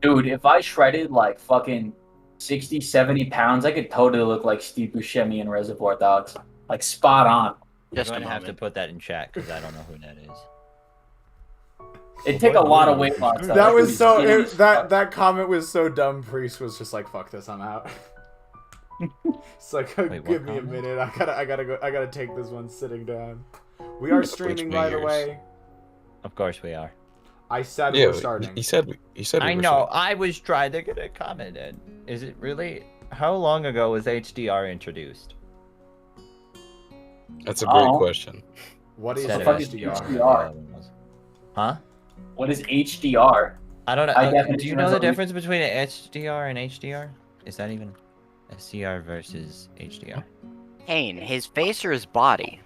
Dude, if I shredded like fucking 60, 70 pounds, I could totally look like Steve Buscemi in Reservoir Dogs. Like spot on. You're Just going a to have to moment. put that in chat because I don't know who that is. It'd take a lot of weight loss. Though. That Like, was be so. skinny as fuck. That comment was so dumb. Priest was just like, "Fuck this, I'm out." It's like, Wait, give what me a comment? minute. I gotta go. I gotta take this one sitting down. We are streaming, by the fingers? way. Of course we are. I said Yeah, we're starting. he said we I were know. I was trying to get a comment in. Is it really? How long ago was HDR introduced? starting. That's a great Oh. question. What is Said it. fuck is HDR? HDR? Huh? What is HDR? I don't know. High Do definition you know the resolution. difference between an HDR and HDR? Is that even SDR versus HDR? Kane, his face or his body?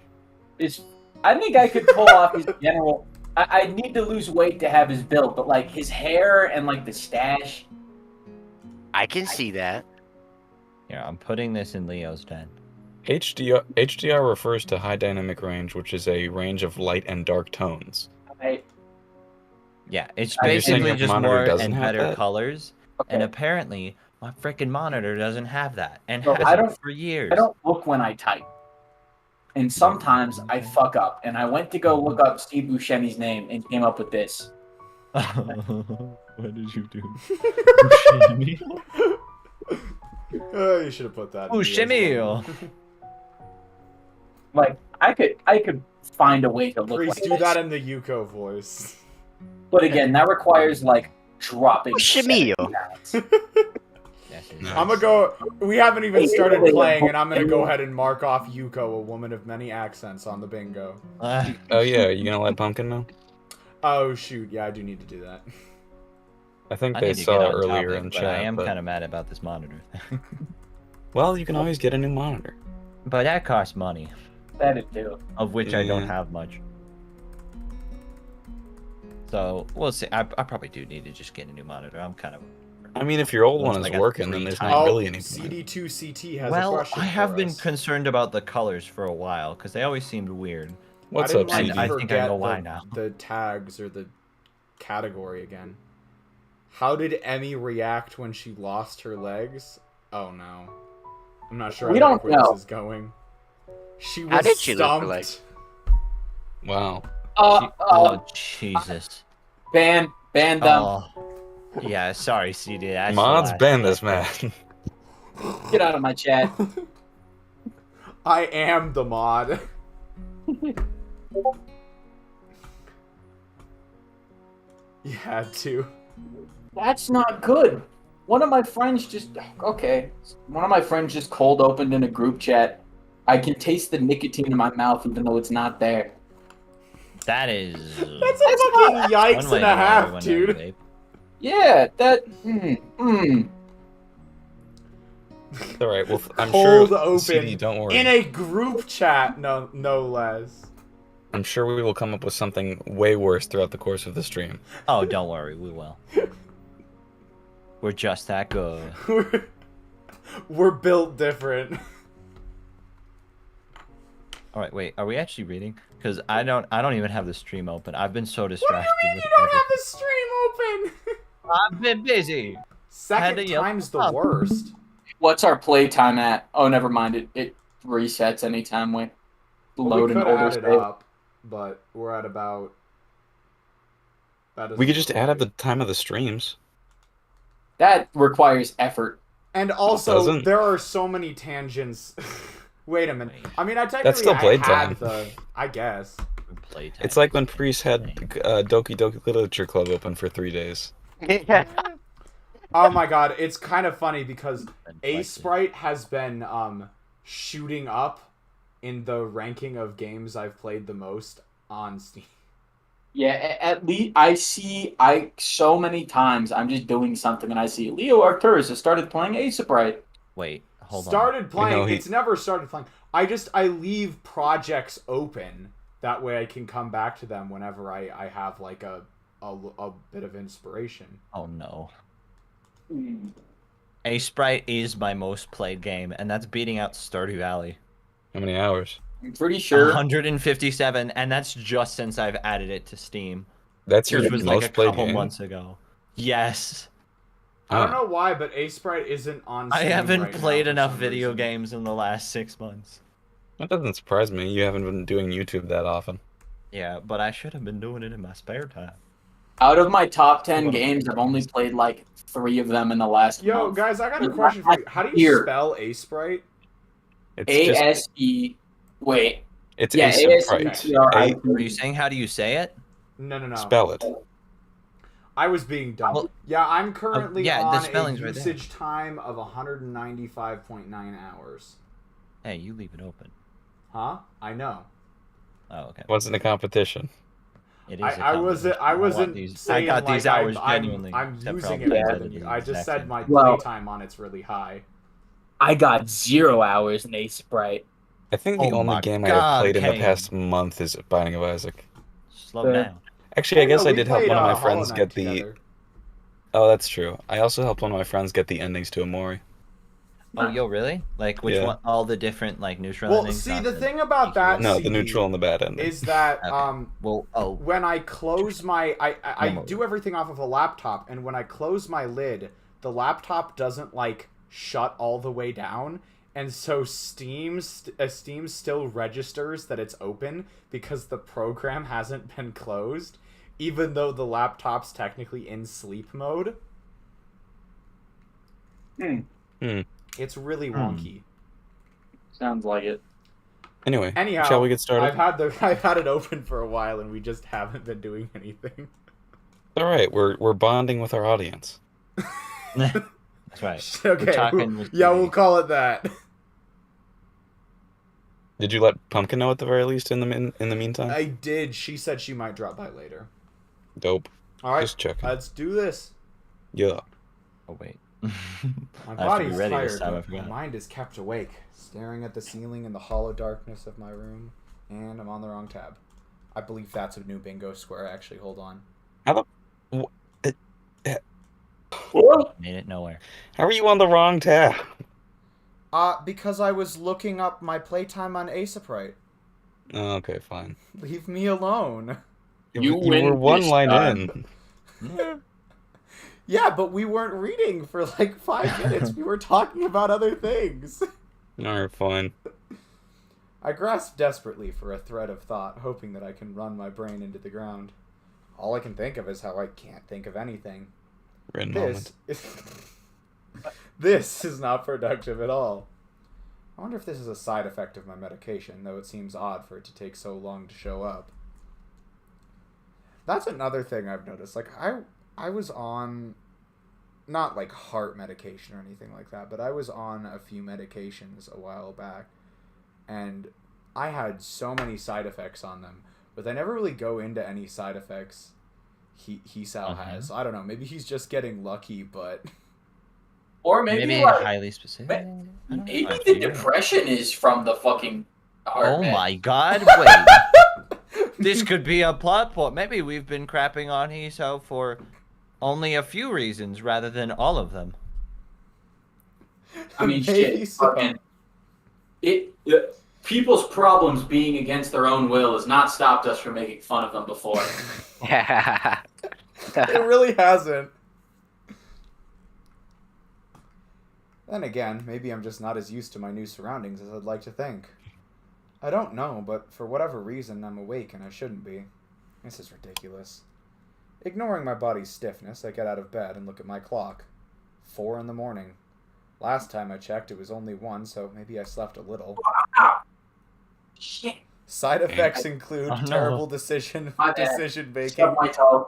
I think I could pull off his general. I need to lose weight to have his build, but like his hair and like the stash. I can see that. Yeah, I'm putting this in Leo's den. HDR refers to high dynamic range, which is a range of light and dark tones. Yeah, it's Are you saying basically your just monitor more doesn't and have better that? colors. Okay. And apparently, my freaking monitor doesn't have that, and So hasn't for years. I don't look when I type. And sometimes I fuck up. And I went to go look up Steve Buscemi's name and came up with this. What did you do? Oh, you should have put that. in the Buscemi. as well. Like I could find a way to look Priest, like do this. that in the Yuko voice. But again, that requires like dropping. Buscemi. 70 pounds. Nice. I'm gonna go. We haven't even started Wait, playing, and I'm gonna go ahead and mark off Yuko, a woman of many accents, on the bingo. Oh yeah, you gonna let Pumpkin know? Oh shoot, yeah, I do need to do that. I think I they need to get saw on earlier topic, in but chat. I am but- kind of mad about this monitor. Well, you can always get a new monitor. But that costs money, That'd do. of which I don't Yeah. have much. So we'll see. I probably do need to just get a new monitor. I'm kind of. I mean, if your old Once one I is got working, 3 then there's times. not Oh, really any point. CD2CT has a Well, question. I have for been us. concerned about the colors for a while because they always seemed weird. What's I up, didn't CD? want I to think I forget know why the, now. the tags or the category again. How did Emmy react when she lost her legs? Oh no, I'm not sure. We I don't like where know. this is going. She was How did she lose her stumped. legs? Wow. Oh Jesus! Ban them. Oh, yeah. Sorry, CD. That's the Mods last ban one. this man. Get out of my chat. I am the mod. You had to. That's not good. One of my friends just cold opened in a group chat. I can taste the nicotine in my mouth even though it's not there. That is. That's a fucking one yikes way and to a half, everyone dude. knows, babe. Yeah, that. It's all right. Well, I'm Cold sure. open CD, don't worry. in a group chat, no less. I'm sure we will come up with something way worse throughout the course of the stream. Oh, don't worry, we will. We're just that good. We're built different. All right, wait. Are we actually reading? Because I don't even have the stream open. I've been so What do distracted. you mean with you don't everything. have the stream open? I've been busy. Second Had to yell time's the up. worst. What's our playtime at? Oh, never mind. It resets anytime we Well, load we an could older add it save. up, but we're at about. That We could doesn't just look add up the right. time of the streams. That requires effort. And also, Doesn't. there are so many tangents. Wait a minute. I mean, I technically That's still I playtime. had the. I guess. Playtime. It's like when Priest had Doki Doki Literature Club open for 3 days. Oh my god, it's kind of funny because Been A collected. Sprite has been shooting up in the ranking of games I've played the most on Steam. Yeah, at least so many times I'm just doing something and I see Leo Arcturus has started playing Ace of Bright. Wait, hold on. Started playing. know he- It's never started playing. I leave projects open. That way I can come back to them whenever I have like a bit of inspiration. Oh no. A Sprite is my most played game, and that's beating out Stardew Valley. How many hours? I'm pretty sure. 157, and that's just since I've added it to Steam, That's your which was like a most played couple game? months ago. Yes. I don't Oh. know why, but A Sprite isn't on. I Steam haven't right now played for enough some video reason. games in the last 6 months. That doesn't surprise me. You haven't been doing YouTube that often. Yeah, but I should have been doing it in my spare time. Out of my top 10 What a- games, I've only played like 3 of them in the last Yo, month. guys, I got a It's question not for you. How do you here. spell A Sprite? It's just ASE. Wait. it's Yeah, a ASETRI. Are you saying how do you say it? No. Spell it. I was being dumb. Well, yeah, I'm currently yeah, the on a spelling's right there. usage time of 195.9 hours. Hey, you leave it open. Huh? I know. Oh, okay. Wasn't a competition. It is. I wasn't. I wasn't saying I got these like hours I'm genuinely. except for using all the it times more I than did you. the I just exact said same. my Well- playtime on it's really high. I got 0 hours in Ace Sprite. I think the Oh only my game I have God, played in the Kane. past month is Binding of Isaac. Slow Yeah. down. Actually, I guess know, I we did help played, one of my Hollow friends Knight get the. together. Oh, that's true. I also helped one of my friends get the endings to Amori. Oh, yo, really? Like which Yeah. one? All the different like neutral Well, endings. see, not the thing about that, No, CD, the neutral and the bad ending. is that Okay. Well, oh, when I close my I Normally. do everything off of a laptop, and when I close my lid, the laptop doesn't like shut all the way down, and so Steam still registers that it's open because the program hasn't been closed, even though the laptop's technically in sleep mode. It's really wonky. Sounds like it. Anyway, Anyhow, shall we get started? I've had it open for a while, and we just haven't been doing anything. All right, we're bonding with our audience. that's right. Okay, talking with yeah, the- we'll call it that. Did you let Pumpkin know at the very least in the meantime? I did. She said she might drop by later. Dope. All right, Just checking. let's do this. Yeah. Oh wait. My I have to body be is ready tired, this time, I but my forgot. mind is kept awake, staring at the ceiling in the hollow darkness of my room, and I'm on the wrong tab. I believe that's a new bingo square, actually. Hold on. How Made it nowhere. are you on the wrong tab? Because I was looking up my playtime on Asaprite. Oh, okay, fine. Leave me alone. You you win were one this line time. in. Yeah, but we weren't reading for like 5 minutes. We were talking about other things. All right, fine. I grasp desperately for a thread of thought, hoping that I can run my brain into the ground. All I can think of is how I can't think of anything. Written moment. This is not productive at all. I wonder if this is a side effect of my medication, though it seems odd for it to take so long to show up. That's another thing I've noticed. Like, I was on, not like heart medication or anything like that, but I was on a few medications a while back, and I had so many side effects on them, but they never really go into any side effects Hisao has. I don't know, maybe he's just getting lucky, but... Or maybe like, highly specific. I don't know. maybe I the figured. depression is from the fucking heart. Oh med. my god, wait. This could be a plot point. Maybe we've been crapping on Hiso for only a few reasons rather than all of them. I mean, Maybe shit. so. Fucking, people's problems being against their own will has not stopped us from making fun of them before. It really hasn't. Then again, maybe I'm just not as used to my new surroundings as I'd like to think. I don't know, but for whatever reason, I'm awake and I shouldn't be. This is ridiculous. Ignoring my body's stiffness, I get out of bed and look at my clock. 4 in the morning. Last time I checked, it was only 1, so maybe I slept a little. Shit. Side effects include Oh, no. terrible decision My bad. making. Stub my toe.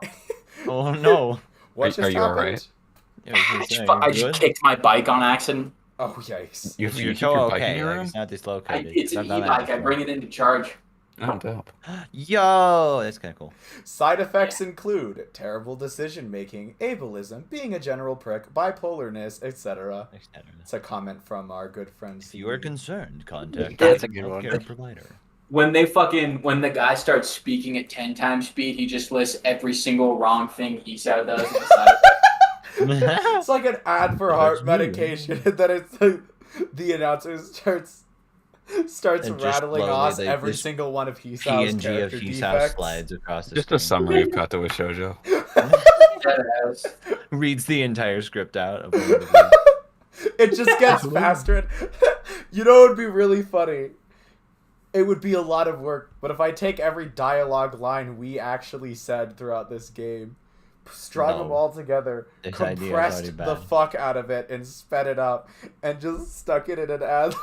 Oh no. What Are just you happened? alright? Yeah, I was gonna say, I you just good? kicked my bike on accident. Oh, yikes. You Is you your keep toe your bike in okay? your Like, room? it's not dislocated. It's an I've done that e-bike. I before. bring it into charge. Oh, dope. Yo, that's kind of cool. Side effects include terrible decision making, ableism, being a general prick, bipolarness, etc. It's a comment from our good friend. If you are concerned, contact That's your a good one. healthcare provider. When the guy starts speaking at 10 times speed, he just lists every single wrong thing Hisao does. And It's like an ad for That's heart you. medication that it's like the announcer starts And just rattling slowly off they every just single one of Hisao's PNG of character Hisao defects. slides across the Just a screen. summary of Katawa Shoujo. Deadass. Reads the entire script out of one of the It just gets faster. You know what would be really funny? It would be a lot of work, but if I take every dialogue line we actually said throughout this game, strung them No. all together, This idea is already compressed the bad. fuck out of it, and sped it up, and just stuck it in an ad.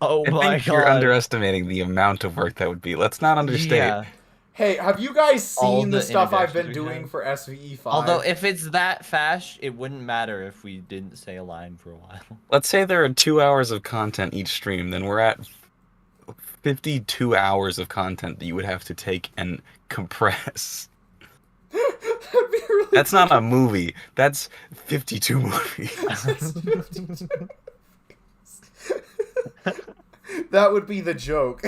Oh I my think you're god. underestimating the amount of work that would be. Let's not understate. Yeah. Hey, have you guys All seen the the stuff I've been introductions we doing had. for SVE5? Although if it's that fast, it wouldn't matter if we didn't say a line for a while. Let's say there are 2 hours of content each stream, then we're at 52 hours of content that you would have to take and compress. That'd be really That's not a movie. That's 52 movies. That would be the joke.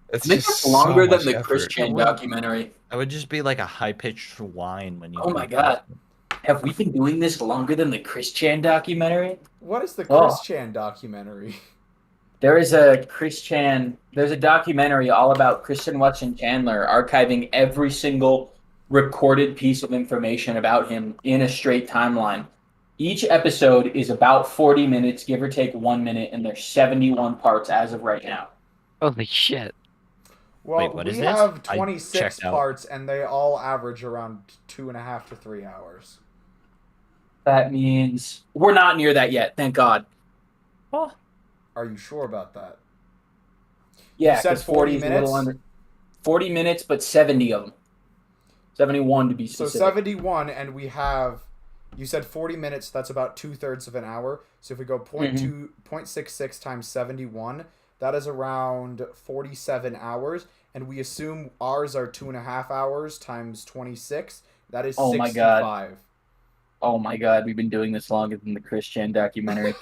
It's This just is longer so than much the effort. Christian documentary. That would just be like a high-pitched whine when you. Oh my god. Have we been doing this longer than the Christian documentary? What is the Oh. Chris Chan documentary? There's a documentary all about Christian Watson Chandler archiving every single recorded piece of information about him in a straight timeline. Each episode is about 40 minutes, give or take 1 minute, and there's 71 parts as of right now. Holy shit. Well, Wait, what we is this? have I 26 checked out. parts, and they all average around 2.5 to 3 hours. That means we're not near that yet, thank God. Oh. Are you sure about that? Yeah, You said 'cause 40 is a little minutes? under 40 minutes, but 70 of them. 71 to be So specific. 71, and we have. You said 40 minutes. That's about 2/3 of an hour. So if we go 0.66 times 71, that is around 47 hours. And we assume ours are 2.5 hours times 26. That is Oh my God. 65. Oh my God, we've been doing this longer than the Christian documentary.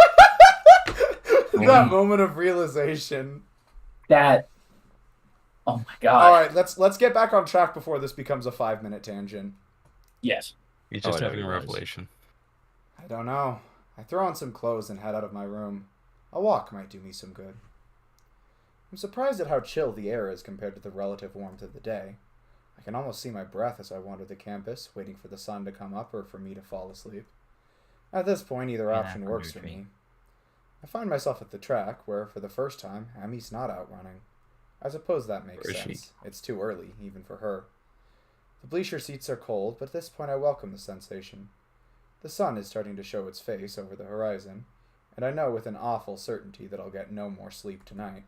That moment of realization. That. Oh my God. All right, let's get back on track before this becomes a 5-minute tangent. Yes. You're Oh, just whatever having a it was. revelation. I don't know. I throw on some clothes and head out of my room. A walk might do me some good. I'm surprised at how chill the air is compared to the relative warmth of the day. I can almost see my breath as I wander the campus, waiting for the sun to come up or for me to fall asleep. At this point, either Yeah, option from works your for dream. me. I find myself at the track, where for the first time, Emmy's not out running. I suppose that makes Where is she? sense. It's too early, even for her. The bleacher seats are cold, but at this point I welcome the sensation. The sun is starting to show its face over the horizon, and I know with an awful certainty that I'll get no more sleep tonight.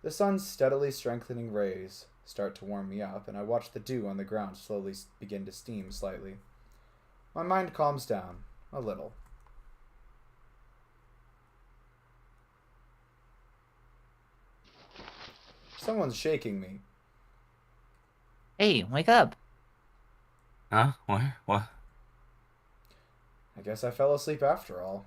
The sun's steadily strengthening rays start to warm me up, and I watch the dew on the ground slowly begin to steam slightly. My mind calms down, a little. Someone's shaking me. Hey, wake up. Huh? What? What? I guess I fell asleep after all.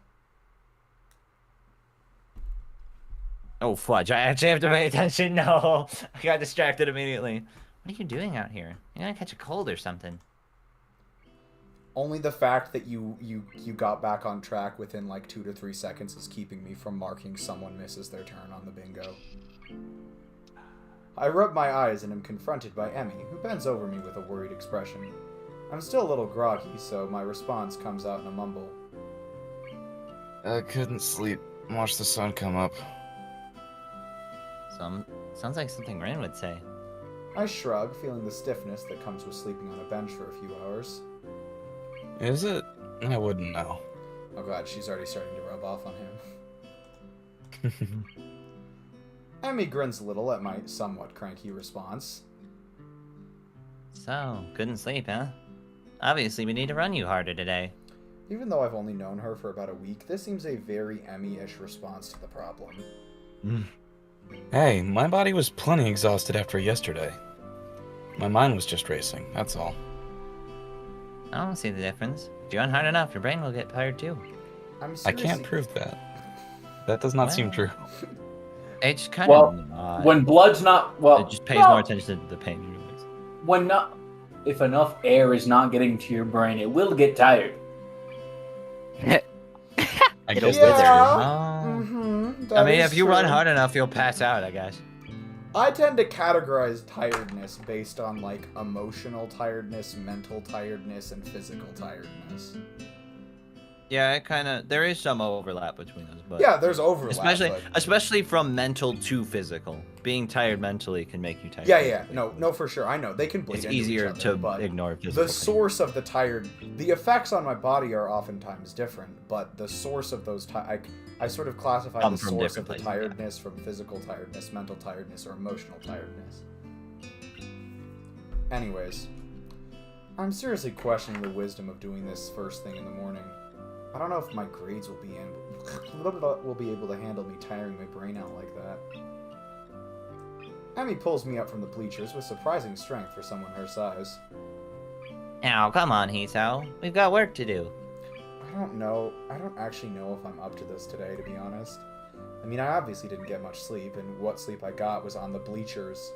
Oh, fudge. I actually have to pay attention. No. I got distracted immediately. What are you doing out here? You're gonna catch a cold or something. Only the fact that you got back on track within like 2 to 3 seconds is keeping me from marking someone misses their turn on the bingo. I rub my eyes and am confronted by Emmy, who bends over me with a worried expression. I'm still a little groggy, so my response comes out in a mumble. I couldn't sleep. Watch the sun come up. Sounds like something Ren would say. I shrug, feeling the stiffness that comes with sleeping on a bench for a few hours. Is it? I wouldn't know. Oh god, she's already starting to rub off on him. Emmy grins a little at my somewhat cranky response. So, couldn't sleep, huh? Obviously, we need to run you harder today. Even though I've only known her for about a week, this seems a very Emmy-ish response to the problem. Hey, my body was plenty exhausted after yesterday. My mind was just racing, that's all. I don't see the difference. If you run hard enough, your brain will get tired too. I'm I seriously... can't prove that. That does not seem Well, true. It's kind Well, of odd. When blood's not It just pays more attention to the pain you release. When not, if enough air is not getting to your brain, it will get tired. I It'll guess wither. that's true. Oh. Mm-hmm, I mean, if you run hard enough, you'll pass out, I guess. I tend to categorize tiredness based on, like, emotional tiredness, mental tiredness, and physical tiredness. Yeah, it kind of there is some overlap between those, but Yeah, there's overlap. especially but... especially from mental to physical. Being tired mentally can make you tired. Yeah, physically. no, for sure. I know they can bleed It's into easier each other, to but ignore physical. the source of the effects on my body are oftentimes different, but the source of those I sort of classify Come the from source of different the places, yeah. tiredness from physical tiredness, mental tiredness, or emotional tiredness. Anyways, I'm seriously questioning the wisdom of doing this first thing in the morning. I don't know if my grades will be able to handle me tiring my brain out like that. Emmy pulls me up from the bleachers with surprising strength for someone her size. Now, come on, Hiso. We've got work to do. I don't know. I don't actually know if I'm up to this today, to be honest. I mean, I obviously didn't get much sleep, and what sleep I got was on the bleachers.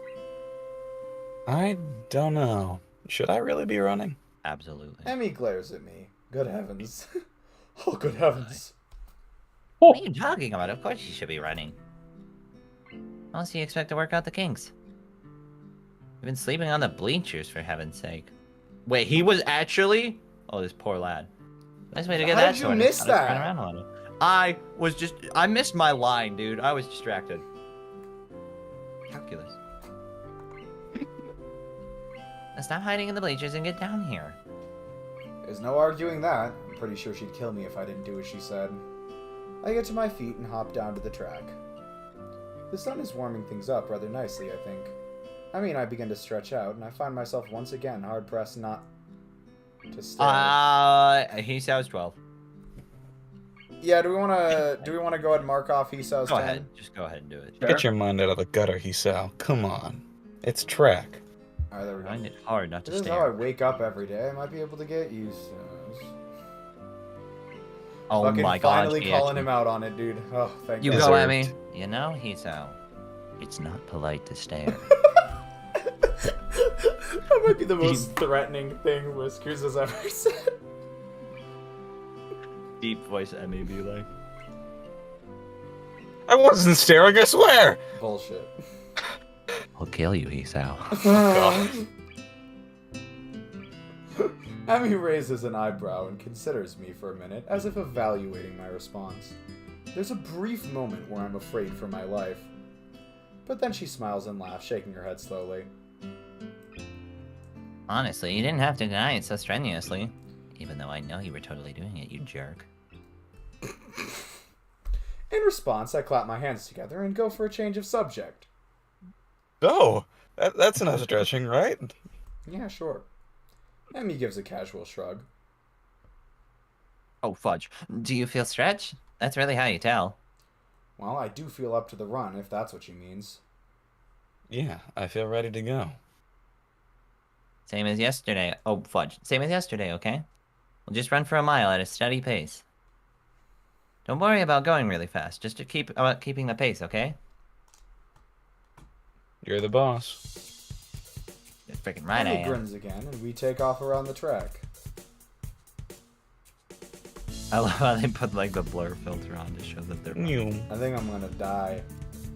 I don't know. Should I really be running? Absolutely. Emmy glares at me. Good heavens. Oh, good heavens. What are you talking about? Of course you should be running. Unless you expect to work out the kinks. You've been sleeping on the bleachers, for heaven's sake. Wait, he was actually... Oh, this poor lad. Nice way to get How that did you sorted. miss I'll just that? run around a little. I missed my line, dude. I was distracted. Calculus. Now stop hiding in the bleachers and get down here. There's no arguing that. I'm pretty sure she'd kill me if I didn't do as she said. I get to my feet and hop down to the track. The sun is warming things up rather nicely, I think. I mean, I begin to stretch out, and I find myself once again hard-pressed not to stare. He sounds 12. Yeah, do we want to go ahead and mark off Hisao's Go 10? ahead. Just go ahead and do it. Sure. Get your mind out of the gutter, Hisao. Come on. It's track. Alright, there we go. Find it hard not to This is how I stare. wake up every day. I might be able to get used to this. Oh Fucking my god. finally he calling actually- him out on it, dude. Oh, thank You God. go Deserved. at me. You know, Hiso. It's not polite to stare. That might be the most threatening thing Whiskers has ever said. Deep voice Emmy be like. I wasn't staring, I swear! Bullshit. I'll kill you, Hiso. God. Emmy raises an eyebrow and considers me for a minute, as if evaluating my response. There's a brief moment where I'm afraid for my life. But then she smiles and laughs, shaking her head slowly. Honestly, you didn't have to deny it so strenuously. Even though I know you were totally doing it, you jerk. In response, I clap my hands together and go for a change of subject. Oh, that's enough stretching, right? Yeah, sure. Emmy gives a casual shrug. Oh, fudge. Do you feel stretched? That's really how you tell. Well, I do feel up to the run, if that's what she means. Yeah, I feel ready to go. Same as yesterday. Oh, fudge. Same as yesterday, okay? We'll just run for a mile at a steady pace. Don't worry about going really fast. Just to keeping the pace, okay? You're the boss. You're freaking right I Emmy am. grins again, and we take off around the track. I love how they put like the blur filter on to show that they're. Mew. I think I'm gonna die.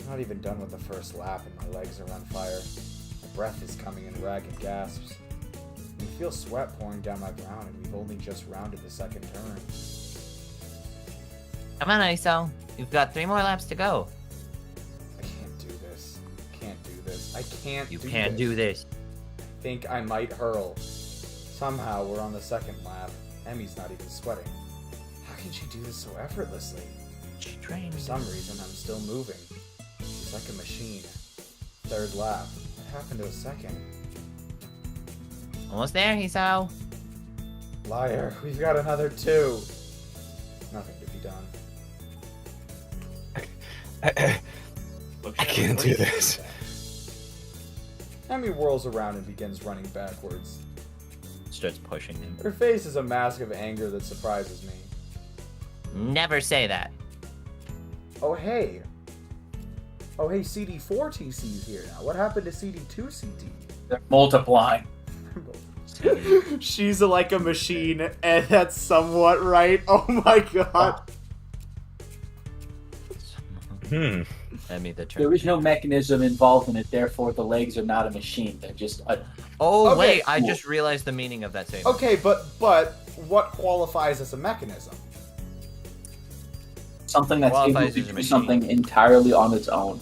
I'm not even done with the first lap, and my legs are on fire. My breath is coming in ragged gasps. I feel sweat pouring down my brow, and we've only just rounded the second turn. Come on, Iso. You've got 3 more laps to go. I can't do this. Can't do this. I can't You do can this. do this. I think I might hurl. Somehow we're on the second lap. Emmy's not even sweating. How can she do this so effortlessly? For some reason, I'm still moving. She's like a machine. Third lap. What happened to a second? Almost there, Hiso. Liar. We've got another 2. Nothing to be done. I can't do this. Emmy whirls around and begins running backwards. Starts pushing him. Her face is a mask of anger that surprises me. Never say that. Oh, hey. Oh, hey, CD4TC's here now. What happened to CD2CT? They're multiplying. She's like a machine, and that's somewhat right. Oh my god. Emmy the There turn. is no mechanism involved in it, therefore the legs are not a machine. They're just a Oh Okay, wait, I cool. just realized the meaning of that statement. Okay, but what qualifies as a mechanism? something that's able Qualifies to as a do machine. something entirely on its own.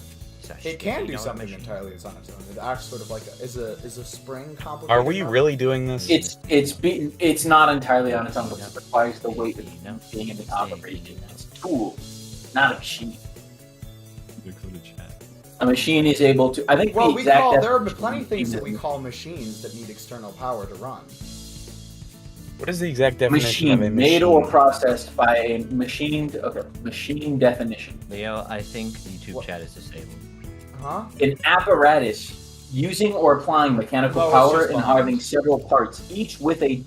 It can do You know, a something machine. entirely on its own. It acts sort of like is a spring complicated? Are we enough? really doing this? It's not entirely on its own, but it requires the weight of No. being in the operation. It's a tool, not a machine. A machine is able to. I think Well, the we exact call there are definition plenty of of things that we machine call machines that need external power to run. What is the exact is definition of a machine, machine? made or processed by a machined. Okay, machine definition. Leo, I think YouTube What? chat is disabled. Huh? An apparatus using or applying mechanical No, it's power just and buttons. having several parts, each with a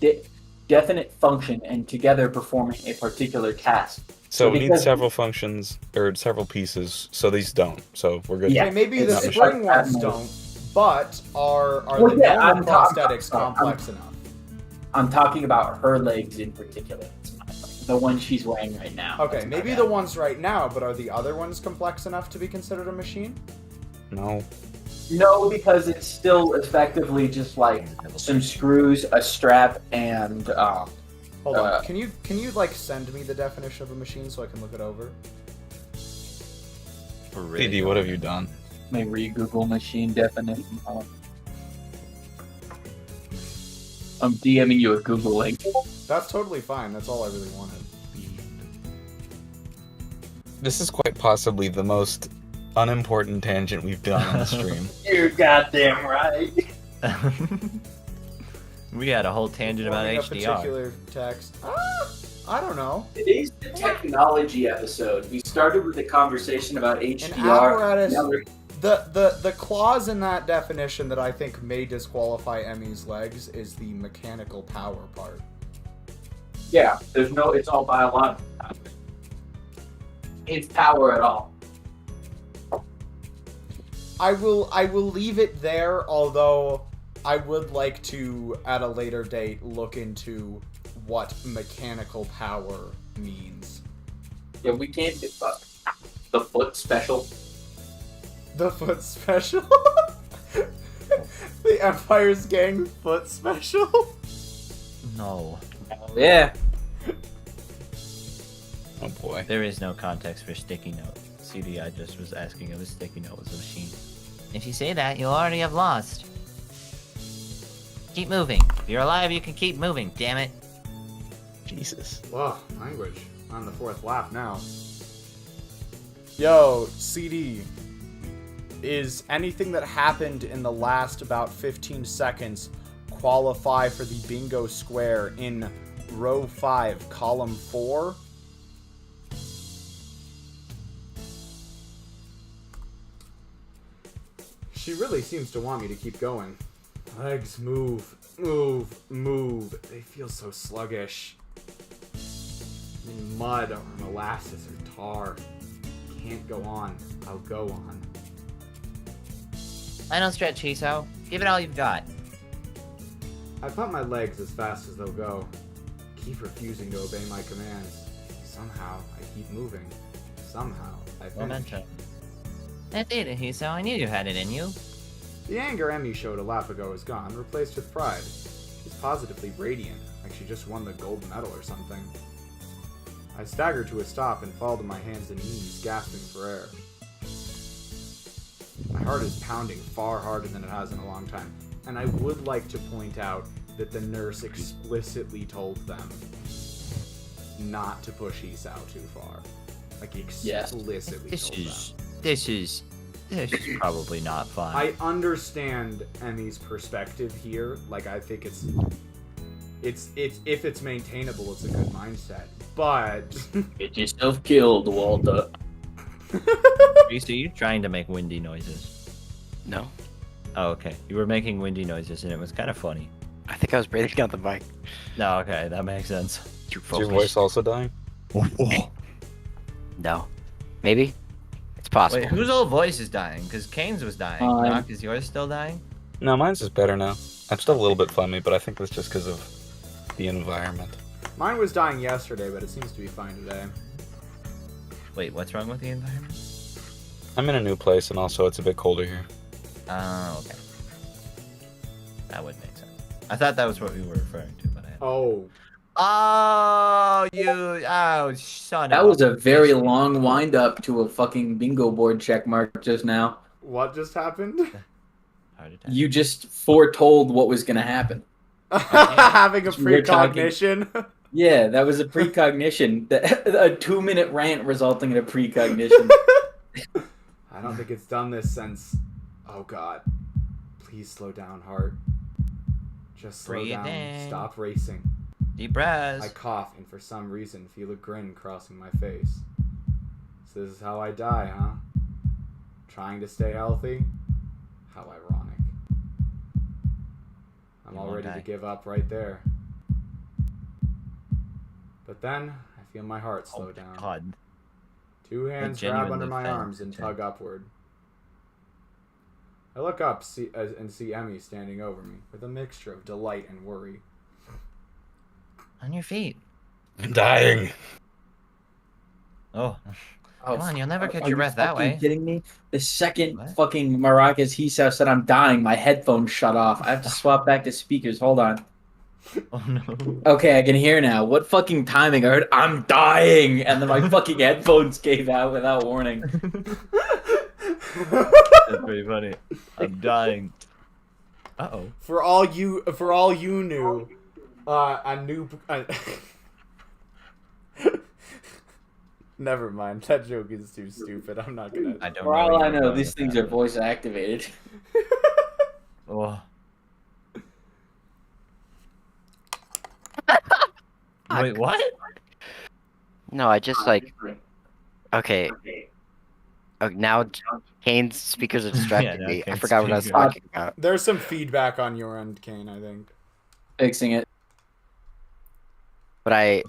definite function and together performing a particular task. So it needs because- several functions or several pieces. So these don't. So we're good. Yeah. Okay, maybe it's the not spring like ones that. don't, but are Well, the yeah, normal I'm talking- prosthetics I'm- complex enough? I'm talking about her legs in particular. It's not like the one she's wearing right now. Okay, That's maybe not the bad. ones right now, but are the other ones complex enough to be considered a machine? No. No, because it's still effectively just like some screws, a strap, and Hold on. Uh, Can you like send me the definition of a machine so I can look it over? We're really PD, what have you done? may re-Google machine definition. I'm DMing you a Google link. That's totally fine. That's all I really wanted. This is quite possibly the most unimportant tangent we've done on the stream. You're goddamn right. We had a whole tangent about Forming a HDR. particular text. I don't know. Today's the technology episode. We started with a conversation about HDR. apparatus- Now we're- The clause in that definition that I think may disqualify Emmy's legs is the mechanical power part. Yeah, there's no. It's all biological. It's power at all. I will leave it there, although I would like to at a later date look into what mechanical power means. Yeah, we can't get fucked. The foot special. The foot special? The Empire's Gang foot special? No, Yeah. Oh boy. there is no context for sticky note. CDI just was asking if a sticky note was a machine. If you say that, you'll already have lost. Keep moving. If you're alive, you can keep moving, damn it. Jesus. Whoa, language. On the fourth lap now. Yo, CD. Is anything that happened in the last about 15 seconds qualify for the bingo square in row 5, column 4? She really seems to want me to keep going. Legs move, move, move. They feel so sluggish. In mud or molasses or tar. Can't go on. I'll go on. I don't stretch, Hiso. Give it all you've got. I pump my legs as fast as they'll go. Keep refusing to obey my commands. Somehow, I keep moving. Somehow, I finish. Memento. That's it, Hiso. I knew you had it in you. The anger Emmy showed a lap ago is gone, replaced with pride. She's positively radiant, like she just won the gold medal or something. I stagger to a stop and fall to my hands and knees, gasping for air. My heart is pounding far harder than it has in a long time, and I would like to point out that the nurse explicitly told them not to push Esau too far. Like, explicitly told them. This is probably not fun. I understand Emmy's perspective here. Like, I think it's if it's maintainable, it's a good mindset. But Get yourself killed, Walter. Reese, you trying to make windy noises? No. Oh, okay. You were making windy noises, and it was kind of funny. I think I was breathing down the mic. No, okay, that makes sense. Too Is your focused. voice also dying? No. Maybe? It's possible. Wait, whose old voice is dying? Because Kane's was dying. Mine. Doc, is yours still dying? No, mine's just better now. I'm still a little bit funny, but I think that's just because of the environment. mine was dying yesterday, but it seems to be fine today. Wait, what's wrong with the environment? I'm in a new place, and also it's a bit colder here. Oh, okay. That would make sense. I thought that was what we were referring to, but I. Oh. Oh, you! Oh, son That of was a very bitch. long wind up to a fucking bingo board check mark just now. What just happened? Heart attack. You just foretold what was going to happen. Having a We're talking- precognition. Yeah, that was a precognition. A 2-minute rant resulting in a precognition. I don't think it's done this since. Oh God. Please slow down, heart. Just slow Breathe down. in. Stop racing. Deep breaths. I cough and for some reason feel a grin crossing my face. So this is how I die, huh? Trying to stay healthy? How ironic. I'm You all won't ready die. to give up right there. But then I feel my heart slow Oh, down. God. Two hands grab genuinely under my felt arms and it. tug upward. I look up and see Emmy standing over me with a mixture of delight and worry. On your feet. I'm dying. Oh. Come on, you'll never catch Are your you breath that fucking way. kidding me? The second What? fucking Maracas Hisao said I'm dying, my headphones shut off. I have to swap back to speakers. Hold on. Oh, no. Okay, I can hear now. What fucking timing? I heard I'm dying, and then my fucking headphones gave out without warning. That's pretty funny. I'm dying. Uh-oh. For all you knew, a new. Never mind. That joke is too stupid. I'm not gonna. I don't For all where I you're know, going these with things that. are voice activated. Oh. Wait, what? No, I just like. Okay. Oh, now Kane's speakers are distracting now me. I Kane's forgot what I was speakers. talking about. There's some feedback on your end, Kane. I think. Fixing it. But Okay.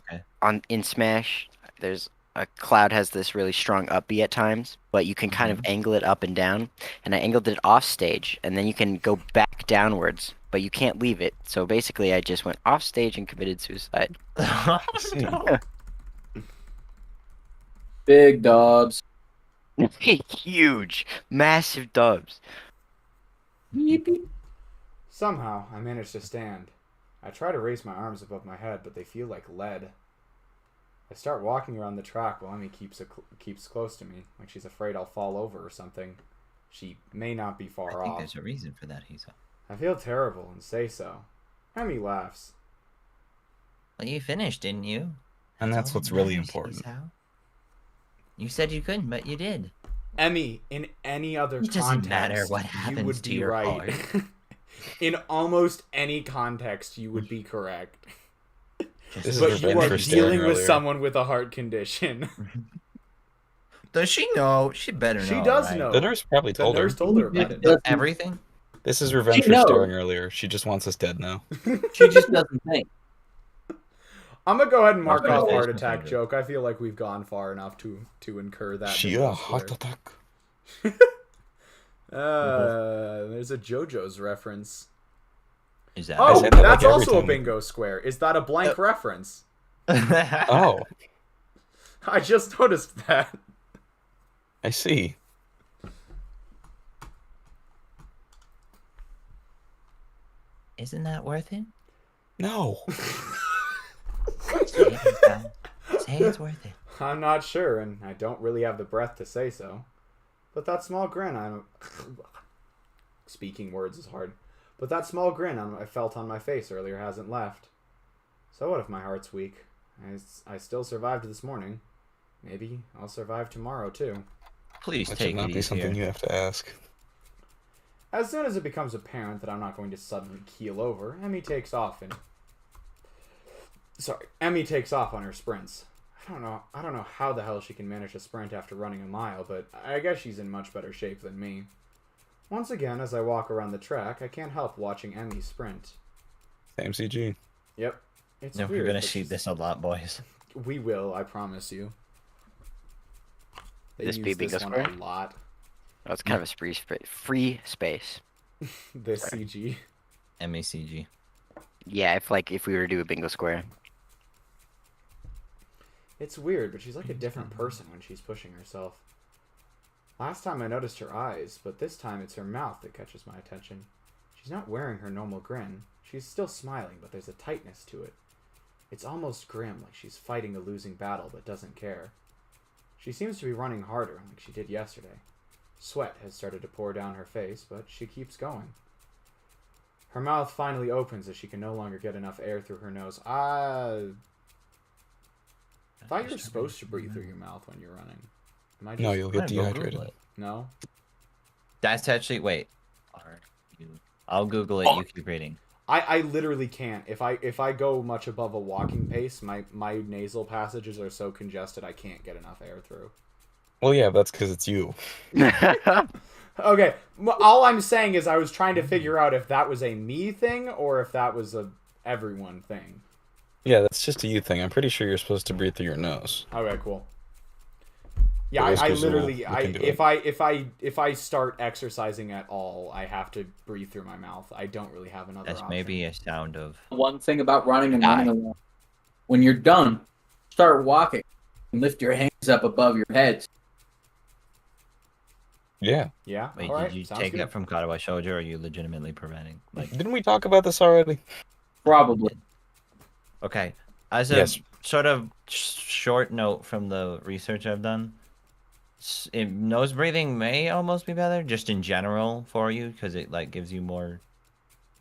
in Smash, there's a cloud has this really strong up B at times, but you can kind of angle it up and down. And I angled it off stage, and then you can go back downwards, but you can't leave it. So basically, I just went off stage and committed suicide. No. Big dubs. Huge, massive dubs. Somehow, I managed to stand. I try to raise my arms above my head, but they feel like lead. I start walking around the track while Emmy keeps close to me, like she's afraid I'll fall over or something. She may not be I far think off. there's a reason for that, Hazel. I feel terrible and say so. Emmy laughs. Well, you finished, didn't you? And that's all what's that really matters, important. Hazel. You said you couldn't, but you did. Emmy, in any other It doesn't context, matter what you happens would to be your right. In almost any context, you would be correct. This is But revenge you are for staring dealing with earlier. someone with a heart condition. Does she know? She better know. She does right? know. The nurse probably The told her. nurse told her about it. Doesn't- Everything? This is revenge She for knows. staring earlier. She just wants us dead now. She just doesn't think. I'm gonna go ahead and mark Mark off it. heart attack joke. I feel like we've gone far enough to incur that. She bingo a heart square. attack. There's a JoJo's reference. Is that? Oh, say that that's like also a everything. bingo square. Is that a blank reference? Oh, I just noticed that. I see. Isn't that worth it? No. Say it, Hazel. Say it's worth it. I'm not sure, and I don't really have the breath to say so. But that small grin speaking words is hard. But that small grin I felt on my face earlier hasn't left. So what if my heart's weak? I still survived this morning. Maybe I'll survive tomorrow, too. Please That take should not it be easy. something Here. you have to ask. As soon as it becomes apparent that I'm not going to suddenly keel over, Emmy takes off on her sprints. I don't know how the hell she can manage to sprint after running a mile, but I guess she's in much better shape than me. Once again, as I walk around the track, I can't help watching Emmy sprint. Same CG. Yep. It's No, weird. we're gonna but shoot she's- this a lot, boys. We will, I promise you. They This use be this bingo one square? a lot. Oh, it's kind of a free space. This CG. MACG. Yeah, if we were to do a bingo square. It's weird, but she's like a different person when she's pushing herself. Last time I noticed her eyes, but this time it's her mouth that catches my attention. She's not wearing her normal grin. She's still smiling, but there's a tightness to it. It's almost grim, like she's fighting a losing battle but doesn't care. She seems to be running harder, like she did yesterday. Sweat has started to pour down her face, but she keeps going. Her mouth finally opens as she can no longer get enough air through her nose. I thought you were supposed to breathe through your mouth when you're running. Am I just... No, you'll get I'm gonna go dehydrated. Google it. No? That's actually wait. I'll Google it. You keep reading. I literally can't. If I go much above a walking pace, my nasal passages are so congested I can't get enough air through. Well, yeah, that's because it's you. Okay, all I'm saying is I was trying to figure out if that was a me thing or if that was a everyone thing. Yeah, that's just a you thing. I'm pretty sure you're supposed to breathe through your nose. Okay, cool. Yeah, The I whiskers will literally, look into it. if I start exercising at all, I have to breathe through my mouth. I don't really have another That's option. maybe a sound of. One thing about running and running along. When you're done, start walking and lift your hands up above your heads. Yeah. Yeah. Wait, all right. did you Sounds take good. that from Katawa Shoujo, or are you legitimately preventing? Like, Didn't we talk about this already? Probably. okay, as a Yes. sort of short note from the research I've done, nose breathing may almost be better, just in general for you, because it like gives you more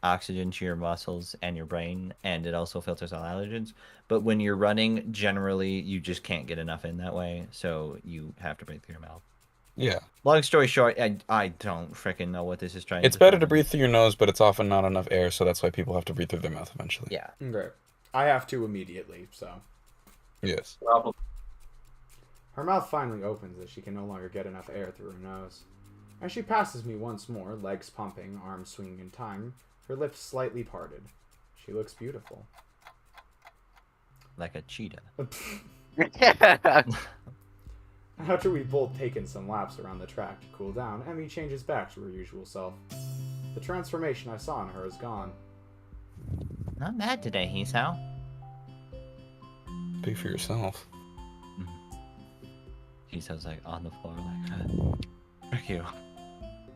oxygen to your muscles and your brain, and it also filters all allergens. But when you're running, generally you just can't get enough in that way, so you have to breathe through your mouth. Yeah. Long story short, I don't freaking know what this is trying It's to better tell to me. breathe through your nose, but it's often not enough air, so that's why people have to breathe through their mouth eventually. Yeah. Okay. I have to immediately, so. Yes. Probably. Her mouth finally opens as she can no longer get enough air through her nose. As she passes me once more, legs pumping, arms swinging in time, her lips slightly parted. She looks beautiful. Like a cheetah. After we've both taken some laps around the track to cool down, Emmy changes back to her usual self. The transformation I saw in her is gone. Not bad today, Hisao. Speak for yourself. Hisao's like on the floor like, frick you.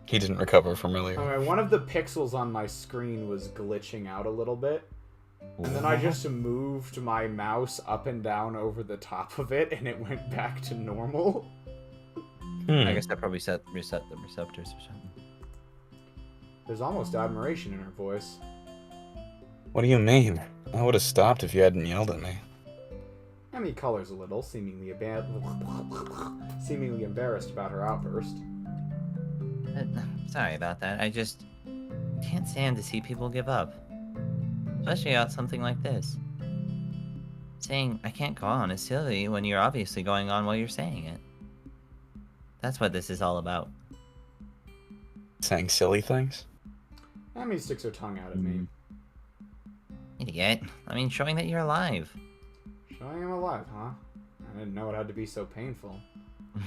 He didn't recover from earlier. Alright, one of the pixels on my screen was glitching out a little bit. And then I just moved my mouse up and down over the top of it, and it went back to normal. I guess that probably reset the receptors or something. There's almost admiration in her voice. What do you mean? I would have stopped if you hadn't yelled at me. Emmy colors a little, seemingly embarrassed about her outburst. Sorry about that. I just can't stand to see people give up. Especially about something like this. Saying, I can't go on is silly when you're obviously going on while you're saying it. That's what this is all about. Saying silly things? Emmy sticks her tongue out at me. Idiot. I mean, showing that you're alive. Showing him alive, huh? I didn't know it had to be so painful.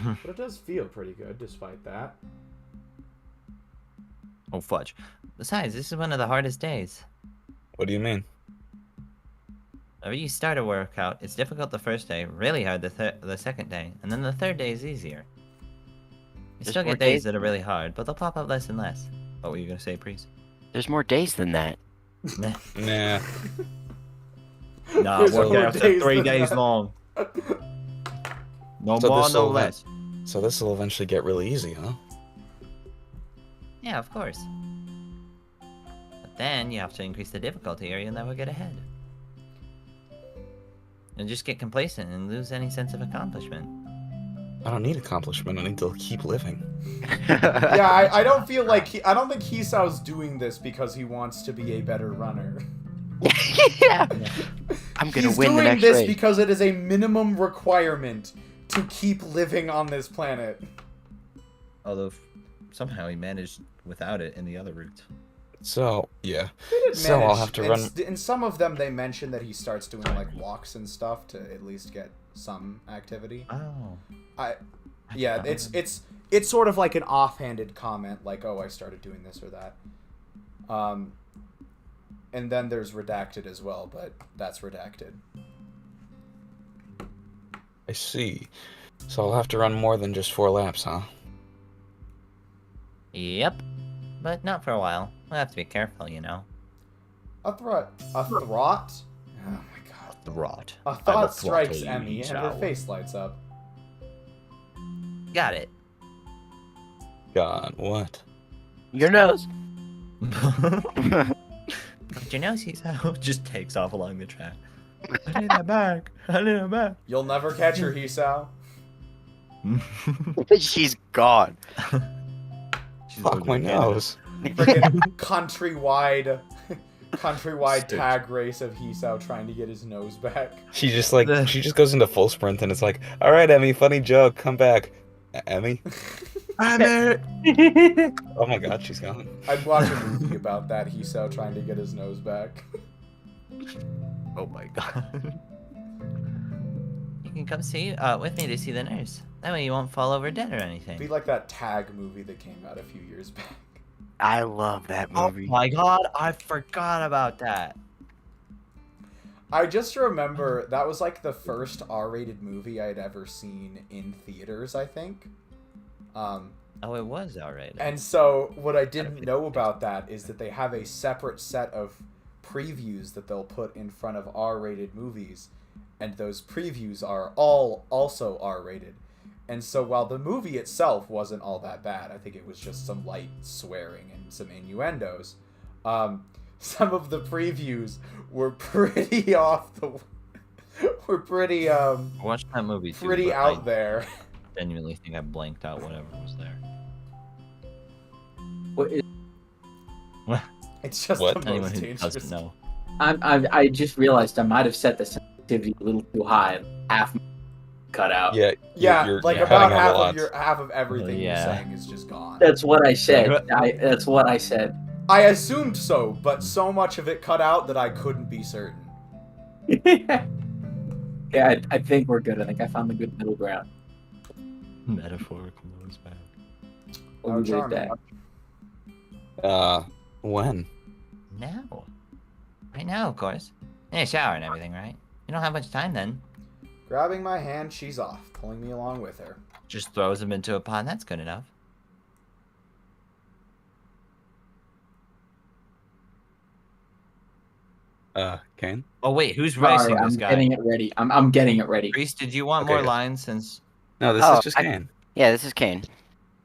But it does feel pretty good, despite that. Oh, fudge. Besides, this is one of the hardest days. What do you mean? Whenever you start a workout, it's difficult the first day, really hard the second day, and then the third day is easier. You There's still more get days days? that are really hard, but they'll pop up less and less. What were you gonna say, Priest? There's more days than that. Nah, Nah. nah There's work more out to days 3 than days that. long. No So more, no this'll- less. So this will eventually get really easy, huh? Yeah, of course. But then you have to increase the difficulty or you'll never get ahead. You'll just get complacent and lose any sense of accomplishment. I don't need accomplishment. I need to keep living. Yeah, I don't feel like I don't think Hisao's doing this because he wants to be a better runner. Yeah. I'm gonna He's win the doing next this race. because it is a minimum requirement to keep living on this planet. Although somehow he managed without it in the other route. So, yeah. They did So I'll manage- have to in run... In some of them, they mention that he starts doing like walks and stuff to at least get some activity. Oh. Yeah, it's sort of like an offhanded comment, like, "Oh, I started doing this or that." And then there's redacted as well, but that's redacted. I see. So I'll have to run more than just 4 laps, huh? Yep. But not for a while. We'll have to be careful, you know. A thought? Oh my god. The rot. A thought strikes Emmy, and her face lights up. Got it. God, what? Your nose. But your nose, he's out. Just takes off along the track. I need that back. I need that back. You'll never catch her, Hisao. She's gone. Fuck my nose. Freaking countrywide tag race of Hisao trying to get his nose back. She just goes into full sprint and it's like, all right, Emmy, funny joke, come back. Emmy? Emmy! Oh my god, she's gone. I'd watch a movie about that, Hisao trying to get his nose back. Oh my god. You can come see with me to see the nurse. That way you won't fall over dead or anything. Be like that Tag movie that came out a few years back. I love that movie. Oh my god, I forgot about that. I just remember that was like the first R-rated movie I'd ever seen in theaters, I think. Oh, it was alright. And so what I didn't know about that is that they have a separate set of previews that they'll put in front of R-rated movies, and those previews are all also R-rated. And so while the movie itself wasn't all that bad, I think it was just some light swearing and some innuendos, some of the previews were pretty were pretty I watched that movie too. pretty but out there. I genuinely think I blanked out whatever was there. What is, It's just What? the Anyone most who dangerous. doesn't know. I just realized I might have set the sensitivity a little too high. Half cut out. Yeah, Yeah, you're like cutting about out a lot. half of everything Yeah. you're saying is just gone. That's what I said. That's what I said. I assumed so, but so much of it cut out that I couldn't be certain. Yeah, I think we're good. I think I found the good middle ground. Metaphorical nose back. We'll How leave it at charming. that. When? Now. Right now, of course. In a shower and everything, right? You don't have much time then. Grabbing my hand, she's off, pulling me along with her. Just throws him into a pond, that's good enough. Kane? Oh wait, who's Sorry, racing I'm this guy? getting it ready. I'm getting it ready. Priest, did you want Okay, more yeah. lines since No, this Oh, is just I- Kane. Yeah, this is Kane.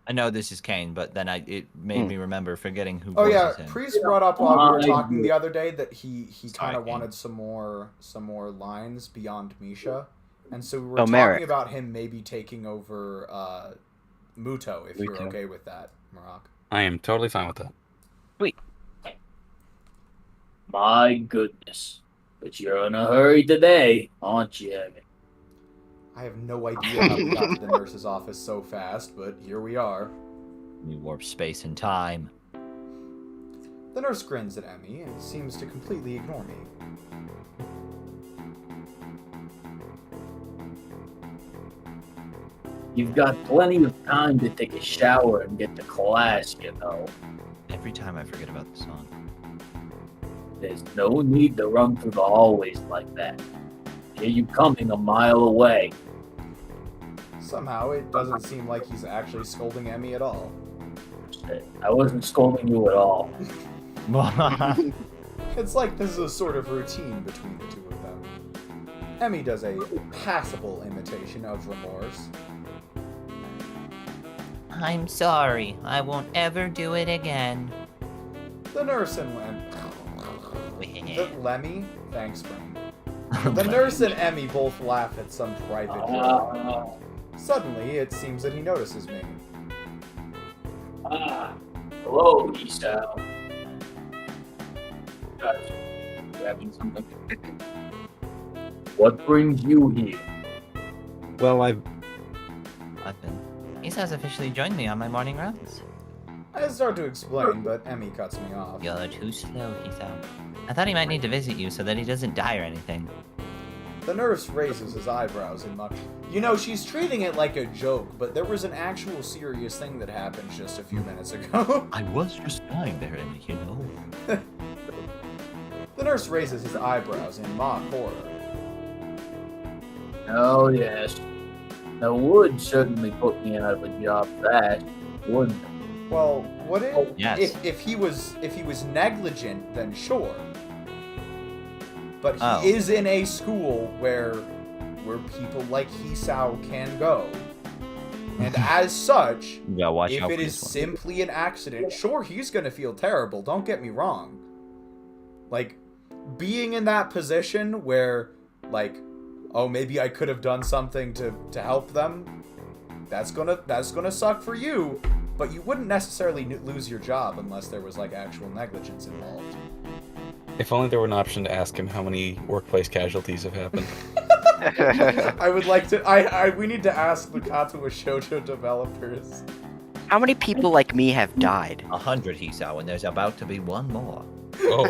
I know this is Kane, but then it made me remember forgetting who Oh voices yeah, him. Priest brought up while we were I talking agree. the other day that he Sorry, kind of Kane. wanted some more lines beyond Misha, and so we were Oh, talking Merrick. about him maybe taking over Muto if you're Muto. okay with that, Marak. I am totally fine with that. My goodness. But you're in a hurry today, aren't you, Evan? I have no idea how we got to the nurse's office so fast, but here we are. We warp space and time. The nurse grins at Emmy and seems to completely ignore me. You've got plenty of time to take a shower and get to class, you know. Every time I forget about the song. There's no need to run through the hallways like that. Hear you coming a mile away. Somehow, it doesn't seem like he's actually scolding Emmy at all. I wasn't scolding you at all. It's like this is a sort of routine between the two of them. Emmy does a passable imitation of remorse. I'm sorry. I won't ever do it again. The nurse and Lemmy? Thanks, Brain. The nurse and Emmy both laugh at some private joke. Suddenly, it seems that he notices me. Hello, Isao. Guys, grabbing something. What brings you here? Well, I've been. Isa's officially joined me on my morning rounds. I start to explain, but Emmy cuts me off. You're too slow, Isa. I thought he might need to visit you so that he doesn't die or anything. The nurse raises his eyebrows in much. You know, she's treating it like a joke, but there was an actual serious thing that happened just a few minutes ago. I was just lying there, Emmy, you know. The nurse raises his eyebrows in mock horror. Oh, yes. That would certainly put me out of a job fast, wouldn't it? Well, would it? Yes. If he was negligent, then sure. But he Oh. is in a school where people like Hisao can go. And as such, You gotta watch if out it for is this one. simply an accident, sure, he's gonna feel terrible, don't get me wrong. Like, being in that position where, like, oh, maybe I could have done something to help them, that's gonna suck for you, but you wouldn't necessarily lose your job unless there was, like, actual negligence involved. If only there were an option to ask him how many workplace casualties have happened. I would like to, we need to ask the Katawa Shoujo developers. How many people like me have died? 100 Hisao, and there's about to be one more. Oh,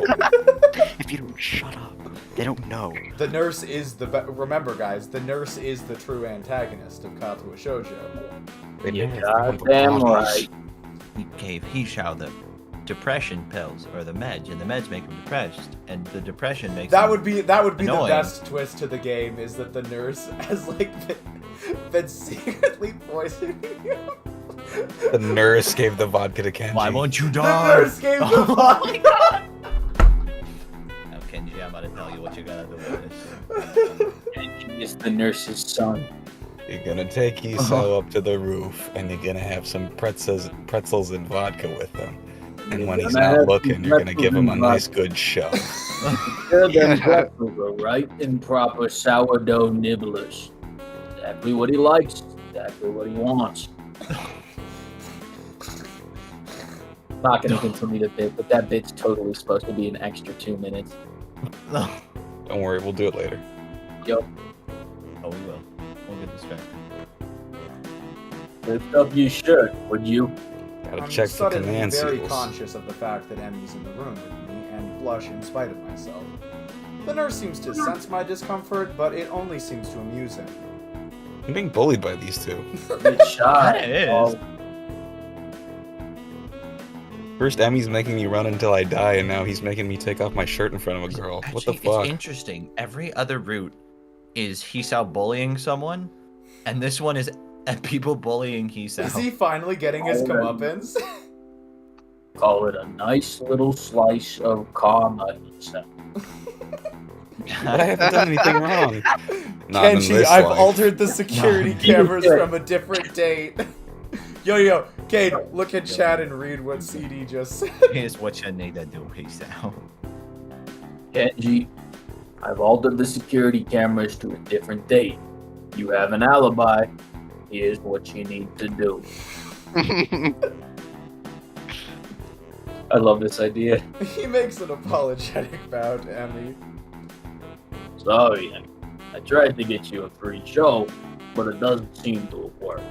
If you don't shut up, they don't know. The nurse is remember, guys, the nurse is the true antagonist of Katawa Shoujo. they You're never found the goddamn bodies. right. He gave Hisao the depression pills, or the meds, and the meds make him depressed, and the depression makes That him... would be the Annoying. best twist to the game, is that the nurse has like been secretly poisoning him. The nurse gave the vodka to Kenji. Why won't you The die? nurse gave the vodka. Now, Kenji, I'm about to tell you what you gotta do with this. Kenji is the nurse's son. You're gonna take Isao up to the roof, and you're gonna have some pretzels and vodka with them. And when he's not looking, you're gonna give him a nice good shove. They're them pretzels are right and proper sourdough nibblers. Exactly what he likes. Exactly what he wants. Not gonna continue the bit, but that bit's totally supposed to be an extra 2 minutes. Don't worry, we'll do it later. Yup. Oh, we will. We'll get distracted. Lift up your shirt, would you? Gotta I'm check for suddenly command very seals. conscious of the fact that Emmy's in the room with me and blush in spite of myself. The nurse seems to sense my discomfort, but it only seems to amuse him. I'm being bullied by these two. Good shot. Kinda is. Oh, First, Emmy's making me run until I die, and now he's making me take off my shirt in front of a girl. What the Actually, fuck? It's interesting. Every other route is Hisao bullying someone, and this one is people bullying Hisao. Is he finally getting his comeuppance? call it a nice little slice of karma. So. But I haven't done anything wrong. Not in Kenji, this I've life. altered the security No. cameras from a different date. Yo, Cade, look at chat and read what CD just said. Here's what you need to do, Hisao. Kenji, I've altered the security cameras to a different date. You have an alibi. Here's what you need to do. I love this idea. He makes an apologetic bow to Emmy. Sorry, I tried to get you a free show, but it doesn't seem to have worked.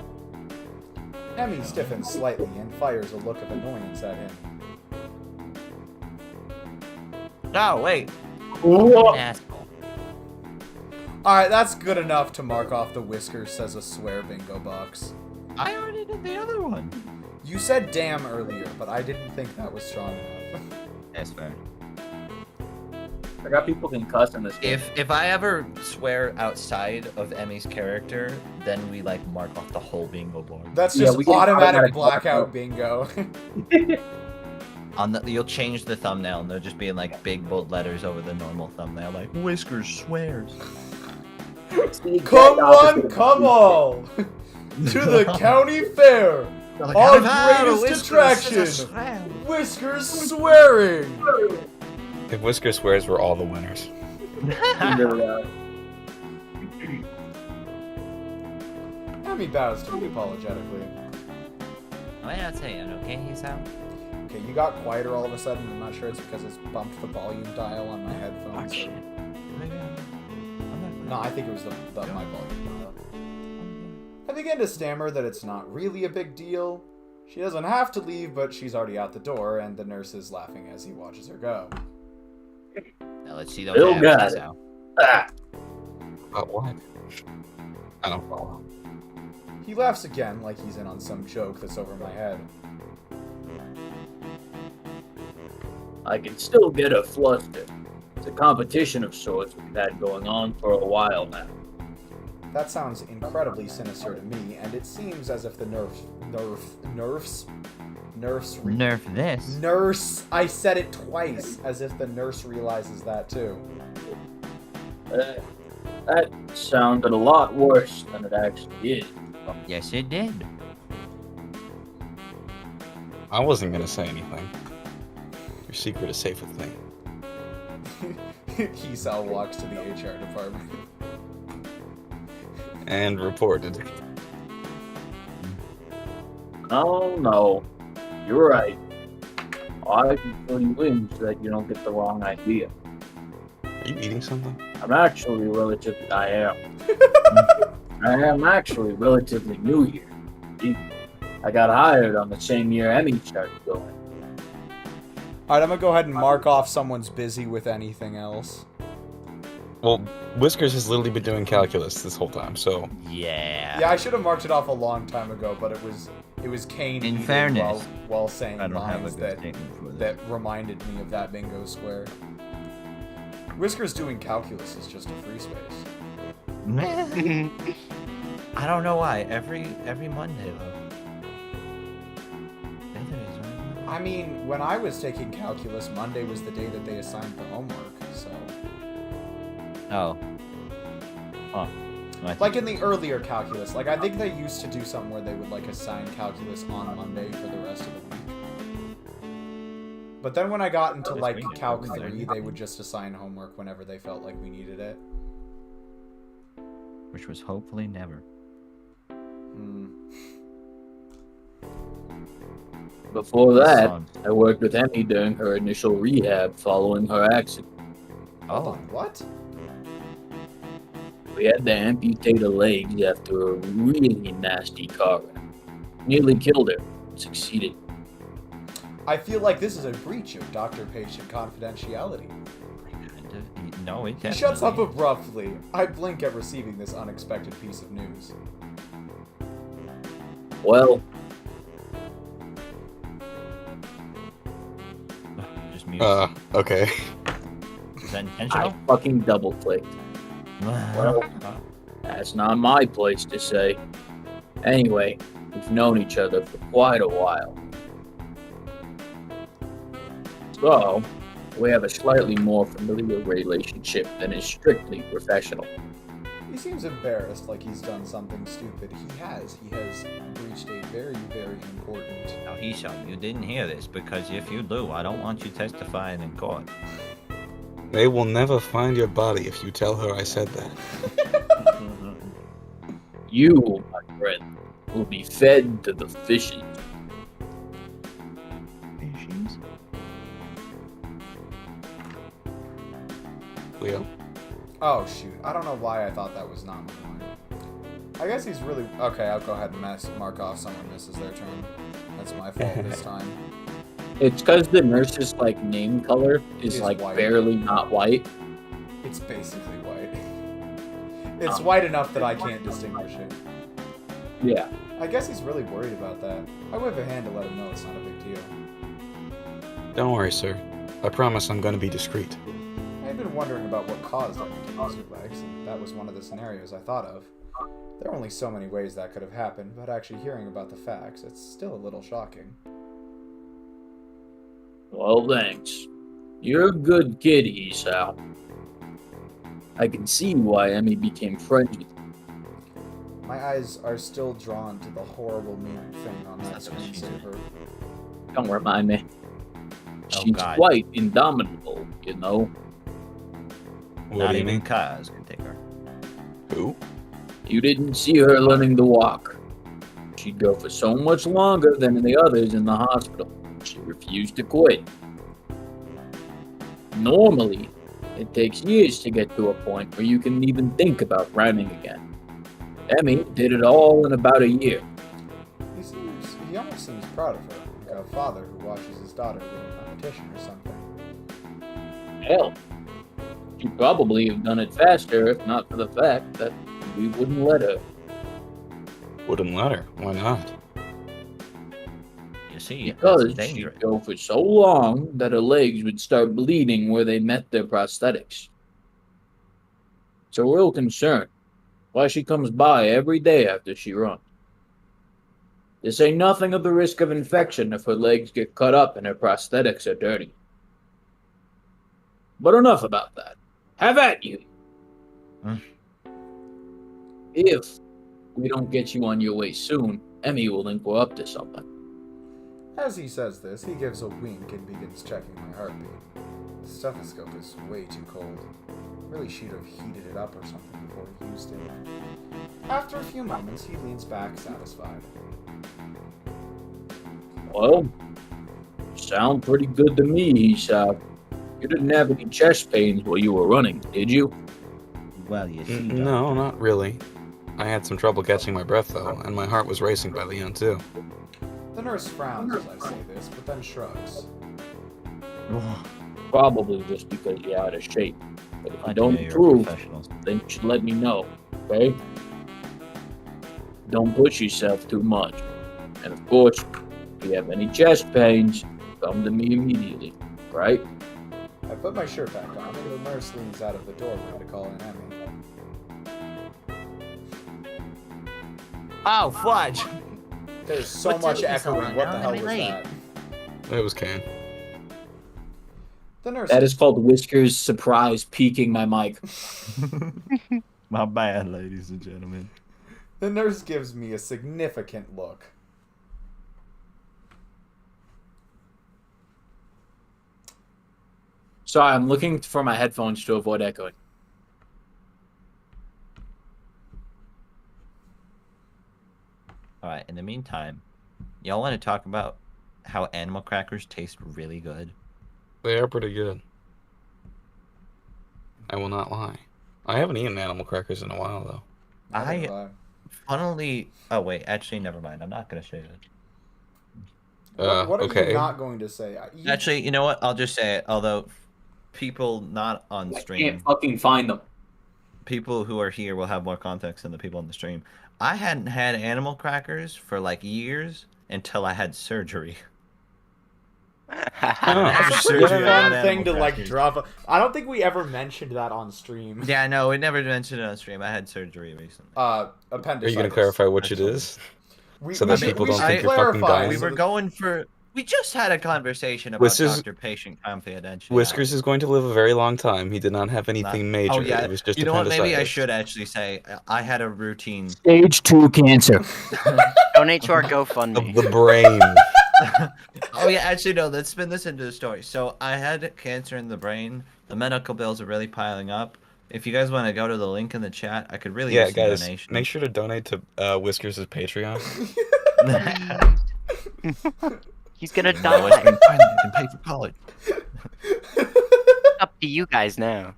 Emmy stiffens slightly and fires a look of annoyance at him. No, wait. What? Asshole. Alright, that's good enough to mark off the Whiskers says a swear bingo box. I already did the other one. You said damn earlier, but I didn't think that was strong enough. That's fair. I got people can cuss in this game. If I ever swear outside of Emmy's character, then we like mark off the whole bingo board. That's Yeah, just we can automatic automatic blackout bingo. On the, you'll change the thumbnail, and they'll just be in like big bold letters over the normal thumbnail, like Whiskers swears. Come one, come all! To the county fair! Our greatest attraction! Whiskers swearing! If Whisker swears, we're all the winners. Emmy bows to me apologetically. Why not say it, okay, Hisao? Okay, you got quieter all of a sudden. I'm not sure it's because it's bumped the volume dial on my headphones. Fuck. Or... No, I think it was the my volume dial. I begin to stammer that it's not really a big deal. She doesn't have to leave, but she's already out the door, and the nurse is laughing as he watches her go. Now let's see those Bill abs, got it. Hisao. Ah, About what? I don't follow. He laughs again, like he's in on some joke that's over my head. I can still get a fluster. It's a competition of sorts we've had going on for a while now. That sounds incredibly sinister to me, and it seems as if the nerfs Nerf this. Nurse. I said it twice, as if the nurse realizes that too. That sounded a lot worse than it actually is. Yes, it did. I wasn't gonna say anything. Your secret is safe with me. Hisao walks to the HR department. And reported. Oh no, you're right. I can fill you in so that you don't get the wrong idea. Are you eating something? I'm actually relatively. I am. I am actually relatively new here. See, I got hired on the same year Emmy started going. Alright, I'm gonna go ahead and mark off someone's busy with anything else. Well, Whiskers has literally been doing calculus this whole time, so... Yeah. Yeah, I should have marked it off a long time ago, but it was Kane In eating fairness, while saying I don't have a lines good statement for that this. reminded me of that bingo square. Whiskers doing calculus is just a free space. I don't know why. Every Monday though. I mean, when I was taking calculus, Monday was the day that they assigned the homework, so... Oh. Huh. Like in the earlier calculus, like I think they used to do something where they would like assign calculus on Monday for the rest of the week. But then when I got into like Calc 3, they would just assign homework whenever they felt like we needed it. Which was hopefully never. Before that, I worked with Emmy during her initial rehab following her accident. Hold Oh. on, what? We had to amputate her legs after a really nasty car wreck. Nearly killed her. Succeeded. I feel like this is a breach of doctor-patient confidentiality. No, it He shuts up abruptly. I blink at receiving this unexpected piece of news. Well, Just mute. Okay. Is that I intentional? fucking double-clicked. Well, that's not my place to say. Anyway, we've known each other for quite a while. So, we have a slightly more familiar relationship than is strictly professional. He seems embarrassed, like he's done something stupid. He has. He has breached a very, very important... Now, Hisho, you didn't hear this, because if you do, I don't want you testifying in court. They will never find your body if you tell her I said that. You, my friend, will be fed to the fishes. Fishies? Leo? Oh, shoot. I don't know why I thought that was not my line. I guess he's really... Okay, I'll go ahead and mark off someone misses their turn. That's my fault this time. It's because the nurse's like name color is Is like white. barely not white. It's basically white. It's white enough that I can't distinguish it. Yeah. I guess he's really worried about that. I wave a hand to let him know it's not a big deal. Don't worry, sir. I promise I'm gonna be discreet. I had been wondering about what caused him to lose her legs, and that was one of the scenarios I thought of. There are only so many ways that could have happened, but actually hearing about the facts, it's still a little shocking. Well, thanks. You're a good kid, Esau. I can see why Emmy became friends with you. My eyes are still drawn to the horrible mute thing on that That's what she said. screensaver. Don't remind me. Oh, She's God. quite indomitable, you know. What Not do you even mean? cars can take her. Who? You didn't see her learning to walk. She'd go for so much longer than the others in the hospital. She refused to quit. Normally, it takes years to get to a point where you can even think about running again. Emmy did it all in about a year. He almost seems proud of her, like a father who watches his daughter win a competition or something. Hell, she'd probably have done it faster if not for the fact that we wouldn't let her. Wouldn't let her. Why not? You see, Because that's dangerous. she'd go for so long that her legs would start bleeding where they met their prosthetics. It's a real concern. Why she comes by every day after she runs. To say nothing of the risk of infection if her legs get cut up and her prosthetics are dirty. But enough about that. Have at you. Hmm. If we don't get you on your way soon, Emmy will think we're up to something. As he says this, he gives a wink and begins checking my heartbeat. The stethoscope is way too cold. Really should have heated it up or something before he used it. After a few moments, he leans back, satisfied. Well, sound pretty good to me, Esau. You didn't have any chest pains while you were running, did you? Well, you see, No, not really. I had some trouble catching my breath, though, and my heart was racing by the end, too. The nurse frowns as I say this, but then shrugs. Probably just because you're out of shape. But if you I don't know you're improve, professionals. then you should let me know, okay? Don't push yourself too much. And of course, if you have any chest pains, come to me immediately, right? I put my shirt back on, and the nurse leans out of the doorway to call in Emmy. Oh, fudge! There's so What's much up, you so echoing. What the long? hell Am I was late? that? It was Kane. The nurse. That is called Whiskers surprise peeking my mic. My bad, ladies and gentlemen. The nurse gives me a significant look. Sorry, I'm looking for my headphones to avoid echoing. Alright, in the meantime, y'all want to talk about how animal crackers taste really good? They are pretty good. I will not lie. I haven't eaten animal crackers in a while, though. Neither have I. Funnily... Oh, wait, actually, never mind. I'm not going to say it. What are okay. you not going to say? Actually, you know what? I'll just say it. Although people not on I stream, can't fucking find them. people who are here will have more context than the people on the stream. I hadn't had animal crackers for like years until I had surgery. That's a Surgery pretty on fun thing to animal like crackers. drop. I don't think we ever mentioned that on stream. Yeah, no, we never mentioned it on stream. I had surgery recently. Appendicitis. Are you going to clarify which it Actually. is? So that people don't think you're fucking dying? We were going for... We just had a conversation about Whiskers- doctor-patient confidentiality. Whiskers is going to live a very long time. He did not have anything major. Oh, yeah. It was just You know what? Maybe I appendicitis. should actually say I had a routine. Stage 2 cancer. Donate to our Of GoFundMe. the brain. Oh yeah, actually no, let's spin this into a story. So I had cancer in the brain. The medical bills are really piling up. If you guys want to go to the link in the chat, I could really Yeah, use some guys, donation. make sure to donate to Whiskers' Patreon. He's gonna No, die. it's been fine. You can pay for college. Up to you guys now.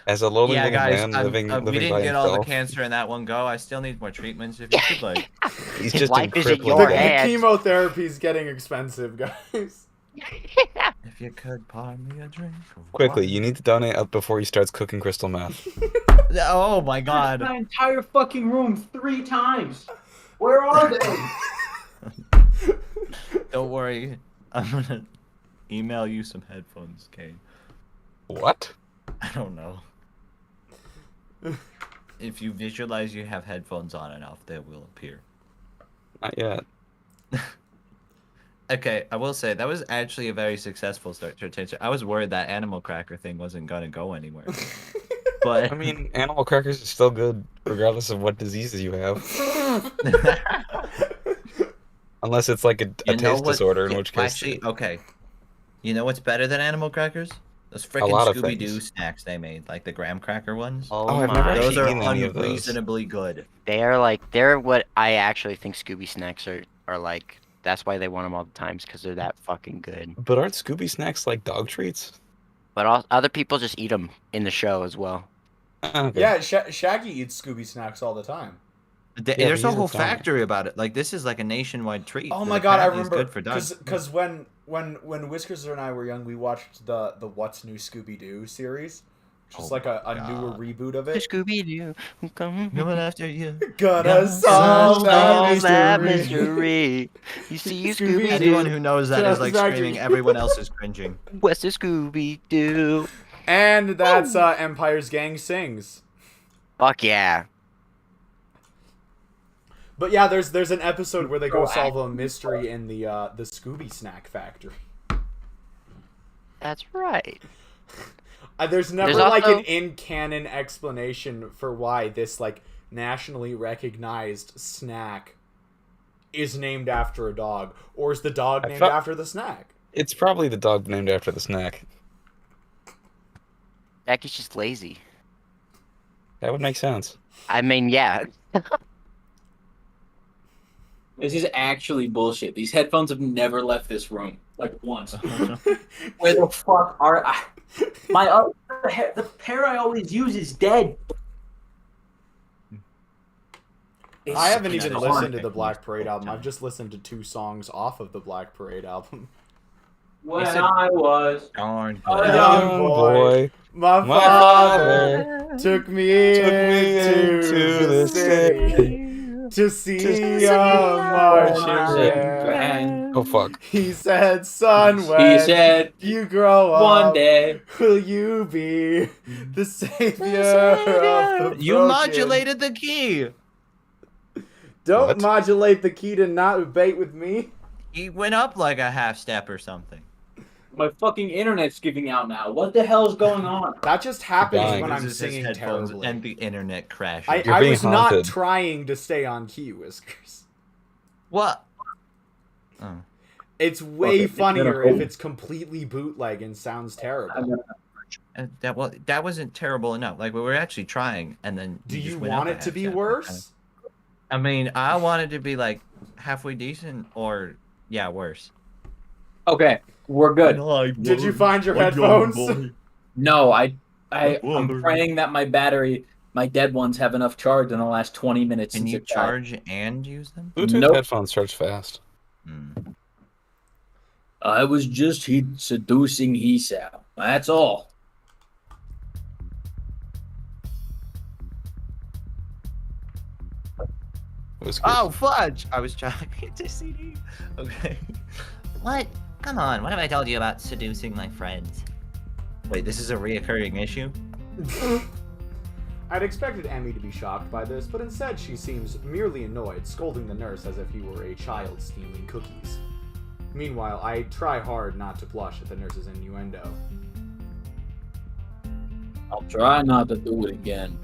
As a lonely Yeah, little guys, man living we by didn't get all the himself, cancer in that one go. I still need more treatments if you could like. he's His just life in is at crippling your The debt. hand. chemotherapy's getting expensive, guys. If you could pour me a drink. of Quickly, water. you need to donate up before he starts cooking crystal meth. Oh my god. My entire fucking room 3 times. Where are they? Don't worry. I'm gonna email you some headphones, Kane. What? I don't know. If you visualize you have headphones on enough, they will appear. Not yet. Okay, I will say that was actually a very successful start to attention. I was worried that animal cracker thing wasn't gonna go anywhere. But I mean, animal crackers are still good, regardless of what diseases you have. Unless it's like a you know taste what- disorder, in yeah, which case... actually, okay. You know what's better than animal crackers? Those A lot freaking of Scooby Doo things. snacks they made, like the graham cracker ones. Oh, Oh, I've my. never Those actually are eaten any of those. unreasonably good. They're what I actually think Scooby snacks are like. That's why they want them all the times, because they're that fucking good. But aren't Scooby snacks like dog treats? But other people just eat them in the show as well. Okay. Yeah, Shaggy eats Scooby snacks all the time. There's but a he's whole a dog. factory about it. Like this is like a nationwide treat. Oh that my god, I apparently is remember good for dogs. because when Whiskers and I were young, we watched the What's New Scooby Doo series, which is Oh like a my newer God. reboot of it. Scooby Doo, come Coming after you. Gonna solve solve that that mystery. mystery. You see, you Scooby-Doo. Scooby Anyone Doo. who knows that is like Exactly. screaming. Everyone else is cringing. What's the Scooby Doo? And that's Empire's Gang Sings. Fuck yeah. But yeah, there's an episode where they go Oh, solve a mystery in the Scooby Snack Factory. That's right. There's never There's like also- an in-canon explanation for why this like nationally recognized snack is named after a dog, or is the dog named after the snack? It's probably the dog named after the snack. Jackie's just lazy. That would make sense. I mean, yeah. This is actually bullshit. These headphones have never left this room, like once. Where the fuck are I? The pair I always use is dead. I haven't even It's listened to the Black Parade album. I've just listened to 2 songs off of the Black Parade album. When said- I was Darn Oh, good. yeah. Young boy, my My father father took me into the city to see a marching band. band. Oh fuck. He said, son, He when said, you grow up, one day. will you be the savior of the You broken? modulated the key. Don't What? modulate the key to not debate with me. He went up like a half step or something. My fucking internet's giving out now. What the hell's going on? That just happens Dying. when I'm Loses his singing headphones terribly. and the internet crashes. You're I being was not haunted. trying to stay on key, Whiskers. What? Oh. It's way Okay, funnier yeah. if it's completely bootleg and sounds terrible. That wasn't terrible enough. Like we were actually trying, and then Do just you went up want a it to half be step. worse? I mean, I wanted to be like halfway decent, or yeah, worse. Okay, we're good. Did you find your headphones? No, I'm praying that my dead ones have enough charge in the last 20 minutes. Can since you it died. charge and use them? Bluetooth Nope. headphones charge fast. Hmm. I was just seducing Hisao. That's all. It was good. Oh fudge! I was trying to get to CD. Okay. What? Come on! What have I told you about seducing my friends? Wait, this is a reoccurring issue? I'd expected Emmy to be shocked by this, but instead she seems merely annoyed, scolding the nurse as if he were a child stealing cookies. Meanwhile, I try hard not to blush at the nurse's innuendo. I'll try not to do it again.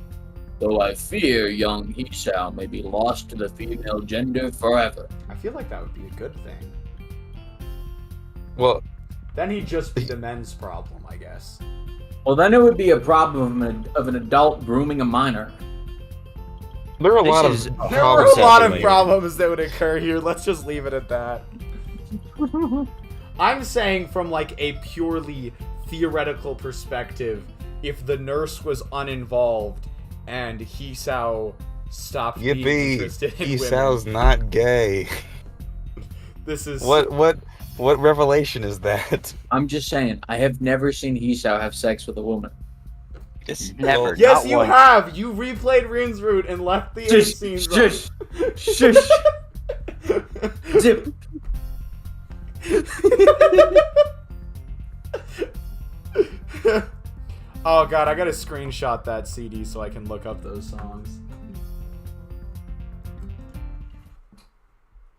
Though I fear young Hisao may be lost to the female gender forever. I feel like that would be a good thing. Well, Then he'd just be the men's problem, I guess. Well, then it would be a problem of an adult grooming a minor. there are a This lot is- of There are problems a lot of happening. problems that would occur here. Let's just leave it at that. I'm saying from like a purely theoretical perspective, if the nurse was uninvolved and Hisao stopped being Yippee! interested in He women, sounds not gay. this is What revelation is that? I'm just saying, I have never seen Hisao have sex with a woman. It's Never. Yes, Not you one. have. You replayed Rune's Root and left the Shush, scenes. shush, shush. Zip. Oh god, I gotta screenshot that CD so I can look up those songs.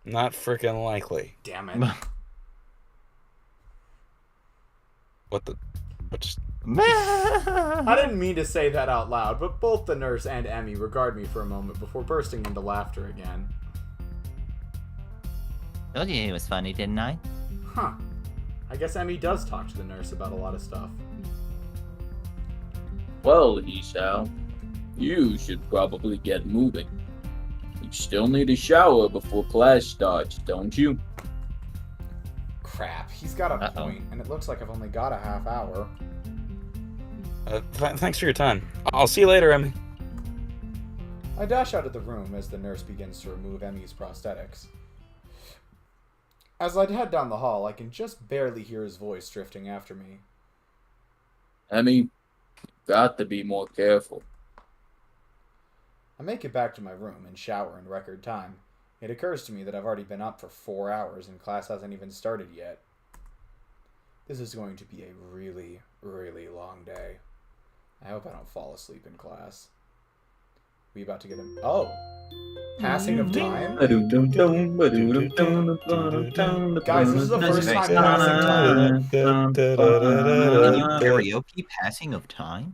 not freaking likely. Damn it. What the? What's I didn't mean to say that out loud, but both the nurse and Emmy regard me for a moment before bursting into laughter again. Told you he was funny, didn't I? Huh. I guess Emmy does talk to the nurse about a lot of stuff. Well, Hisao, you should probably get moving. You still need a shower before class starts, don't you? Crap, he's got a Uh-oh. point, and it looks like I've only got a half hour. thanks for your time. I'll see you later, Emmy. I dash out of the room as the nurse begins to remove Emmy's prosthetics. As I head down the hall, I can just barely hear his voice drifting after me. Emmy, you've got to be more careful. I make it back to my room and shower in record time. It occurs to me that I've already been up for 4 hours and class hasn't even started yet. This is going to be a really, really long day. I hope I don't fall asleep in class. We about to get him. Oh! Passing of time? Guys, Guys, this is the That's first very time passing time. Karaoke passing of time?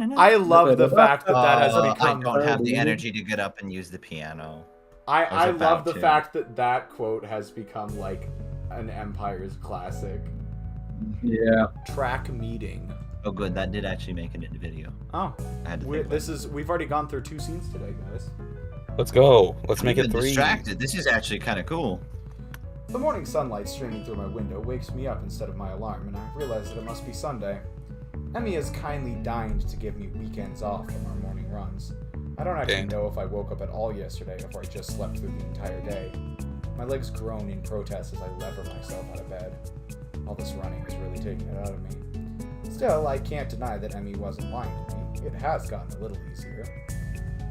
I love the fact that that has I become. don't have the energy to get up and use the piano. I was love about the to. fact that that quote has become like an Empire's classic. Yeah. Track meeting. Oh, good. That did actually make it in the video. Oh, I had to think about we've already gone through 2 scenes today, guys. Let's go. Let's I'm make it even 3. distracted. This is actually kind of cool. The morning sunlight streaming through my window wakes me up instead of my alarm, and I realize that it must be Sunday. Emmy has kindly deigned to give me weekends off from our morning runs. I don't actually Dang. know if I woke up at all yesterday or if I just slept through the entire day. My legs groan in protest as I lever myself out of bed. All this running is really taking it out of me. Still, I can't deny that Emmy wasn't lying to me. It has gotten a little easier.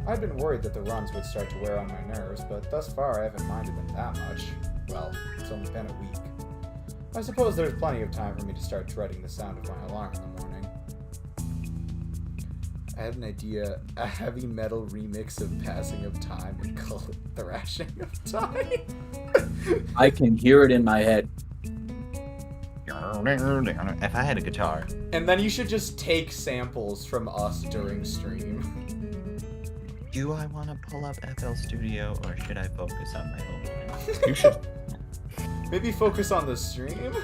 I'd been worried that the runs would start to wear on my nerves, but thus far I haven't minded them that much. Well, it's only been a week. I suppose there's plenty of time for me to start dreading the sound of my alarm in the morning. I had an idea, a heavy metal remix of Passing of Time and call it Thrashing of Time. I can hear it in my head. If I had a guitar. And then you should just take samples from us during stream. Do I want to pull up FL Studio or should I focus on my own? You should. Maybe focus on the stream?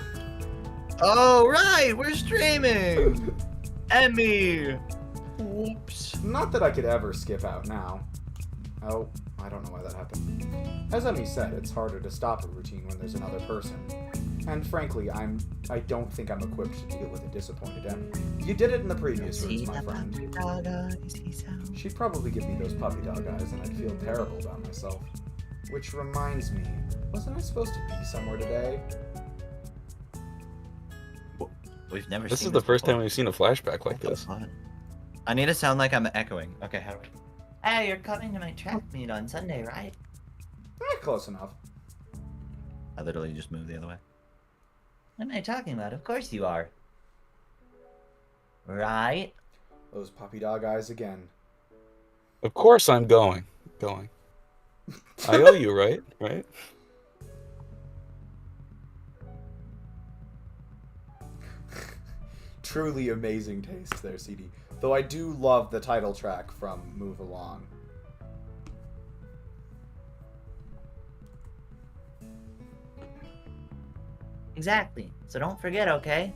Oh, right! We're streaming! Emmy! Whoops. Not that I could ever skip out now. Oh, I don't know why that happened. As Emmy said, it's harder to stop a routine when there's another person. And frankly, I don't think I'm equipped to deal with a disappointed Emmy. You did it in the previous rooms, my friend. She'd probably give me those puppy dog eyes and I'd feel terrible about myself. Which reminds me, wasn't I supposed to be somewhere today? We've never This seen is the first before. time we've seen a flashback like this. I need to sound like I'm echoing. Okay, how do I? Hey, you're coming to my track meet on Sunday, right? Close enough. I literally just moved the other way. What am I talking about? Of course you are. Right? Those puppy dog eyes again. Of course I'm going. I owe you, right? Right? Truly amazing taste there, CD. Though I do love the title track from Move Along. Exactly. So don't forget, okay?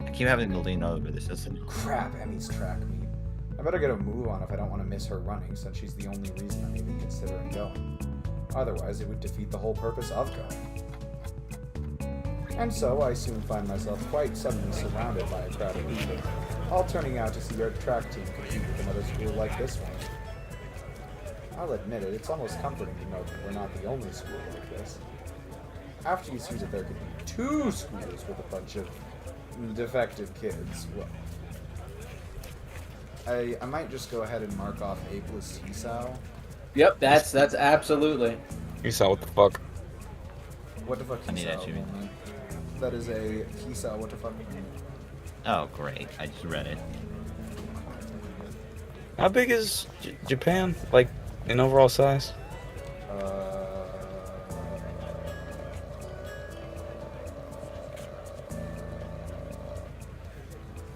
I keep having to lean over this, isn't Crap, Emmy's track meet. I better get a move on if I don't want to miss her running, since she's the only reason I'm even considering going. Otherwise, it would defeat the whole purpose of going. And so, I soon find myself quite suddenly surrounded by a crowd of people, all turning out to see our track team compete with another school like this one. I'll admit it, it's almost comforting to know that we're not the only school like this. After you see that there could be 2 schools with a bunch of defective kids, well, I might just go ahead and mark off A plus TSAL. Yep, that's absolutely. You saw what the fuck? What the fuck I need that, TSAL? Jimmy. That is a TSAL, what the fuck? Oh, great. I just read it. How big is Japan? Like, in overall size?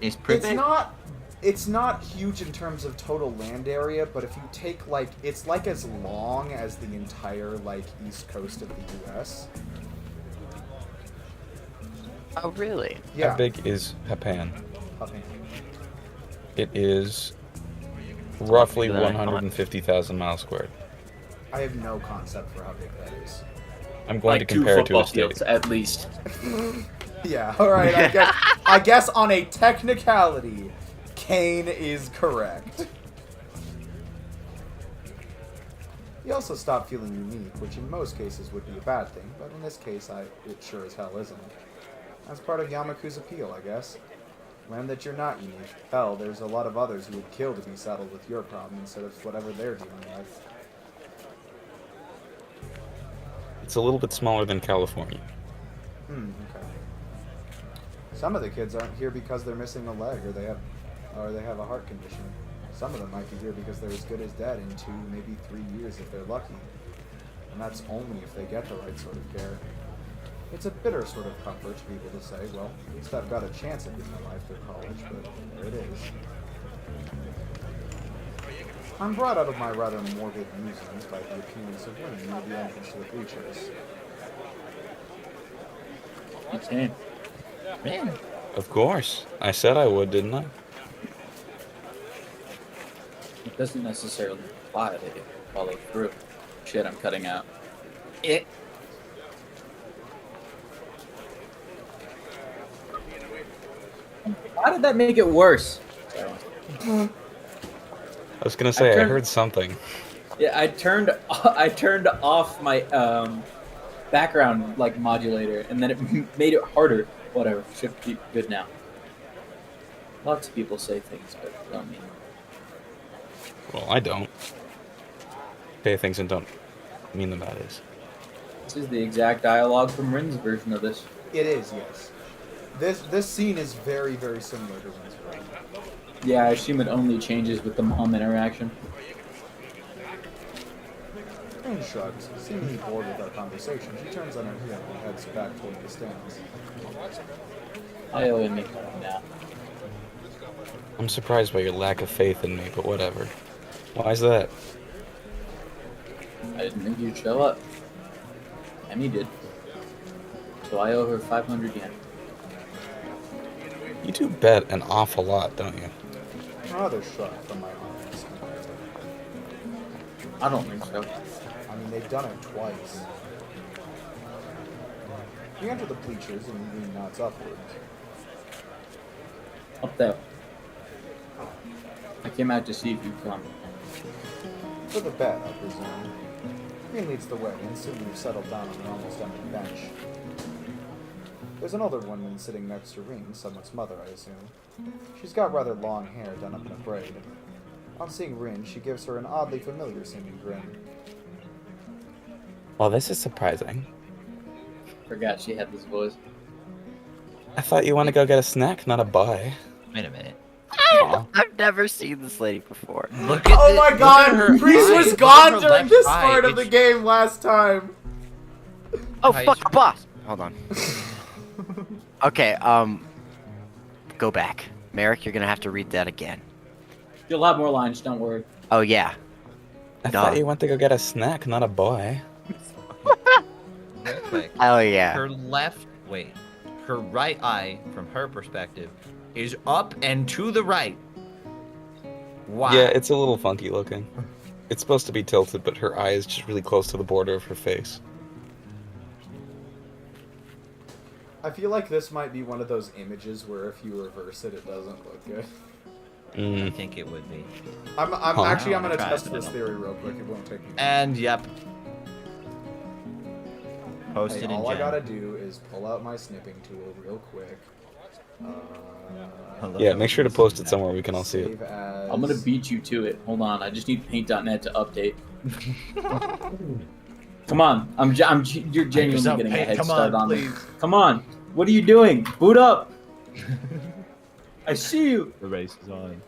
It's pretty It's not huge in terms of total land area, but if you take, like, it's like as long as the entire, like, east coast of the US. Oh, really? Yeah. How big is Japan? Japan. It is roughly Bigger than I thought. 150,000 miles squared. I have no concept for how big that is. I'm going Like to 2 compare it to football a state. fields at least. Yeah, alright, I guess on a technicality, Kane is correct. You also stop feeling unique, which in most cases would be a bad thing, but in this case, it sure as hell isn't. That's part of Yamaku's appeal, I guess. Learn that you're not unique. Hell, there's a lot of others who would kill to be saddled with your problem instead of whatever they're dealing with. It's a little bit smaller than California. Okay. Some of the kids aren't here because they're missing a leg or they have or they have a heart condition. Some of them might be here because they're as good as dead in 2, maybe 3 years if they're lucky. And that's only if they get the right sort of care. It's a bitter sort of comfort to be able to say, well, at least I've got a chance at living a life through college, but there it is. I'm brought out of my rather morbid musings by the appearance of women near the entrance to the bleachers. You can. Man, Of course. I said I would, didn't I? It doesn't necessarily imply that it follow through. Shit, I'm cutting out. It. How did that make it worse? I was gonna say, I heard something. Yeah, I turned off my background like modulator, and then it made it harder. Whatever, should be good now. Lots of people say things, but don't mean. Well, I don't. Say things and don't mean them, that is. This is the exact dialogue from Rin's version of this. It is, yes. This scene is very, very similar to Rin's version. Yeah, I assume it only changes with the mom interaction. Rin shrugs, seemingly bored with our conversation. She turns on her heel and heads back toward the stands. I owe him now. I'm surprised by your lack of faith in me, but whatever. Why is that? I didn't think you'd show up. Emmy did. So I owe her 500 yen. You do bet an awful lot, don't you? Another shrug from my arms. I don't think so. I mean, they've done it twice. We enter the bleachers and Rin nods upwards. Up there. I came out to see if you'd come. For the bet, I presume. Rin leads the way, and soon we've settled down on an almost empty bench. There's an older woman sitting next to Rin, someone's mother, I assume. She's got rather long hair done up in a braid. On seeing Rin, she gives her an oddly familiar-seeming grin. Well, this is surprising. Forgot she had this voice. I thought you want to go get a snack, not a buy. wait a minute. Aw. I've never seen this lady before. Look at Oh my look god! at her Reese eye. was Look at gone her during left this eye. part of the It's- game last time! Oh, Hi, fuck, it's- boss! Hold on. Okay, go back. Merrick, you're gonna have to read that again. You'll have more lines, don't worry. Oh, yeah. I Duh. thought you went to go get a snack, not a buy. Real quick. Oh, yeah. Her her right eye, from her perspective, is up and to the right. Wow. Yeah, it's a little funky looking. It's supposed to be tilted, but her eye is just really close to the border of her face. I feel like this might be one of those images where if you reverse it, it doesn't look good. I think it would be. I'm Huh. actually, I'm gonna Try test it. this theory real quick. It won't take me. And yep. Hey, Posted in all I Jen. gotta do is pull out my snipping tool real quick. Hello. Yeah, make sure to post it somewhere we can all see it. Save as... I'm gonna beat you to it. Hold on, I just need paint.net to update. Come on, you're genuinely yourself, getting a Paint. head Come start on, on me. please. Come on, what are you doing? Boot up! I see you! The race is on.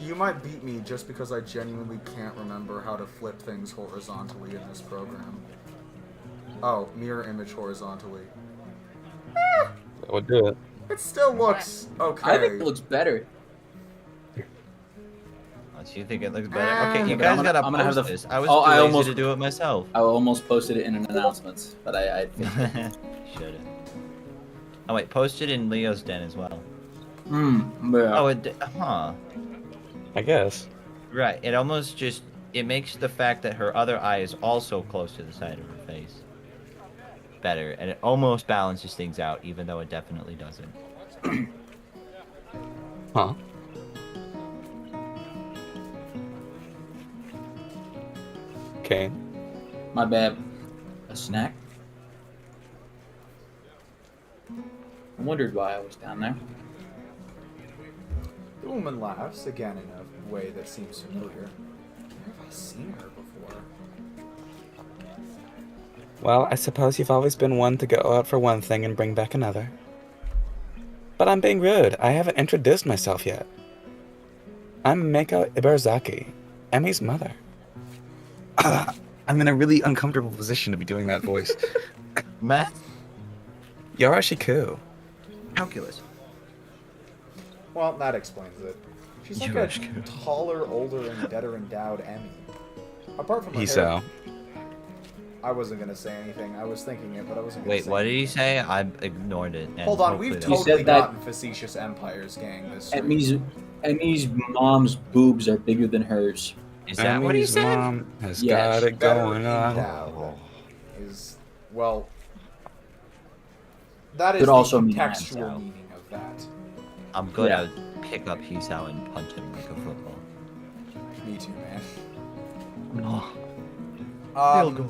You might beat me just because I genuinely can't remember how to flip things horizontally in this program. Oh, mirror image horizontally. That would do it. It still looks okay. I think it looks better. So you think it looks better? Okay, you but guys I'm gotta gonna have post the- this. I was Oh, too I lazy almost- to do it myself. I almost posted it in an announcements, but I think. Should have. Oh wait, post it in Leo's den as well. Yeah. Oh, huh. I guess. Right. It almost just makes the fact that her other eye is also close to the side of her face better, and it almost balances things out, even though it definitely doesn't. Huh? Okay. My bad. A snack? I wondered why I was down there. The woman laughs, again in a way that seems familiar. Where have I seen her before? Well, I suppose you've always been one to go out for one thing and bring back another. But I'm being rude. I haven't introduced myself yet. I'm Meiko Ibarazaki, Emi's mother. I'm in a really uncomfortable position to be doing that voice. Math? Yoroshiku. Calculus. Well, that explains it. She's like a taller, older, and better endowed Emmy. Apart from her hair, Hiso. I wasn't gonna say anything. I was thinking it, but I wasn't gonna Wait, say what did anything. he say? I ignored it. and Hold on, hopefully we've that- totally said that- gotten facetious empires, gang. This stream. Emmy's mom's boobs are bigger than hers. Is that what he Emmy's said? mom has Yes, got it better going on. endowed is, well, that is Could the also mean contextual Hisao. meaning of that. I'm good. Yeah. I would pick up Hisao and punch him like a football. Me too, man. Oh.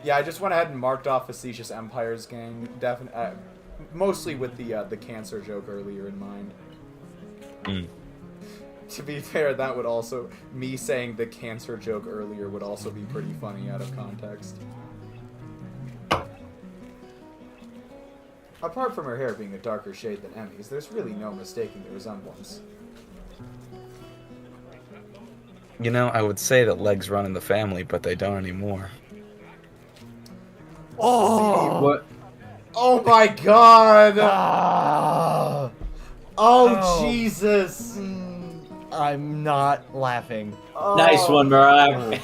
Yeah, I just went ahead and marked off facetious empires, gang. Mostly with the cancer joke earlier in mind. Mm. To be fair, that would also, me saying the cancer joke earlier would also be pretty funny out of context. Apart from her hair being a darker shade than Emmy's, there's really no mistaking the resemblance. You know, I would say that legs run in the family, but they don't anymore. Oh! What? Oh my god! Ah, Oh, Oh. Jesus! I'm not laughing. Oh. Nice one, Marag.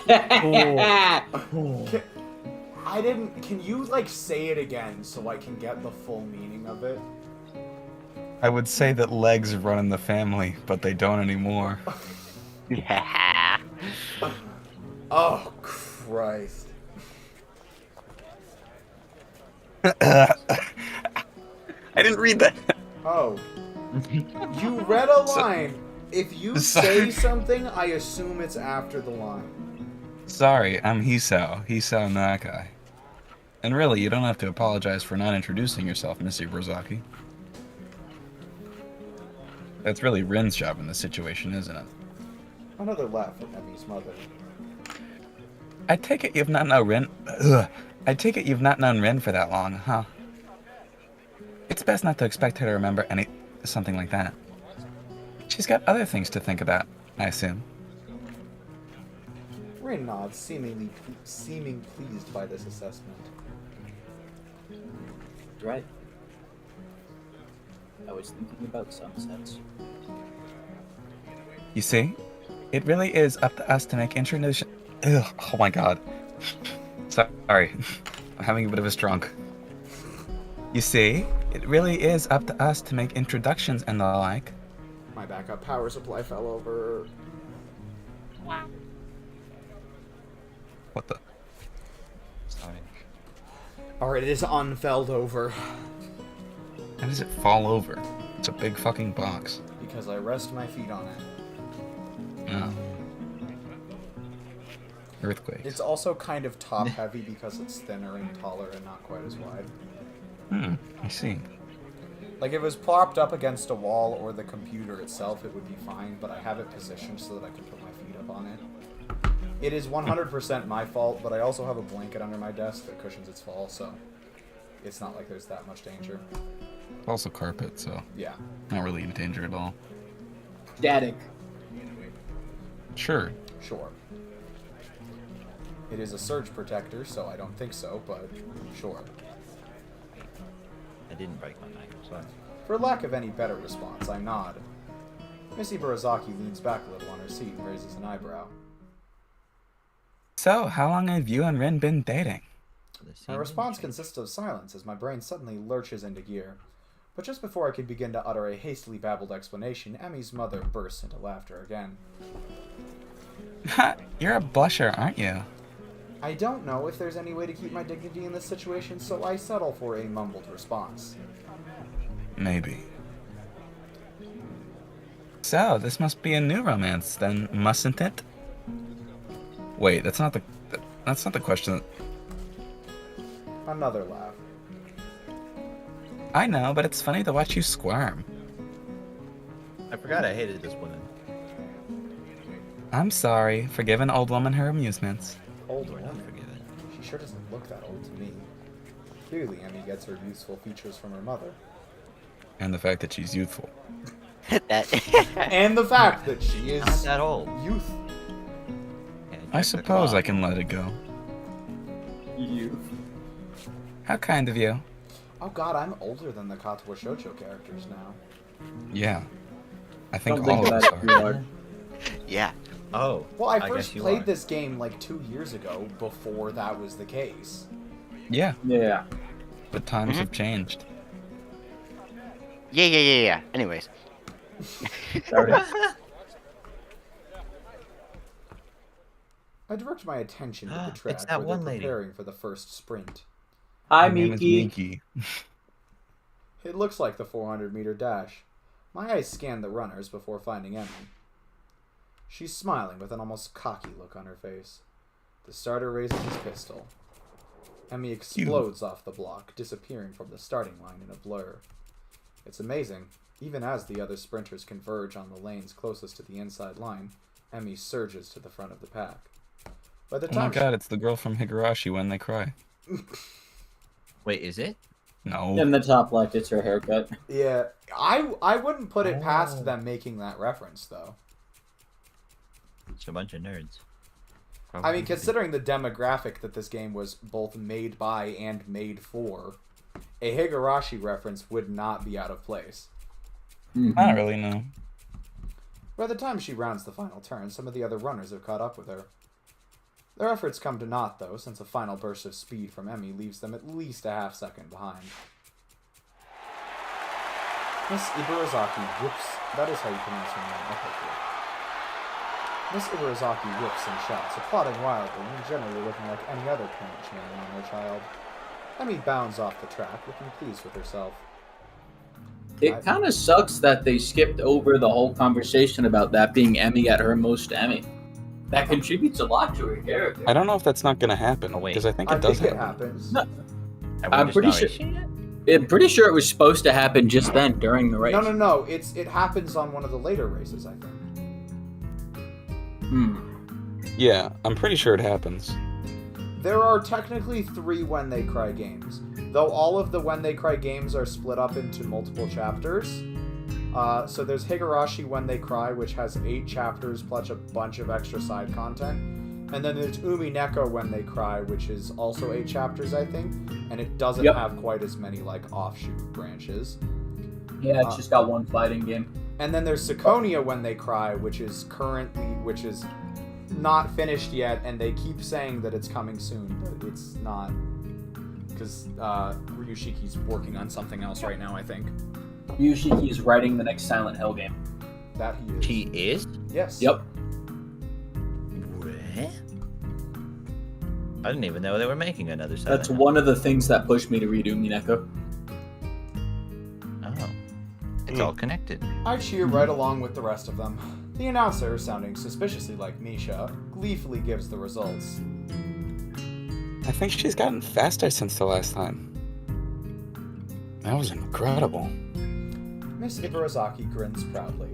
I didn't. Can you, like, say it again so I can get the full meaning of it? I would say that legs run in the family, but they don't anymore. Yeah. Oh, Christ. I didn't read that. Oh. You read a line. If you say something, I assume it's after the line. Sorry, I'm Hisao Nakai. And really, you don't have to apologize for not introducing yourself, Missy Brazaki. That's really Rin's job in this situation, isn't it? Another laugh at Emmy's mother. I take it you've not known Rin. Ugh. I take it you've not known Rin for that long, huh? It's best not to expect her to remember something like that. She's got other things to think about, I assume. Rin nods, seeming pleased by this assessment. Right. I was thinking about sunsets. You see, it really is up to us to make introduction. Ugh, oh my god. Sorry, I'm having a bit of a strunk. You see, it really is up to us to make introductions and the like. My backup power supply fell over. What the? Sorry. Alright, it is unfelled over. How does it fall over? It's a big fucking box. Because I rest my feet on it. No. Earthquake. It's also kind of top heavy because it's thinner and taller and not quite as wide. I see. Like, if it was propped up against a wall or the computer itself, it would be fine, but I have it positioned so that I can put my feet up on it. It is 100% my fault, but I also have a blanket under my desk that cushions its fall, so it's not like there's that much danger. It's also carpet, so Yeah, not really in danger at all. Static. Sure. sure. It is a surge protector, so I don't think so, but sure. I didn't break my neck. Sorry. For lack of any better response, I nod. Missy Barazaki leans back a little on her seat and raises an eyebrow. So, how long have you and Rin been dating? My response consists of silence as my brain suddenly lurches into gear. But just before I could begin to utter a hastily babbled explanation, Emmy's mother bursts into laughter again. You're a blusher, aren't you? I don't know if there's any way to keep my dignity in this situation, so I settle for a mumbled response. Maybe. So, this must be a new romance, then, mustn't it? Wait, that's not the question. Another laugh. I know, but it's funny to watch you squirm. I forgot I hated this woman. I'm sorry for giving old woman her amusements. Old You are not woman. forgiven. She sure doesn't look that old to me. Clearly, Emmy gets her youthful features from her mother. And the fact that she's youthful. that. And the fact that she Not is that old. youth. Yeah, I check the suppose I clock. can let it go. You. How kind of you. Oh god, I'm older than the Katawa Shoujo characters now. Yeah. I think Don't think all of about us it too are. hard. Yeah. Oh. Well, I guess first you played are. this game like 2 years ago, before that was the case. Yeah, Yeah. but times Mhm. have changed. Yeah. Anyways. Sorry. I direct my attention to the It's track that where one they're lady. preparing for the first sprint. Hi, My name is Miki. Miki. It looks like the 400-meter dash. My eyes scan the runners before finding Emmy. She's smiling with an almost cocky look on her face. The starter raises his pistol. Emmy explodes off the block, disappearing from the starting line in a blur. It's amazing. Even as the other sprinters converge on the lanes closest to the inside line, Emmy surges to the front of the pack. By the Oh my time god, it's the girl from Higurashi When They Cry. Wait, is it? No. In the top left, it's her haircut. Yeah, I wouldn't put it past Oh. them making that reference, though. It's a bunch of nerds. I mean, considering the demographic that this game was both made by and made for, a Higurashi reference would not be out of place. Not really, no. By the time she rounds the final turn, some of the other runners have caught up with her. Their efforts come to naught, though, since a final burst of speed from Emmy leaves them at least a half second behind. Miss Ibarazaki whips... That is how you pronounce her name, okay. Miss Ibarazaki whips and shouts, applauding wildly and generally looking like any other parent cheering on their child. Emmy bounds off the track, looking pleased with herself. It kind of sucks that they skipped over the whole conversation about that being Emmy at her most Emmy. That contributes a lot to her character. I don't know if that's not gonna happen, Oh, wait. because I think I it does think it happen. happens. No. I'm pretty sure- I'm pretty sure it was supposed to happen just then during the race. No. It happens on one of the later races, I think. Yeah, I'm pretty sure it happens. There are technically 3 When They Cry games, though all of the When They Cry games are split up into multiple chapters. So there's Higurashi When They Cry, which has 8 chapters plus a bunch of extra side content. And then there's Umi Neko When They Cry, which is also 8 chapters, I think. And it doesn't Yep. have quite as many, like, offshoot branches. Yeah, it's just got one fighting game. And then there's Seconia When They Cry, which is not finished yet, and they keep saying that it's coming soon, but it's not. Because Ryushiki's working on something else right now, I think. Yushiki is writing the next Silent Hill game. That he is. He is? Yes. Yep. What? I didn't even know they were making another Silent That's Hill. one of the things that pushed me to redo Mineko. Oh. It's all connected. I cheer right along with the rest of them. The announcer, sounding suspiciously like Misha, gleefully gives the results. I think she's gotten faster since the last time. That was incredible. Miss Ibarazaki grins proudly.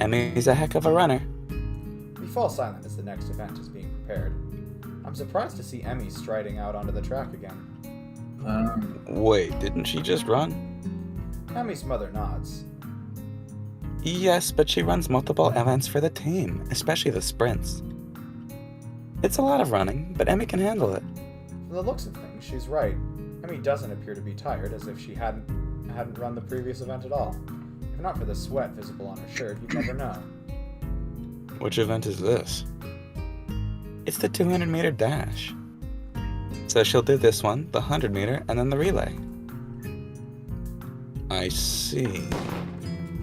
Emmy's a heck of a runner. We fall silent as the next event is being prepared. I'm surprised to see Emmy striding out onto the track again. Wait, didn't she just run? Emmy's mother nods. Yes, but she runs multiple events for the team, especially the sprints. It's a lot of running, but Emmy can handle it. From the looks of things, she's right. Emmy doesn't appear to be tired, as if she hadn't run the previous event at all. If not for the sweat visible on her shirt, you'd never know. Which event is this? It's the 200-meter dash. So she'll do this one, the 100-meter, and then the relay. I see.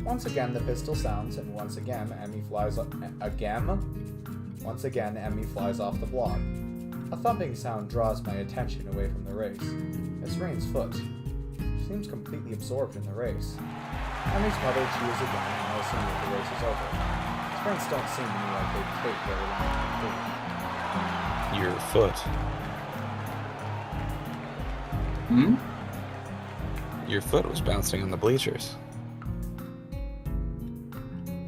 Once again, the pistol sounds, and once again, Emmy flies Once again, Emmy flies off the block. A thumping sound draws my attention away from the race. It's Rain's foot. She seems completely absorbed in the race. Emmy's mother cheers again, and I assume that the race is over. Sprints don't seem to me like they take very long to complete. Your foot. Your foot was bouncing on the bleachers.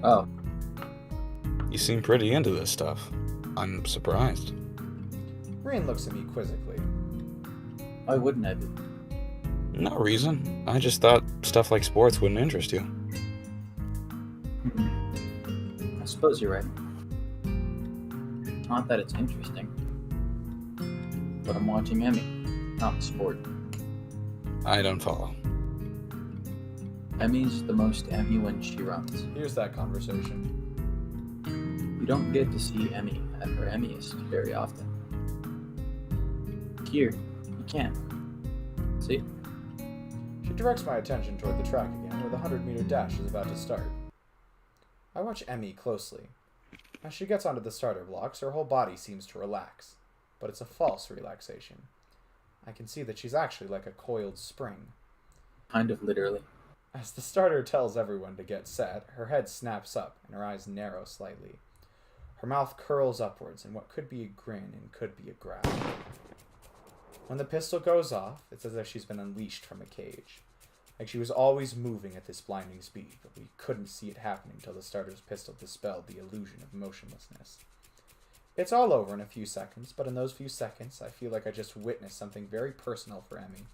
Oh. You seem pretty into this stuff. I'm surprised. Rain looks at me quizzically. Why wouldn't I be? No reason. I just thought stuff like sports wouldn't interest you. I suppose you're right. Not that it's interesting, but I'm watching Emmy, not the sport. I don't follow. Emmy's the most Emmy when she runs. Here's that conversation. You don't get to see Emmy at her Emmyiest very often. Here, you can. See? She directs my attention toward the track again, where the 100-meter dash is about to start. I watch Emmy closely. As she gets onto the starter blocks, her whole body seems to relax, but it's a false relaxation. I can see that she's actually like a coiled spring. Kind of literally. As the starter tells everyone to get set, her head snaps up and her eyes narrow slightly. Her mouth curls upwards in what could be a grin and could be a growl. When the pistol goes off, it's as if she's been unleashed from a cage. Like she was always moving at this blinding speed, but we couldn't see it happening until the starter's pistol dispelled the illusion of motionlessness. It's all over in a few seconds, but in those few seconds, I feel like I just witnessed something very personal for Emmy.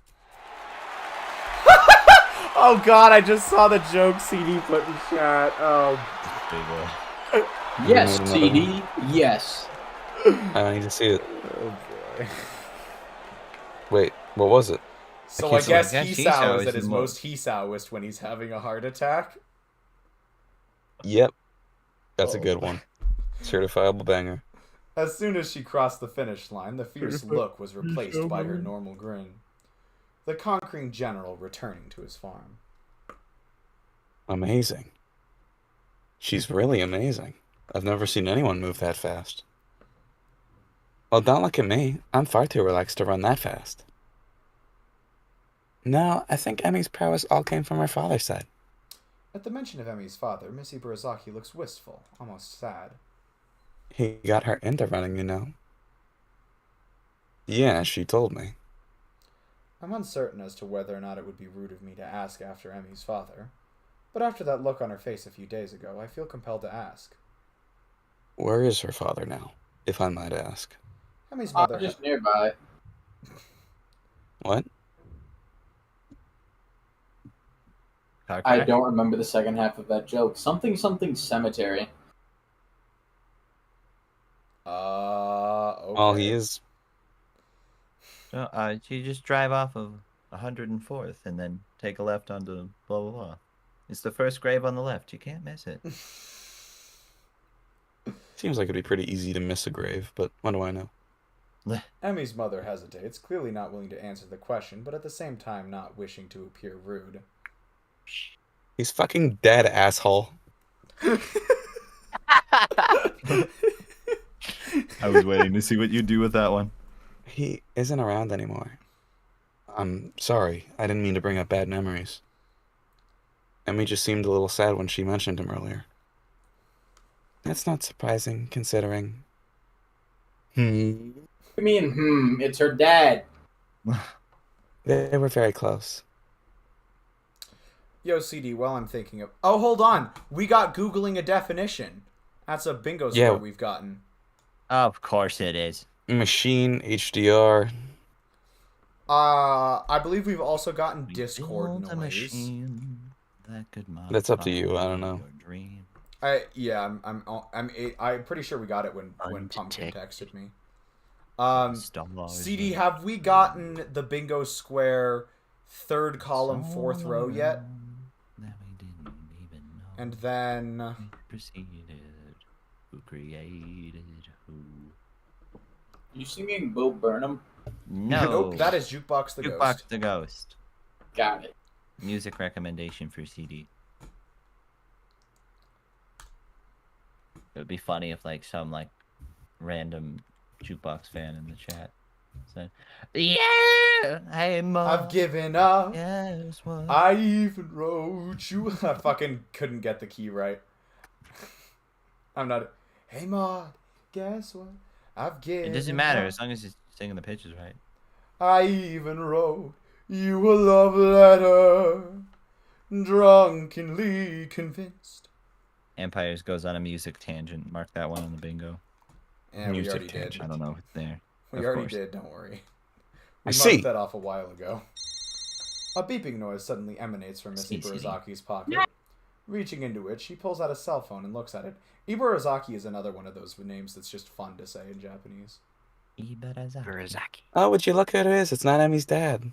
Oh god, I just saw the joke CD put in chat. Oh. Yes, another CD, yes. I need to see it. Oh boy. Wait, what was it? So Okay, I so guess I guess Hisao Hisao is is at his the most Hisao-ist when he's having a heart attack. Yep. That's a Oh. good one. Certifiable banger. As soon as she crossed the finish line, the fierce look was replaced by her normal grin. The conquering general returning to his farm. Amazing. She's really amazing. I've never seen anyone move that fast. Well, don't look at me. I'm far too relaxed to run that fast. No, I think Emmy's prowess all came from her father's side. At the mention of Emmy's father, Missy Burazaki looks wistful, almost sad. He got her into running, you know. Yeah, she told me. I'm uncertain as to whether or not it would be rude of me to ask after Emmy's father, but after that look on her face a few days ago, I feel compelled to ask. Where is her father now, if I might ask? Emmy's mother. Just nearby. What? Car I crash? don't remember the second half of that joke. Something cemetery. Okay. Well, he is. So, you just drive off of 104th and then take a left onto blah blah blah. It's the first grave on the left. You can't miss it. Seems like it'd be pretty easy to miss a grave, but what do I know? Emmy's mother hesitates, clearly not willing to answer the question, but at the same time not wishing to appear rude. He's fucking dead, asshole. I was waiting to see what you'd do with that one. He isn't around anymore. I'm sorry. I didn't mean to bring up bad memories. Emmy just seemed a little sad when she mentioned him earlier. That's not surprising, considering. You mean, it's her dad. They were very close. Yo, CD, while I'm thinking of... Oh, hold on! We got Googling a definition. That's a bingo score Yeah. we've gotten. Of course it is. Machine, HDR. I believe we've also gotten We Discord built a noise. machine that could That's up to you, I don't modify know. your dream. I'm pretty sure we got it when Pumpkin Undetected. texted me. Stars CD, with have we gotten the bingo square third column, fourth row yet? that we didn't even know. And then Who proceeded, who created who? You singing Bo Burnham? No. nope, that is Jukebox the Jukebox Ghost. the Ghost. Got it. Music recommendation for CD. It would be funny if like some like random jukebox fan in the chat said, "Yeah, hey mom, I've given up. guess what?" I even wrote you. I fucking couldn't get the key right. I'm not. Hey Maud, guess what? I've given. It doesn't matter up. as long as you're singing the pitches right. I even wrote you a love letter, drunkenly convinced. Empires goes on a music tangent. Mark that one on the bingo. And we Music already tangent. did. I don't know if it's there. We Of already course. did. Don't worry. I We see. marked that off a while ago. A beeping noise suddenly emanates from Miss See, see. Ibarazaki's pocket. Reaching into it, she pulls out a cell phone and looks at it. Ibarazaki is another one of those names that's just fun to say in Japanese. Ibarazaki. Oh, would you look at who it is? It's not Emmy's dad.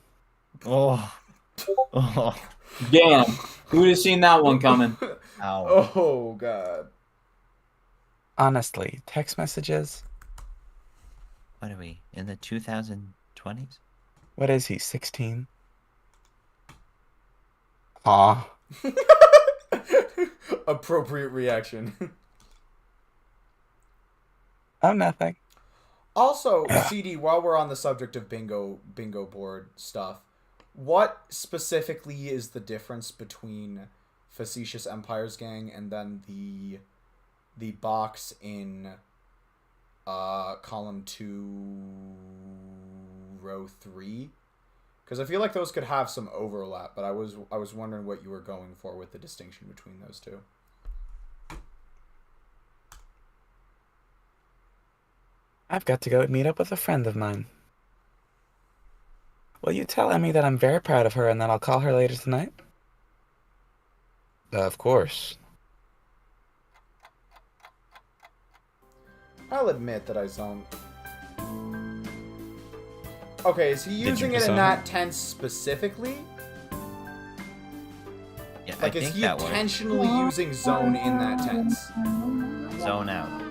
Oh. Oh. Damn. Who'd have seen that one coming? Ow. Oh, God. Honestly, text messages? What are we, in the 2020s? What is he, 16? Aw. Appropriate reaction. Oh, nothing. Also, CD, while we're on the subject of bingo board stuff, what specifically is the difference between Facetious Empire's gang and then the box in column 2, row 3? Because I feel like those could have some overlap, but I was wondering what you were going for with the distinction between those two. I've got to go meet up with a friend of mine. Will you tell Emmy that I'm very proud of her and that I'll call her later tonight? Of course. I'll admit that I zoned. Okay, is he you using it in zone? that tense specifically? Yeah, Like, I is think he that works. intentionally using zone in that tense? Zone out.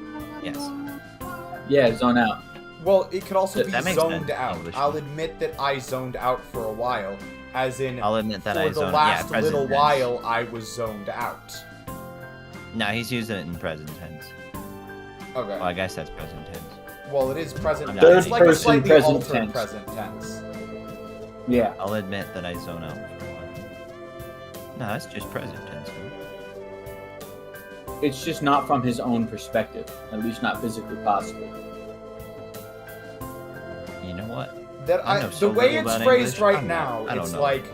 Yes. Yeah, zone out. Well, it could also be That makes zoned sense, out. English. I'll admit that I zoned out for a while, as in I'll admit that for I the zoned. last yeah, present little tense. while I was zoned out. No, he's using it in present tense. Okay. Well, I guess that's present tense. Well, it is present. Third It's like a person slightly present altered tense. present tense. Yeah. I'll admit that I zone out for a while. No, that's just present tense, man. It's just not from his own perspective. At least not physically possible. You know what? That I know the so way little it's about phrased English, right I'm now, not- I don't it's know. like,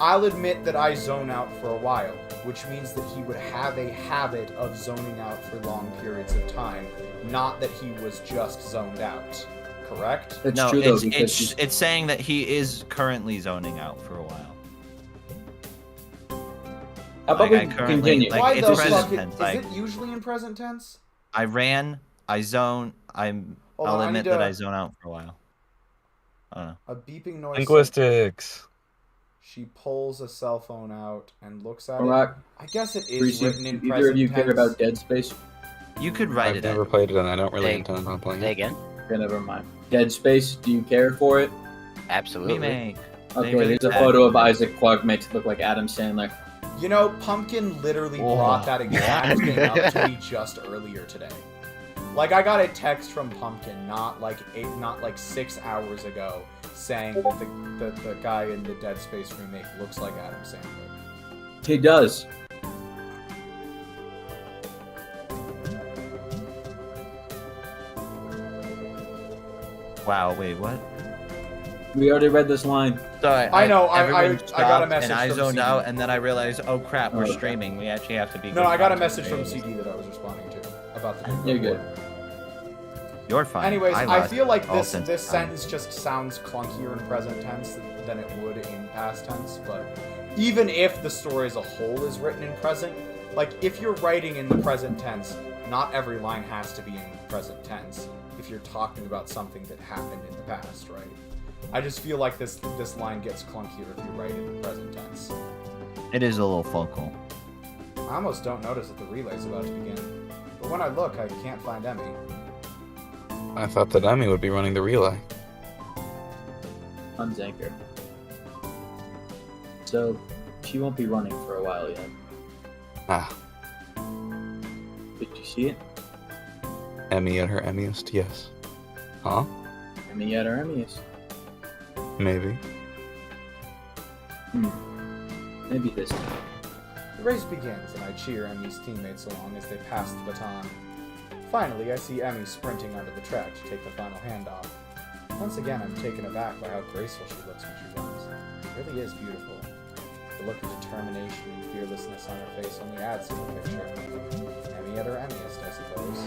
I'll admit that I zone out for a while, which means that he would have a habit of zoning out for long periods of time, not that he was just zoned out. Correct? That's No, true though, it's, because it's, it's saying that he is currently zoning out for a while. how about like, we I currently- continue? like, Why it's the present fuck? tense, Is like- it usually in present tense? I ran, I zone, Hold I'll on, I admit need that to- I zone out for a while. I don't know. A beeping noise. Linguistics. She pulls a cell phone out and looks at Alright. it. I guess it is Reese, written in either present of you tense. care about Dead Space? You could write I've it never in. played it and I don't really Hey. intend on playing Say it. again? Okay, never mind. Dead Space, do you care for it? Absolutely. Remake. Okay, really here's a bad photo of remake. Isaac Clarke made to look like Adam Sandler. You know, Pumpkin literally Oh. brought that exact thing up to me just earlier today. Like, I got a text from Pumpkin not like 6 hours ago saying that the guy in the Dead Space remake looks like Adam Sandler. He does. Wow, wait, what? We already read this line. Sorry, I know, I everyone got a stopped, message and I from zoned CD. out, and then I realized, oh crap, we're Okay. streaming. We actually have to be. No, good I got a content message from creators. CD that I was responding to about the You're bingo good. board. You're fine. Anyways, I lost feel like all this sense this of time. sentence just sounds clunkier in present tense than it would in past tense, but even if the story as a whole is written in present, like if you're writing in the present tense, not every line has to be in present tense if you're talking about something that happened in the past, right? I just feel like this line gets clunkier if you write in the present tense. It is a little focal. I almost don't notice that the relay's about to begin, but when I look, I can't find Emmy. I thought that Emmy would be running the relay. Unzanker. So, she won't be running for a while yet. Ah, Did you see it? Emmy at her Emmyest, yes. Huh? Emmy at her Emmys. Maybe. Maybe this time. The race begins, and I cheer Emmy's teammates along as they pass the baton. Finally, I see Emmy sprinting onto the track to take the final handoff. Once again, I'm taken aback by how graceful she looks when she runs. It really is beautiful. The look of determination and fearlessness on her face only adds to the picture. Emmy at her Emmyest, I suppose.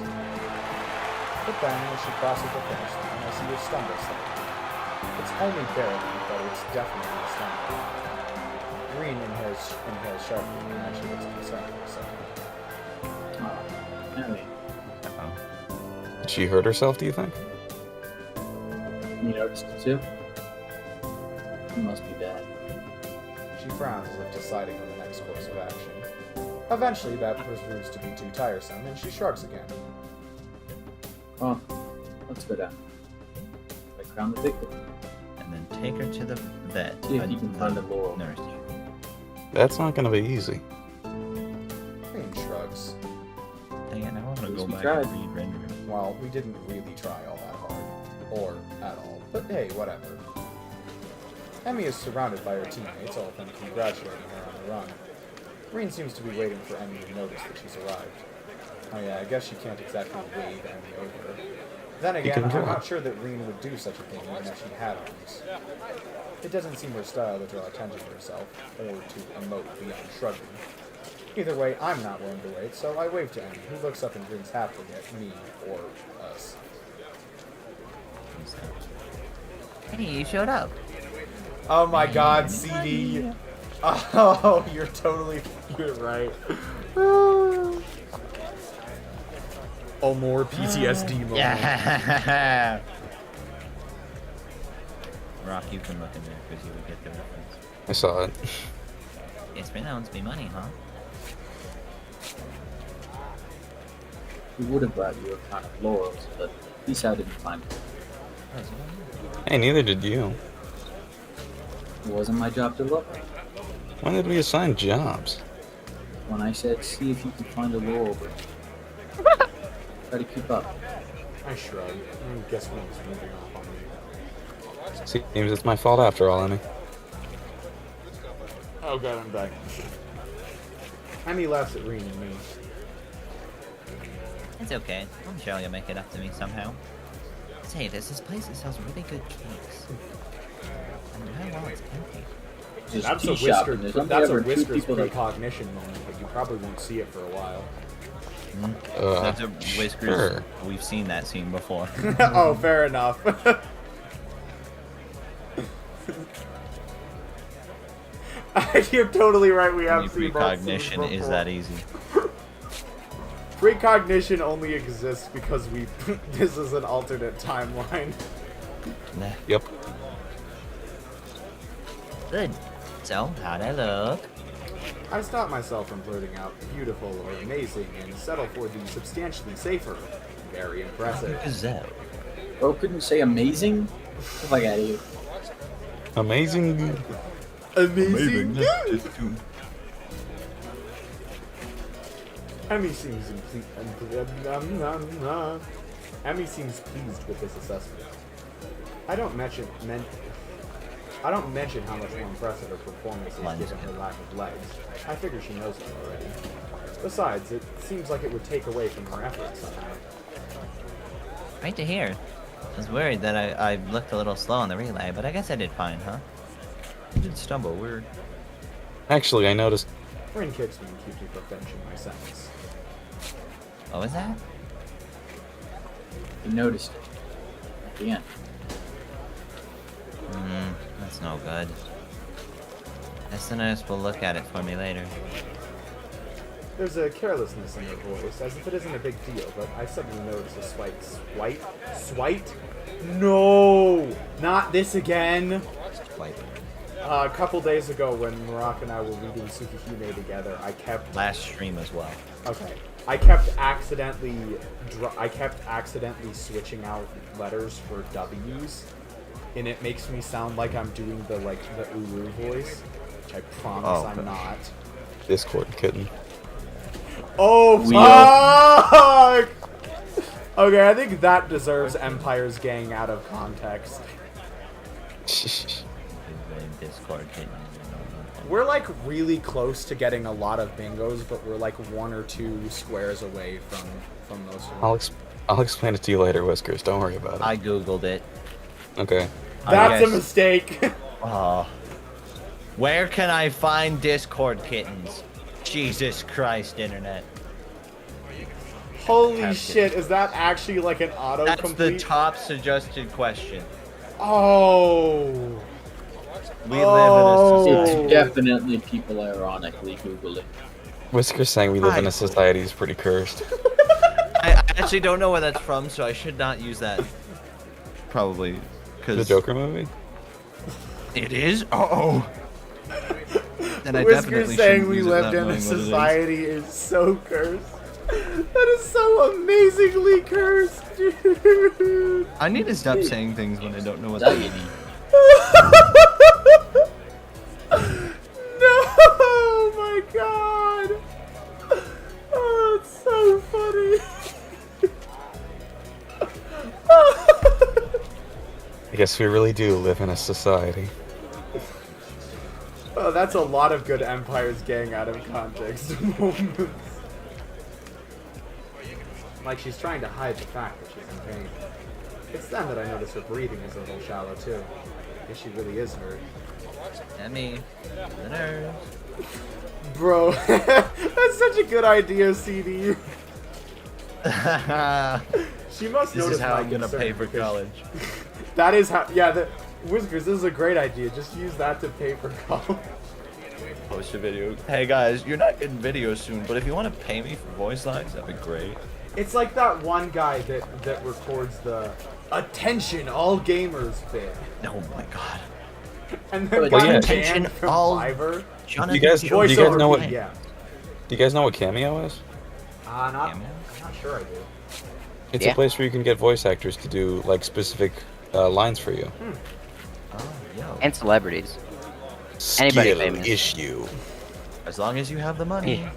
But then, as she crosses the finish line, I see her stumble slightly. It's only barely, but it's definitely a stumble. Green inhales sharply and actually looks concerned for a second. Oh, Emmy, Did she hurt herself, do you think? you noticed it too? It must be bad. She frowns as if deciding on the next course of action. Eventually, that proves to be too tiresome, and she shrugs again. Well, let's go down. I crown the victim. And then take her to the vet. See if you can find a Laurel. nurse. That's not gonna be easy. Green shrugs. Dang it, I want to At least go we back tried. and read rendering. Well, we didn't really try all that hard. Or at all. But hey, whatever. Emmy is surrounded by her teammates, all of them congratulating her on the run. Green seems to be waiting for Emmy to notice that she's arrived. Oh yeah, I guess she can't exactly wave Emmy over. Then again, can I'm try. not sure that Green would do such a thing even if she had arms. It doesn't seem her style to draw attention to herself, or to emote beyond shrugging. Either way, I'm not willing to wait, so I wave to Emmy, who looks up and grins happily at me, or us. Hey, you showed up. Oh my god, CD! Oh, you're right. Oh, more PTSD moment. Yeah. Rock, you can look in there because you would get the reference. I saw it. It's been owns me money, huh? We would have brought you a crown of laurels, but at least I didn't find it. Hey, neither did you. It wasn't my job to look. When did we assign jobs? When I said, see if you can find a laurel bush. Try to keep up. I shrug. I guess one's moving off on me. Seems it's my fault after all, Emmy. Oh god, I'm back. Emmy laughs at Reen and me. It's okay. I'm sure you'll make it up to me somehow. Say, there's this place that sells really good cakes. And how well it's empty. There's That's a tea shop, and Whiskers. there's only That's a ever two Whiskers people that precognition moment, but you probably won't see it for a while. That's a Whiskers. Sure. We've seen that scene before. Oh, fair enough. You're totally right. We have Only seen both precognition scenes is before. that easy. Precognition only exists because we. This is an alternate timeline. Nah. Yep. Good. So, how'd I look? I stop myself from blurting out beautiful or amazing and settle for the substantially safer. Very impressive. Gazelle. Bro couldn't say amazing? Get the fuck out of here. Amazing. Amazing. Emmy seems Emmy seems pleased with this assessment. I don't mention how much more impressive her performance is given her lack of legs. I figure she knows that already. Besides, it seems like it would take away from her efforts somehow. Great to hear. I was worried that I looked a little slow on the relay, but I guess I did fine, huh? I did stumble, weird. Actually, I noticed. Rin kicks me and keeps me from finishing my sentence. What was that? You noticed it. At the end. That's no good. Guess the nurse will look at it for me later. There's a carelessness in her voice, as if it isn't a big deal, but I suddenly notice a swipe? No! Not this again! Like, A couple days ago when Marak and I were reading Tsukihime together, I kept... last stream as well. Okay. I kept accidentally switching out letters for W's, and it makes me sound like I'm doing the Uru voice, which I promise I'm not. Discord kitten. Oh, fuck! Okay, I think that deserves Empire's Gang out of context. Discord hidden. We're like really close to getting a lot of bingos, but we're like 1 or 2 squares away from most of them. I'll explain it to you later, Whiskers. Don't worry about it. I googled it. Okay. That's a guess- mistake. Oh. Where can I find Discord kittens? Jesus Christ, internet. Holy Have shit, is that actually like an That's the autocomplete? top suggested question. Oh. We live in a Oh. It's society. definitely people ironically Google it. Whiskers saying we live in a society is pretty cursed. I actually don't know where that's from, so I should not use that. Probably. The Because Joker movie? it is? Uh-oh. And I Whiskers definitely saying shouldn't we use it lived without in a knowing what it is. society is so cursed. That is so amazingly cursed, dude. I need to stop saying things when I don't know what they mean. No, my God. Oh, it's so funny. I guess we really do live in a society. Oh, that's a lot of good Empire's Gang out of context moments. Like she's trying to hide the fact that she's in pain. It's then that I notice her breathing is a little shallow too. I guess she really is hurt. Emmy, the nurse. Bro, that's such a good idea, CD. She must This notice is how my I'm gonna concern pay for because college. That is how. Yeah, Whiskers, this is a great idea. Just use that to pay for college. Post a video. Hey guys, you're not getting videos soon, but if you want to pay me for voice lines, that'd be great. It's like that one guy that records the "Attention, all gamers" bit, Oh my god. and then Well, got yeah. Attention, banned from all- Fiverr. Jonathan, You guys- Voice do you guys over know what- beat, Yeah. Do you guys know what Cameo is? I'm Cameo? not sure I do. It's Yeah. a place where you can get voice actors to do like specific lines for you. Oh, yo. And celebrities. Anybody Skill famous. issue. As long as you have the money. Yeah.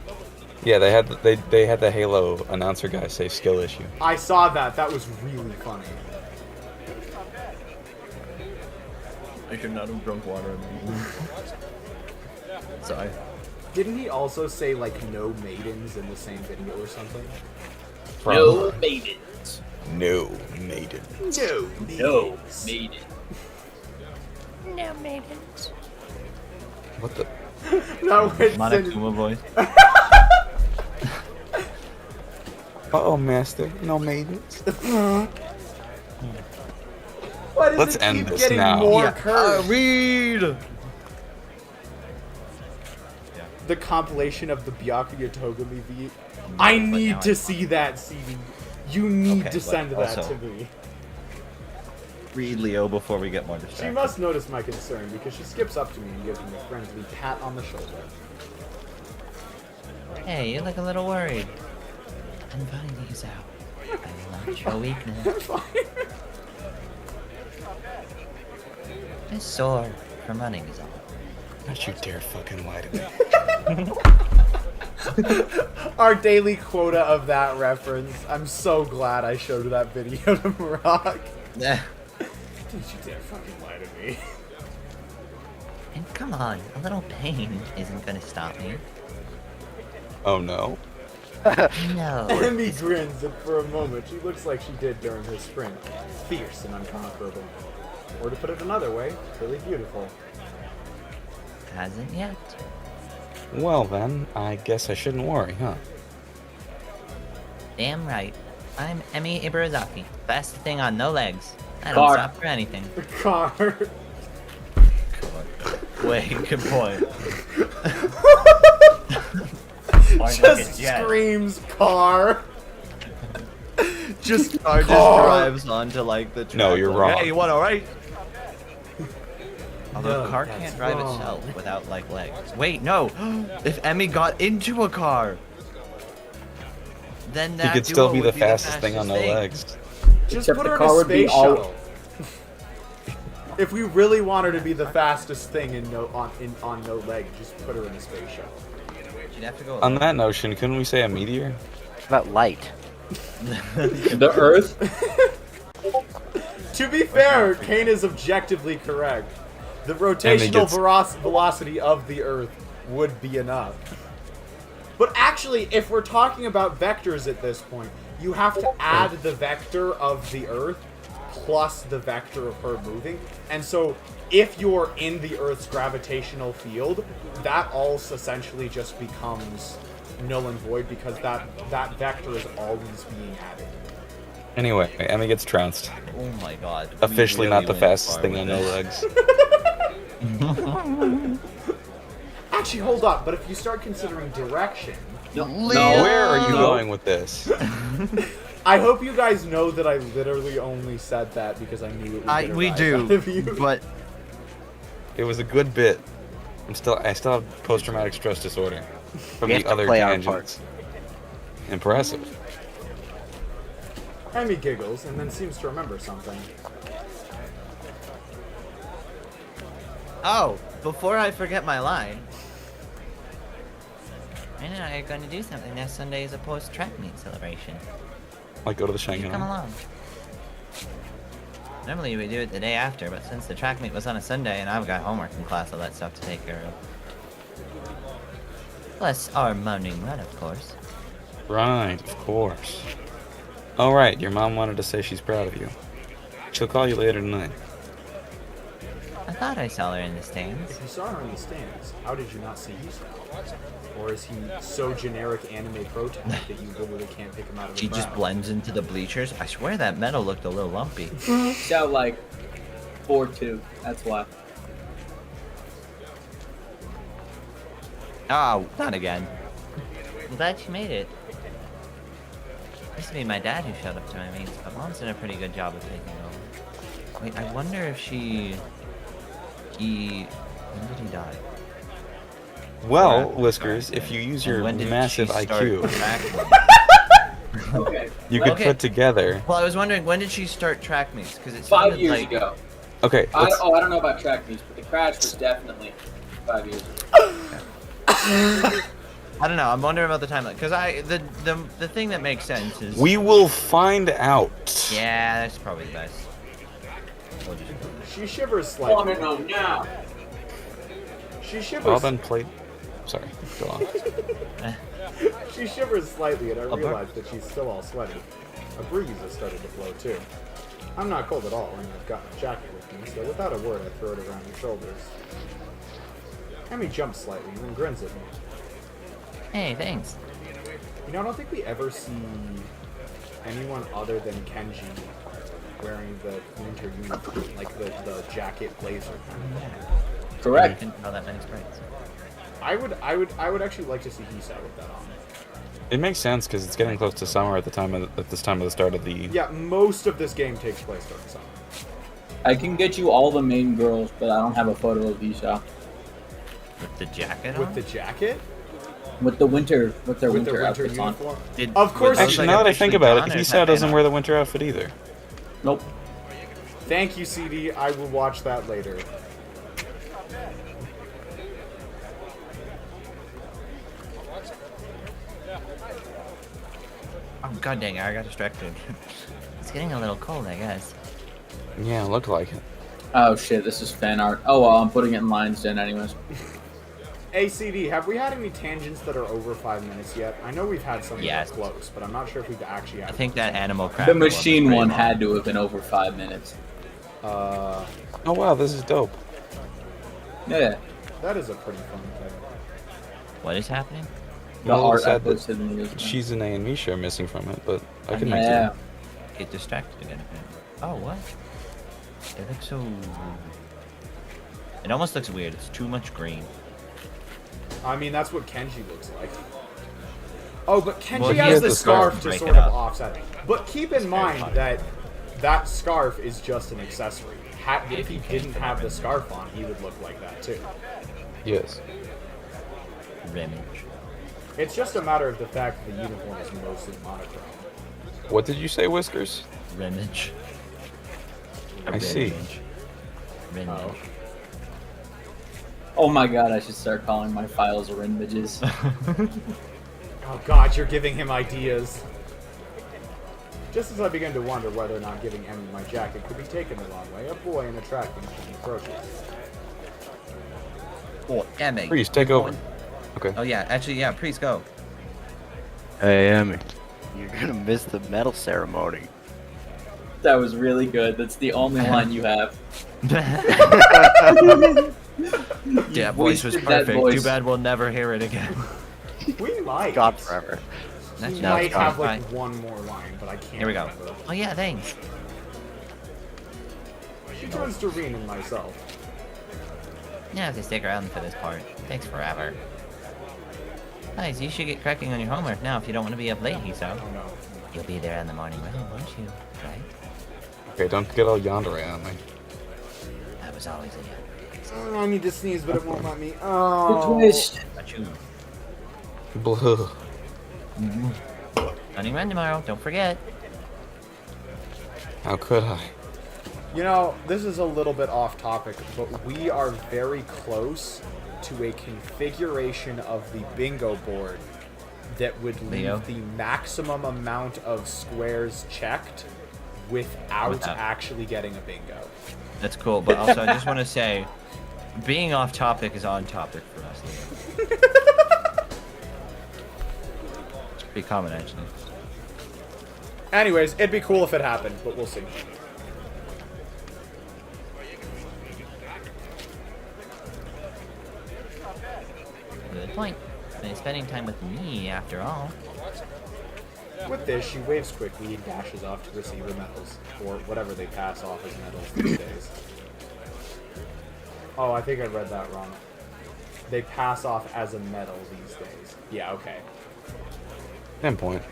Yeah, they had the Halo announcer guy say skill issue. I saw that. That was really funny. I should not have drunk water. Sorry. Didn't he also say like "no maidens" in the same video or something? No maidens. No maiden. No. No maiden. No maidens. What the? No, it's Monokuma voice. Uh-oh, master. No maidens. Why does Let's it end keep this getting now. more Yeah. cursed? Read! The compilation of the Byakuya Togami beat. I need now to I- see that, CD. You need Okay, to but send that also- to me. Read Leo before we get more She distracted. must notice my concern because she skips up to me and gives me a friendly pat on the shoulder. Hey, you look a little worried. I'm finding these out. I will not show weakness. I'm sore from running is all. Don't you dare fucking lie to me. Our daily quota of that reference. I'm so glad I showed that video to Rock. Yeah. Don't you dare fucking lie to me. And come on, a little pain isn't gonna stop me. Oh no. No. Emmy grins, and for a moment, she looks like she did during her sprint. Fierce and unconquerable. Or to put it another way, really beautiful. Hasn't yet. Well then, I guess I shouldn't worry, huh? Damn right. I'm Emi Ibarazaki. Best thing on no legs. I don't Car. stop for anything. The car. Wait, good point. Just screams car. Just Car just car. drives onto like the track. No, you're like, wrong. Hey, you want a right? Although No, a car that's can't drive wrong. itself without like legs. Wait, no. If Emmy got into a car, then He that could still duo be the would fastest thing on no thing. legs. Just Except put the her car in a would be space all- shuttle. If we really want her to be the fastest thing on no leg, just put her in a space shuttle. You'd have to go. On that notion, couldn't we say a meteor? About light. The Earth. To be fair, Kane is objectively correct. The rotational gets- velocity of the Earth would be enough. But actually, if we're talking about vectors at this point, you have to add the vector of the Earth plus the vector of her moving. And so, if you're in the Earth's gravitational field, that all essentially just becomes null and void because that vector is always being added. Anyway, Emmy gets trounced. Oh my god. we Officially really not the went fastest far thing with on no this. legs. Actually, hold on. But if you start considering direction, No, Where are you no. going with this? I hope you guys know that I literally only said that because I knew it would get a We rise do, out of you. but It was a good bit. I still have post-traumatic stress disorder from We the have to other play our tangents. Impressive. Emmy giggles and then seems to remember something. oh, before I forget my line, Ren and I are going to do something next Sunday as a post-track meet celebration. Like go to the You come Shanghai. along. Normally we do it the day after, but since the track meet was on a Sunday and I've got homework and class, all that stuff to take care of. Plus our morning run, of course. Right, of course. Alright, your mom wanted to say she's proud of you. She'll call you later tonight. I thought I saw her in the stands. If you saw her in the stands, how did you not see Hisa? Or is he so generic anime protag that you literally can't pick him out of the She just crowd? blends into the bleachers. I swear that metal looked a little lumpy. Got like 4-2. That's why. Oh, not again. I'm glad she made it. Used to be my dad who showed up to my meets, but Mom's done a pretty good job of taking over. Wait, I wonder if when did he die? Well, Whiskers, if you use And your when did massive she start IQ, track- Okay. you could Okay. put together. Well, I was wondering, when did she start track meets? Because it 5 sounded years like... ago. Okay, I let's, don't know about track meets, but the crash was definitely 5 years ago. I don't know. I'm wondering about the timeline. Because the thing that makes sense is... we will find out. Yeah, that's probably the best. We'll just go there. She shivers I want slightly. to know now. She Well shivers. then, play. Sorry, go on. She shivers slightly, and I burp. realize that she's still all sweaty. A breeze has started to blow too. I'm not cold at all, and I've got my jacket with me, so without a word, I throw it around your shoulders. Emmy jumps slightly and then grins at me. Hey, thanks. You know, I don't think we ever see anyone other than Kenji wearing the winter uniform, like the jacket blazer kind of thing. I Correct. didn't know that many sprites. I would actually like to see Hisa with that on. It makes sense because it's getting close to summer at this time of the start of the. Yeah, most of this game takes place during summer. I can get you all the main girls, but I don't have a photo of Isha. With the jacket With on? the jacket? With their winter With the winter outfits on. uniform? Did- Of course- was those, Actually, like, now that I think officially about done, it, or is Hisa that doesn't fan wear art? the winter outfit either. Nope. Thank you, CD. I will watch that later. Oh, god dang it, I got distracted. It's getting a little cold, I guess. Yeah, it looked like it. Oh shit, this is fan art. Oh well, I'm putting it in lines then anyways. ACD, have we had any tangents that are over 5 minutes yet? I know we've had some that Yes. are close, but I'm not sure if we've actually had I think that animal crap. The machine one had to have been over 5 minutes. Uh, Oh wow, this is dope. Yeah. that is a pretty fun thing. What is happening? The Well, art I sad that posted in the She's an A and me share missing from it, but I can mean, make Yeah. do. Get distracted again. Oh, what? It looks so... It almost looks weird. It's too much green. I mean, that's what Kenji looks like. Oh, but Kenji Well, he has has the the scarf scarf. to Break sort it of up. offset it. But keep in mind funny. that that scarf is just an accessory. If he If you didn't came have from the it. scarf on, he would look like that too. Yes. Rimage. It's just a matter of the fact that the uniform is mostly monochrome. What did you say, Whiskers? Rimage. I see. Rimage. Oh. Oh my god, I should start calling my files images. Oh god, you're giving him ideas. Just as I begin to wonder whether or not giving Emmy my jacket could be taken the wrong way, a boy in a tracking machine approaches. Oh, Emmy. Please take over. Okay. Oh yeah, actually yeah, please go. Hey, Emmy. You're gonna miss the medal ceremony. That was really good. That's the only line you have. Yeah, voice was wasted that perfect. voice. Too bad we'll never hear it again. We might. God forever. That's We No, might it's have fine. like one more line, but I can't Here we go. remember. Oh yeah, thanks. She turns to Reen and myself. You have to stick around for this part. It takes forever. Guys, you should get cracking on your homework now if you don't want to be up late, Hiso. Oh no. You'll be there in the morning, won't you? Right? Okay, don't get all yandere on me. That was always a yeah. I need to sneeze, but it won't let me. Oh. Twist. Achoo. Blue. Running run tomorrow, don't forget. How could I? You know, this is a little bit off topic, but we are very close to a configuration of the bingo board that would leave Leo? the maximum amount of squares checked without Without. actually getting a bingo. That's cool, but also I just want to say, being off topic is on topic for us, Leo. It's pretty common, actually. Anyways, it'd be cool if it happened, but we'll see. Good point. And spending time with me, after all. With this, she waves quickly and dashes off to receive her medals, or whatever they pass off as medals these days. Oh, I think I read that wrong. They pass off as a medal these days. Yeah, okay. Endpoint.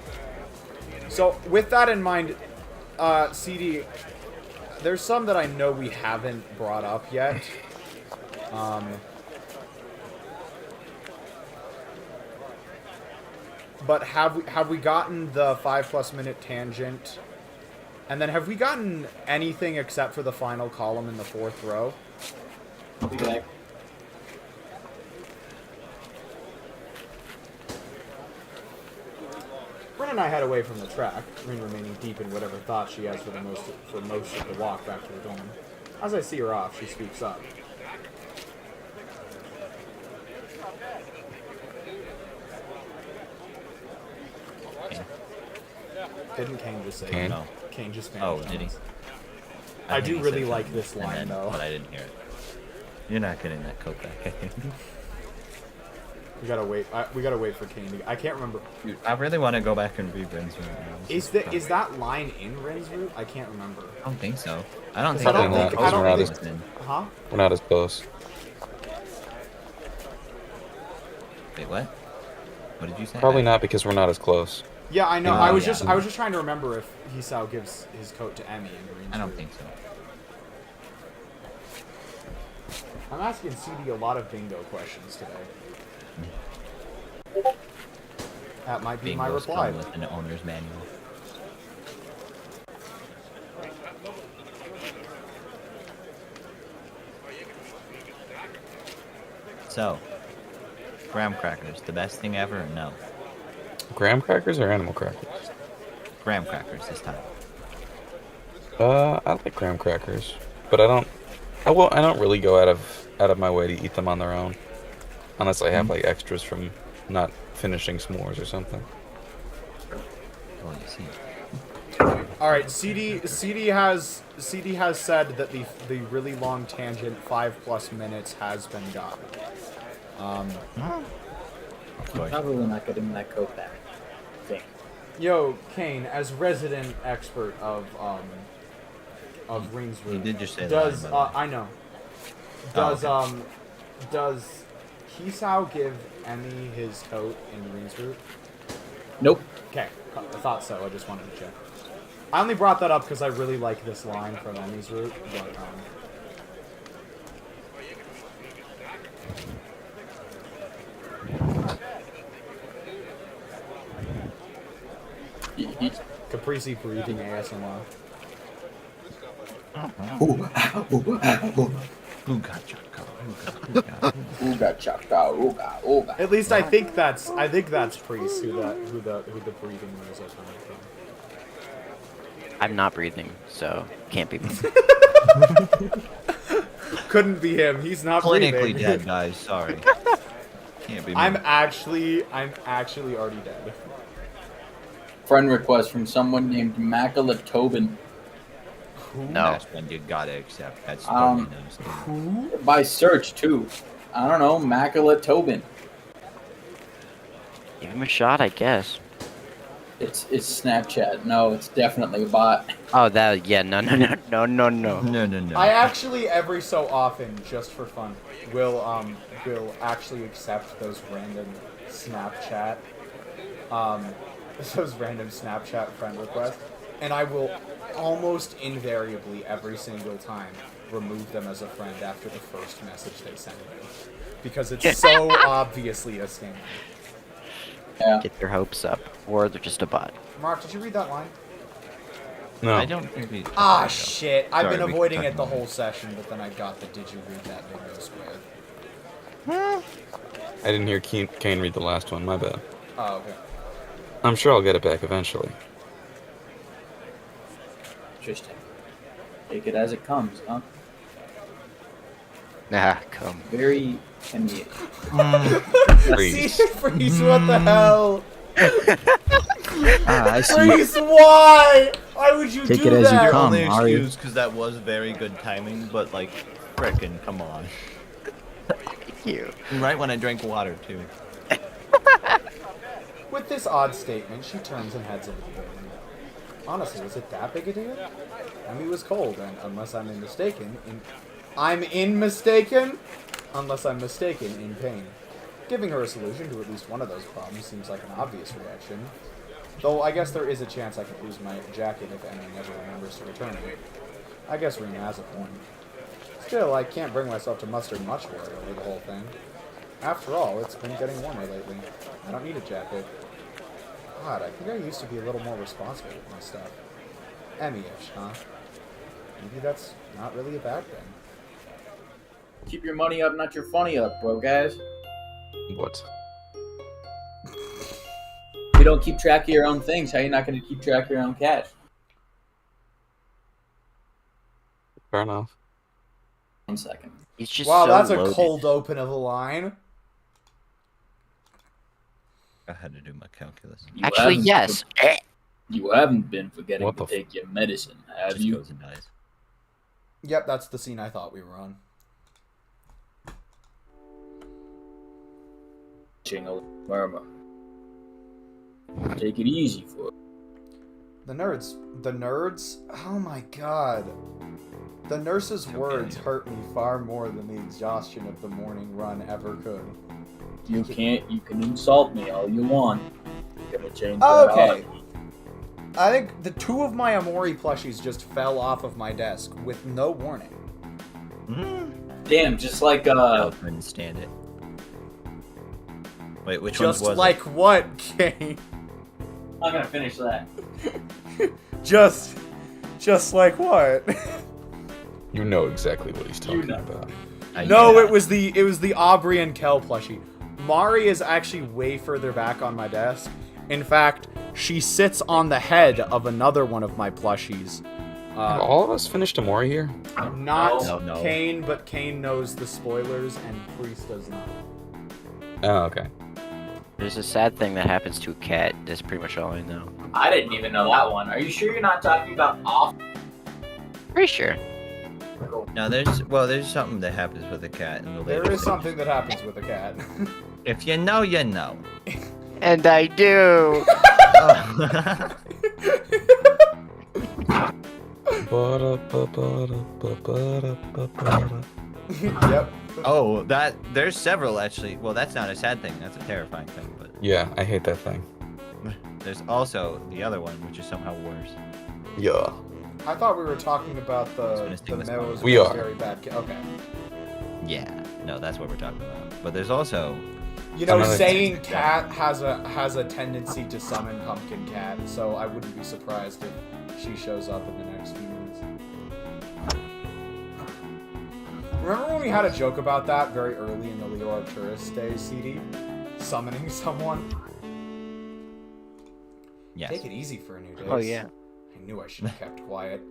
So, with that in mind, CD, there's some that I know we haven't brought up yet. But have we gotten the 5+ minute tangent? And then have we gotten anything except for the final column in the 4th row? Okay. Rin and I head away from the track, Rin remaining deep in whatever thoughts she has for most of the walk back to the dorm. As I see her off, she speaks up. Didn't Kane just say Kane? No. Kane just Oh, vanished did he? on us. I think do he really said like something, this and line, then- though. But I didn't hear it. You're not getting that coat back, I think. We gotta wait. We gotta wait for Kane. I can't remember. Dude, I really want to go back and read Rin's room. Is that line in Rin's route? I can't remember. I don't think so. I don't I think don't that think- was I don't where it think- was in. Huh? We're not as close. Wait, what? What did you say? Probably not because we're not as close. Yeah, I know. Oh, I was yeah. just trying to remember if Hisao gives his coat to Emmy in Rin's I don't route. think so. I'm asking CD a lot of bingo questions today. That might be my Bingos reply. come with an owner's manual. So, graham crackers, the best thing ever or no? Graham crackers or animal crackers? Graham crackers this time. I like graham crackers, but I don't really go out of my way to eat them on their own, unless I have like extras from not finishing s'mores or something. Well, you see. All right, CD has said that the really long tangent 5+ minutes has been gotten. Of course. Probably not getting that coat back. I think. Yo, Kane, as resident expert of Ring's He route, did just say does that. by the way. I know. Oh, Does does Hisao give Emmy his coat in Ring's route? Nope. Okay, I thought so. I just wanted to check. I only brought that up because I really like this line from Emmy's route, but Caprese breathing ASMR. Ooga chaka, ooga, ooga. Ooga chaka, ooga, ooga. At least I think that's Priest who the breathing noise is coming from. I'm not breathing, so can't be me. Couldn't be him. He's not Clinically breathing. dead, guys. Sorry. Can't be me. I'm actually already dead. Friend request from someone named Makala Tobin. No. That's one you gotta accept. That's totally nice. By search, too. I don't know, Makala Tobin. Give him a shot, I guess. It's Snapchat. No, it's definitely a bot. Oh, that yeah, no. No. I actually every so often, just for fun, will actually accept those random Snapchat friend requests, and I will almost invariably every single time remove them as a friend after the first message they send me, because it's so obviously a scam. Yeah. Get your hopes up, or they're just a bot. Mark, did you read that line? No. I don't think we. Ah, shit. I've Sorry, been we can avoiding talk it the about whole session, but then I got the did you read that video square. I didn't hear Kane read the last one. My bad. Oh, okay. I'm sure I'll get it back eventually. Interesting. Take it as it comes, huh? Ah, come. Very immediate. Freeze. See, Freeze, what the hell? I see. Freeze, why? Why would you Take do it as you that? Your come. only Ari. excuse, because that was very good timing, but like, frickin', come on. Thank you. Right when I drank water, too. With this odd statement, she turns and heads into the building. Honestly, was it that big a deal? Emmy was cold, and unless I'm mistaken, in pain. Giving her a solution to at least one of those problems seems like an obvious reaction. Though I guess there is a chance I could lose my jacket if Emmy never remembers to return it. I guess Reem has a point. Still, I can't bring myself to muster much worry over the whole thing. After all, it's been getting warmer lately. I don't need a jacket. God, I think I used to be a little more responsible with my stuff. Emmy-ish, huh? Maybe that's not really a bad thing. Keep your money up, not your funny up, bro, guys. What? If you don't keep track of your own things, how are you not going to keep track of your own cash? Fair enough. 1 second. He's just Wow, so that's a loaded. cold open of a line. I had to do my calculus. You Actually, haven't- yes. You haven't been forgetting What to the take your medicine, have Just you? goes and dies. Yep, that's the scene I thought we were on. Jingle murmur. Take it easy for it. The nerds? Oh my god. The nurse's Okay. words hurt me far more than the exhaustion of the morning run ever could. You can insult me all you want. You're gonna change Okay. I think the two of my Amori plushies just fell off of my desk with no warning. Damn, just like I couldn't stand it. Wait, which Just one was like what, Kane? I'm gonna finish that. Just like what? You know exactly what he's talking know. about. it? I No, knew it was the Aubrey and Kel plushie. Mari is actually way further back on my desk. In fact, she sits on the head of another one of my plushies. Have all of us finished Amori here? Not No. Kane, but Kane knows the spoilers and Priest does not. Oh, okay. There's a sad thing that happens to a cat. That's pretty much all I know. I didn't even know that one. Are you sure you're not talking about off? Pretty sure. No, there's something that happens with a cat in the later There is stages. something that happens with a cat. If you know, you know. And I do. Yep. Oh, there's several actually. Well, that's not a sad thing. That's a terrifying thing. But Yeah, I hate that thing. there's also the other one, which is somehow worse. Yeah. I thought we were talking about the gonna sting this Meadows one. We was are. very bad. Okay. Yeah, no, that's what we're talking about. But there's also You know, Another saying thing. cat has a tendency to summon Pumpkin Cat, so I wouldn't be surprised if she shows up in the next few minutes. Remember when we had a joke about that very early in the Leo Arcturus Day CD? Summoning someone? yes. Take it easy for a new day. Oh yeah. I knew I should have kept quiet.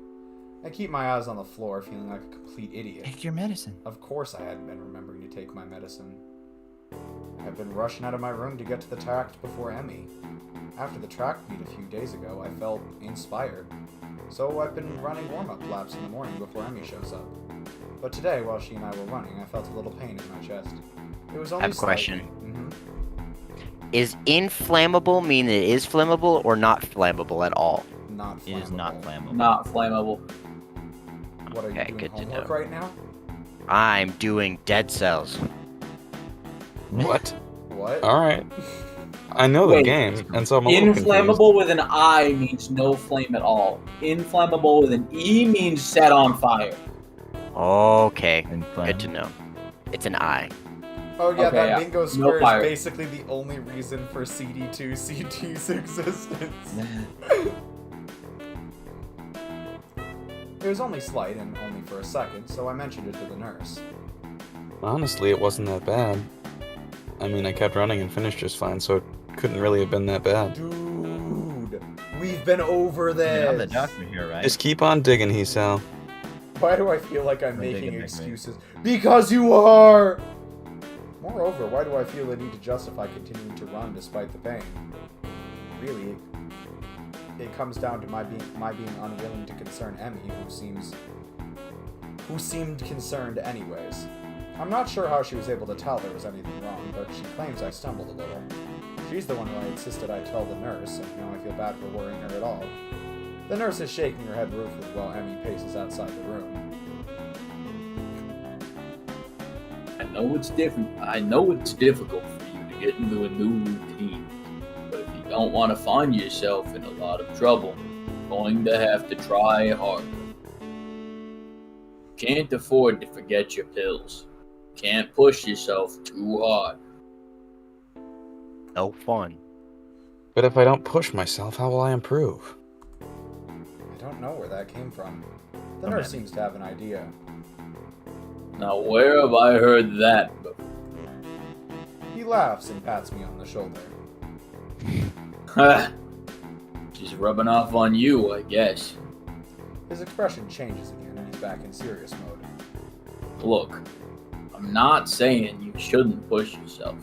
I keep my eyes on the floor, feeling like a complete idiot. Take your medicine. Of course I hadn't been remembering to take my medicine. I've been rushing out of my room to get to the tract before Emmy. After the track meet a few days ago, I felt inspired. So I've been running warm-up laps in the morning before Emmy shows up. But today, while she and I were running, I felt a little pain in my chest. It was only I have a question. Mm-hmm. Is inflammable mean it is flammable or not flammable at all? Not flammable. It is not flammable. Not flammable. What are you Okay, doing good to homework know. right now? I'm doing dead cells. What? What? All right. I know the Wait. game, and so I'm a little confused. Inflammable with an I means no flame at all. Inflammable with an E means set on fire. Okay, Inflammable. good to know. It's an I. Oh yeah, Okay, that yeah. bingo No square is fire. basically the only reason for CD2 CT's existence. It was only slight and only for a second, so I mentioned it to the nurse. Honestly, it wasn't that bad. I mean, I kept running and finished just fine, so it couldn't really have been that bad. Dude, we've been over I mean, this. I'm the doctor here, right? Just keep on digging, Hisao. Why do I feel like I'm We're digging making big, excuses? Because you are! Moreover, why do I feel the need to justify continuing to run despite the pain? Really, it comes down to my being unwilling to concern Emmy, who seemed concerned anyways. I'm not sure how she was able to tell there was anything wrong, but she claims I stumbled a little. She's the one who I insisted I tell the nurse, and now I feel bad for worrying her at all. The nurse is shaking her head ruefully while Emmy paces outside the room. I know it's different. I know it's difficult for you to get into a new routine, but if you don't want to find yourself in a lot of trouble, you're going to have to try harder. Can't afford to forget your pills. Can't push yourself too hard. No fun. But if I don't push myself, how will I improve? I don't know where that came from. The From nurse Emmy. seems to have an idea. Now, where have I heard that before? He laughs and pats me on the shoulder. Just rubbing off on you, I guess. His expression changes again and he's back in serious mode. Look, I'm not saying you shouldn't push yourself,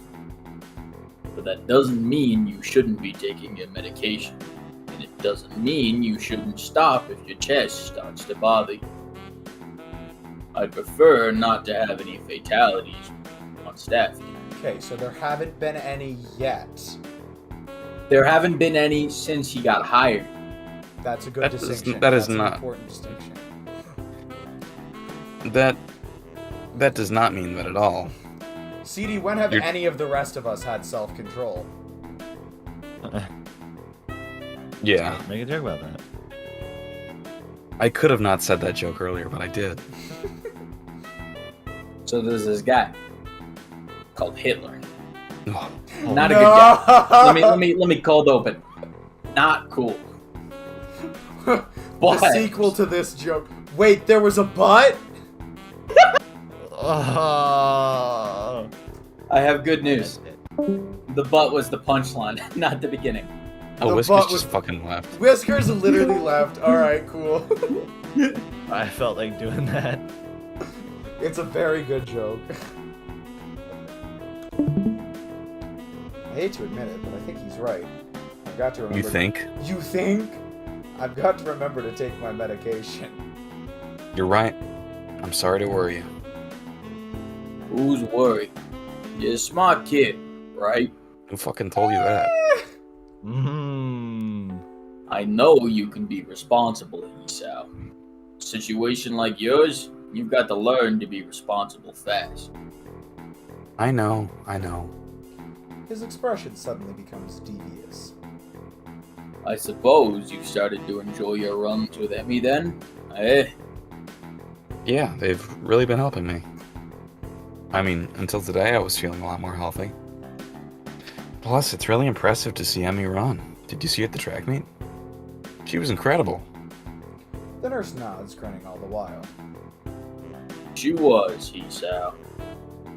but that doesn't mean you shouldn't be taking your medication, and it doesn't mean you shouldn't stop if your chest starts to bother you. I'd prefer not to have any fatalities on staff. Okay, so there haven't been any yet. There haven't been any since he got hired. That's a good That is- distinction. that is That's not- an important distinction. That does not mean that at all. CD, when have You're- any of the rest of us had self-control? Yeah, Make a joke about that. I could have not said that joke earlier, but I did. So there's this guy called Hitler. Oh, Not a good guy. Let me cold open. Not cool. The But sequel to this joke. Wait, there was a butt? Oh. I have good news. The butt was the punchline, not the beginning. oh The Whiskers butt just was- fucking left. Whiskers literally left. Alright, cool. I felt like doing that. It's a very good joke. I hate to admit it, but I think he's right. I've got to remember. You think? You think? I've got to remember to take my medication. You're right. I'm sorry to worry you. Who's worried? You're a smart kid, right? Who fucking told you that? I know you can be responsible, Esau. Situation like yours, you've got to learn to be responsible fast. I know. His expression suddenly becomes devious. I suppose you started to enjoy your runs with Emmy then? Eh? Yeah, they've really been helping me. I mean, until today I was feeling a lot more healthy. Plus, it's really impressive to see Emmy run. Did you see her at the track meet? She was incredible. The nurse nods, grinning all the while. She was, Esau.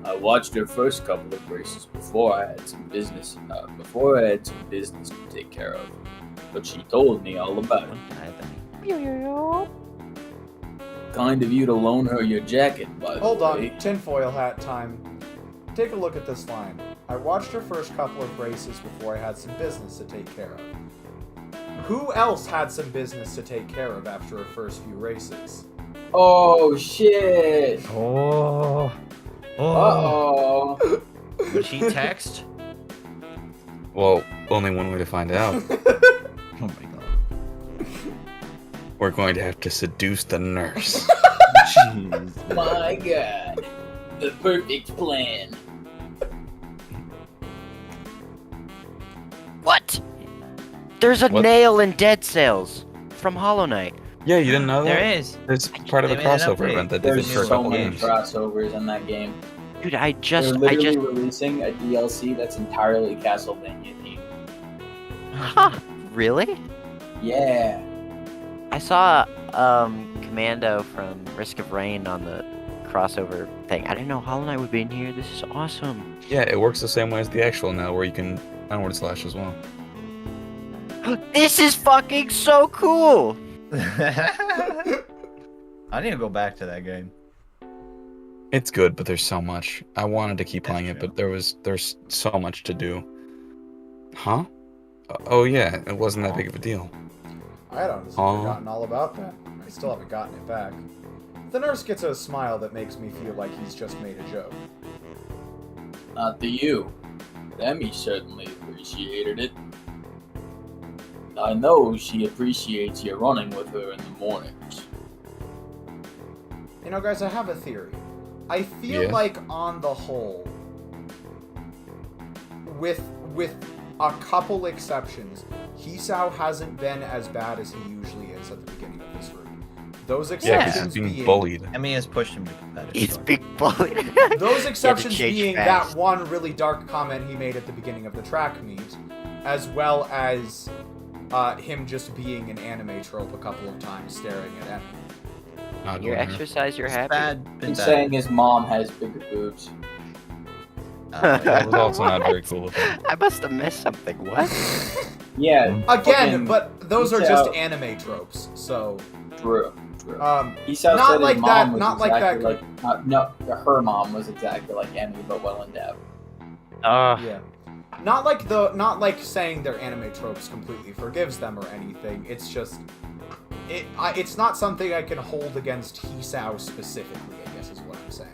I watched her first couple of races before I had some business to take care of. But she told me all about it. Kind of you to loan her your jacket, by the Hold way. on, tinfoil hat time. Take a look at this line. I watched her first couple of races before I had some business to take care of. Who else had some business to take care of after her first few races? Oh shit! Oh. Uh oh! Would she text? Well, only one way to find out. Oh my god. We're going to have to seduce the nurse. Jeez. My God, the perfect plan. What? There's a What? nail in Dead Cells from Hollow Knight. Yeah, you didn't know that? There is. It's part of a They made an crossover upgrade. event that they did There's for a so couple many games. crossovers in that game. Dude, They're literally I releasing a DLC that's entirely Castlevania themed. Huh, really? Yeah. I saw Commando from Risk of Rain on the crossover thing. I didn't know Hollow Knight would be in here. This is awesome. Yeah, it works the same way as the actual now, where you can downward slash as well. This is fucking so cool. I need to go back to that game. It's good, but there's so much. I wanted to keep That's playing it, true. but there's so much to do. Huh? Oh yeah, it wasn't that big of a deal. I had honestly forgotten all about that. I still haven't gotten it back. The nurse gets a smile that makes me feel like he's just made a joke. Not to you. Emmy certainly appreciated it. I know she appreciates you running with her in the mornings. You know, guys, I have a theory. I feel Yeah? like, on the whole, with a couple exceptions, Hisao hasn't been as bad as he usually is at the beginning of this route. Those Yeah, exceptions because he's being being bullied. Emmy has pushed him to competitive. It's so- big bullet. those exceptions change being fast. that one really dark comment he made at the beginning of the track meet, as well as him just being an anime trope a couple of times staring at Emmy. Not Your doing her. exercise, you're It's happy. bad. He's saying his mom has bigger boobs. That was also not very cool of him. I must have missed something. What? Yeah. Again, fucking but those are just Hisao- anime tropes, so... True. He Not said like his that- mom was not like exactly that- like no, her mom was exactly like Emmy, but well endowed. Yeah. Not like saying they're anime tropes completely forgives them or anything. It's just it's not something I can hold against Hisao specifically, I guess is what I'm saying.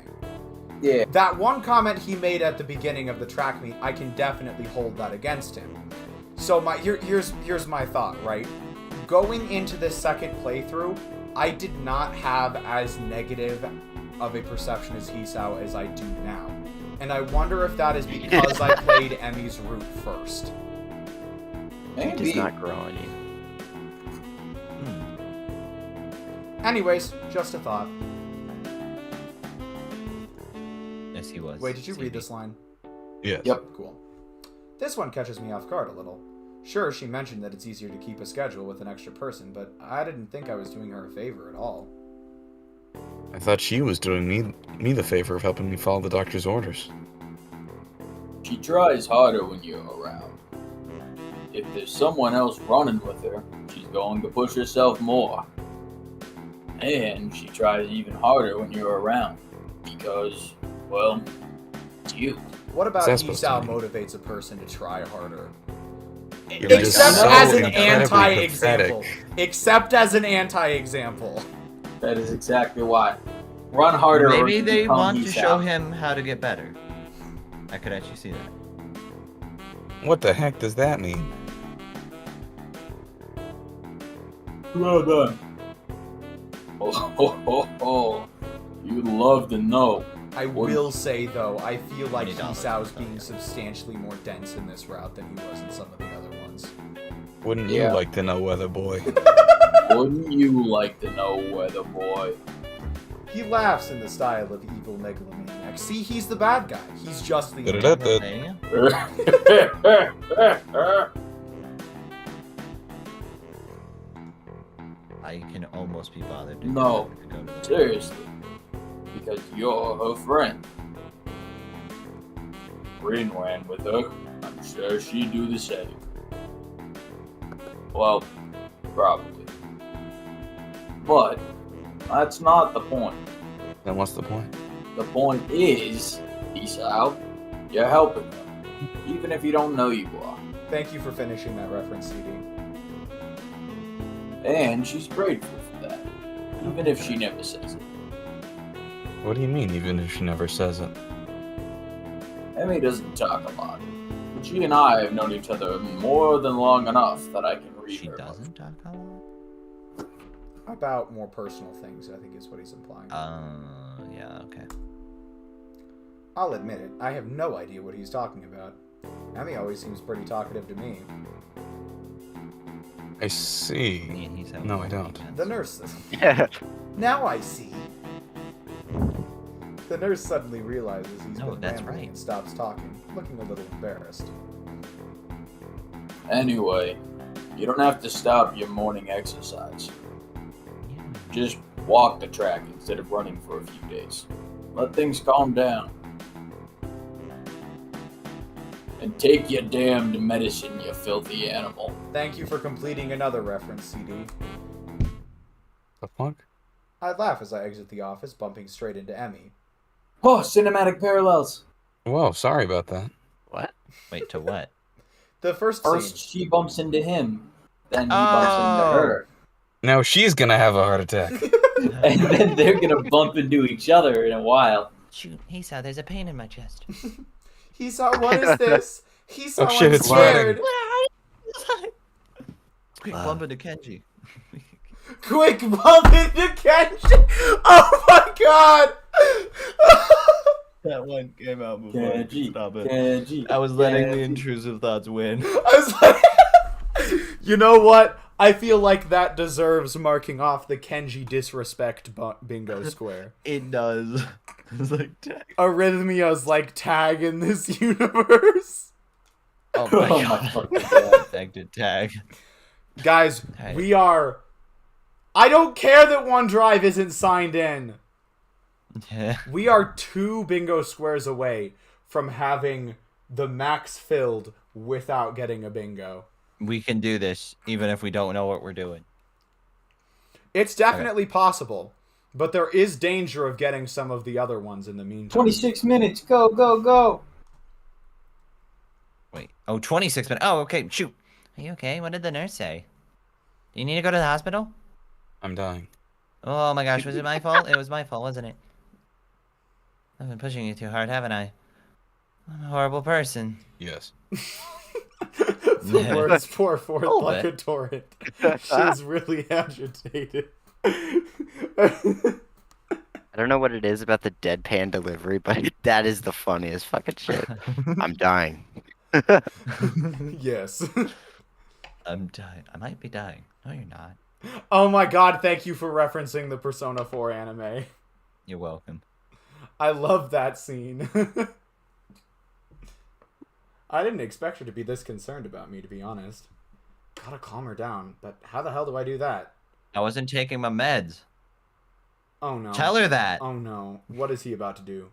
Yeah. That one comment he made at the beginning of the track meet, I can definitely hold that against him. So here's my thought, right? Going into this second playthrough, I did not have as negative of a perception as Hisao as I do now. And I wonder if that is because I played Emmy's route first. It does not grow on you. Anyways, just a thought. Yes, he was. Wait, did you read CB. this line? Yes. Yep. Cool. This one catches me off guard a little. Sure, she mentioned that it's easier to keep a schedule with an extra person, but I didn't think I was doing her a favor at all. I thought she was doing me the favor of helping me follow the doctor's orders. She tries harder when you're around. If there's someone else running with her, she's going to push herself more. And she tries even harder when you're around. Because, well, it's you. What about What's that supposed to Hisao mean? motivates a person to try harder? You're just Except so as an incredibly anti-example. pathetic. Except as an anti-example. That is exactly why. Run harder. or Maybe you they become want to Hisao. show him how to get better. I could actually see that. What the heck does that mean? Well done. Oh, ho, ho, ho. You'd love to know. I will say, though, I feel like $20, Hisao's being yeah. substantially more dense in this route than he was in some of the other ones. Wouldn't Yeah. you like to know, weather boy? Wouldn't you like to know, weather boy? He laughs in the style of evil megalomaniac. See, he's the bad guy. He's just the evil. Da-da-da-da. There you go. I can almost be bothered. to No. go to the- Seriously. Because you're her friend. Rin ran with her. I'm sure she'd do the same. Well, probably. But that's not the point. Then what's the point? The point is, peace out, you're helping her. Even if you don't know you are. Thank you for finishing that reference, CD. And she's grateful for that. Even if she never says it. What do you mean, even if she never says it? Emmy doesn't talk a lot. She and I have known each other more than long enough that I can read She her. doesn't talk a lot? About more personal things, I think is what he's implying. Yeah, okay. I'll admit it, I have no idea what he's talking about. Emmy always seems pretty talkative to me. I see. Me and he's No, I don't. The nurse. Now I see. The nurse suddenly realizes he's No, been that's rambling right. and stops talking, looking a little embarrassed. Anyway, you don't have to stop your morning exercise. Yeah. Just walk the track instead of running for a few days. Let things calm down. And take your damned medicine, you filthy animal. Thank you for completing another reference, CD. The fuck? I laugh as I exit the office, bumping straight into Emmy. Oh, cinematic parallels. Whoa, sorry about that. What? Wait, to what? The first First scene. she bumps into him, then he bumps into her. Now she's gonna have a heart attack. And then they're gonna bump into each other in a while. Shoot, he saw there's a pain in my chest. He saw, what is this? He saw, Oh, shit, I'm it's scared. Quick, bump into Kenji. Quick bump into Kenji! Oh my god! That one came out before. Kenji, Stop it. Kenji, I was letting the Kenji. intrusive thoughts win. I was like, you know what? I feel like that deserves marking off the Kenji disrespect bingo square. It does. It's like, dang. Arrhythmia's like tag in this universe. Oh my Oh god. my fucking god. Affected tag. Guys, Hey. we are. I don't care that OneDrive isn't signed in. Yeah. We are 2 bingo squares away from having the max filled without getting a bingo. We can do this, even if we don't know what we're doing. It's definitely possible, but there is danger of getting some of the other ones in the meantime. 26 minutes, go, go, go. Wait. Oh, 26 minutes. Oh, okay. Shoot. Are you okay? What did the nurse say? Do you need to go to the hospital? I'm dying. Oh my gosh, was it my fault? It was my fault, wasn't it? I've been pushing you too hard, haven't I? I'm a horrible person. Yes. The words pour forth Hold like it. a torrent. She's really agitated. I don't know what it is about the deadpan delivery, but that is the funniest fucking shit. I'm dying. Yes. I'm dying. I might be dying. No, you're not. Oh my god, thank you for referencing the Persona 4 anime. You're welcome. I love that scene. I didn't expect her to be this concerned about me, to be honest. Gotta calm her down, but how the hell do I do that? I wasn't taking my meds. Oh no. Tell her that. Oh no. What is he about to do?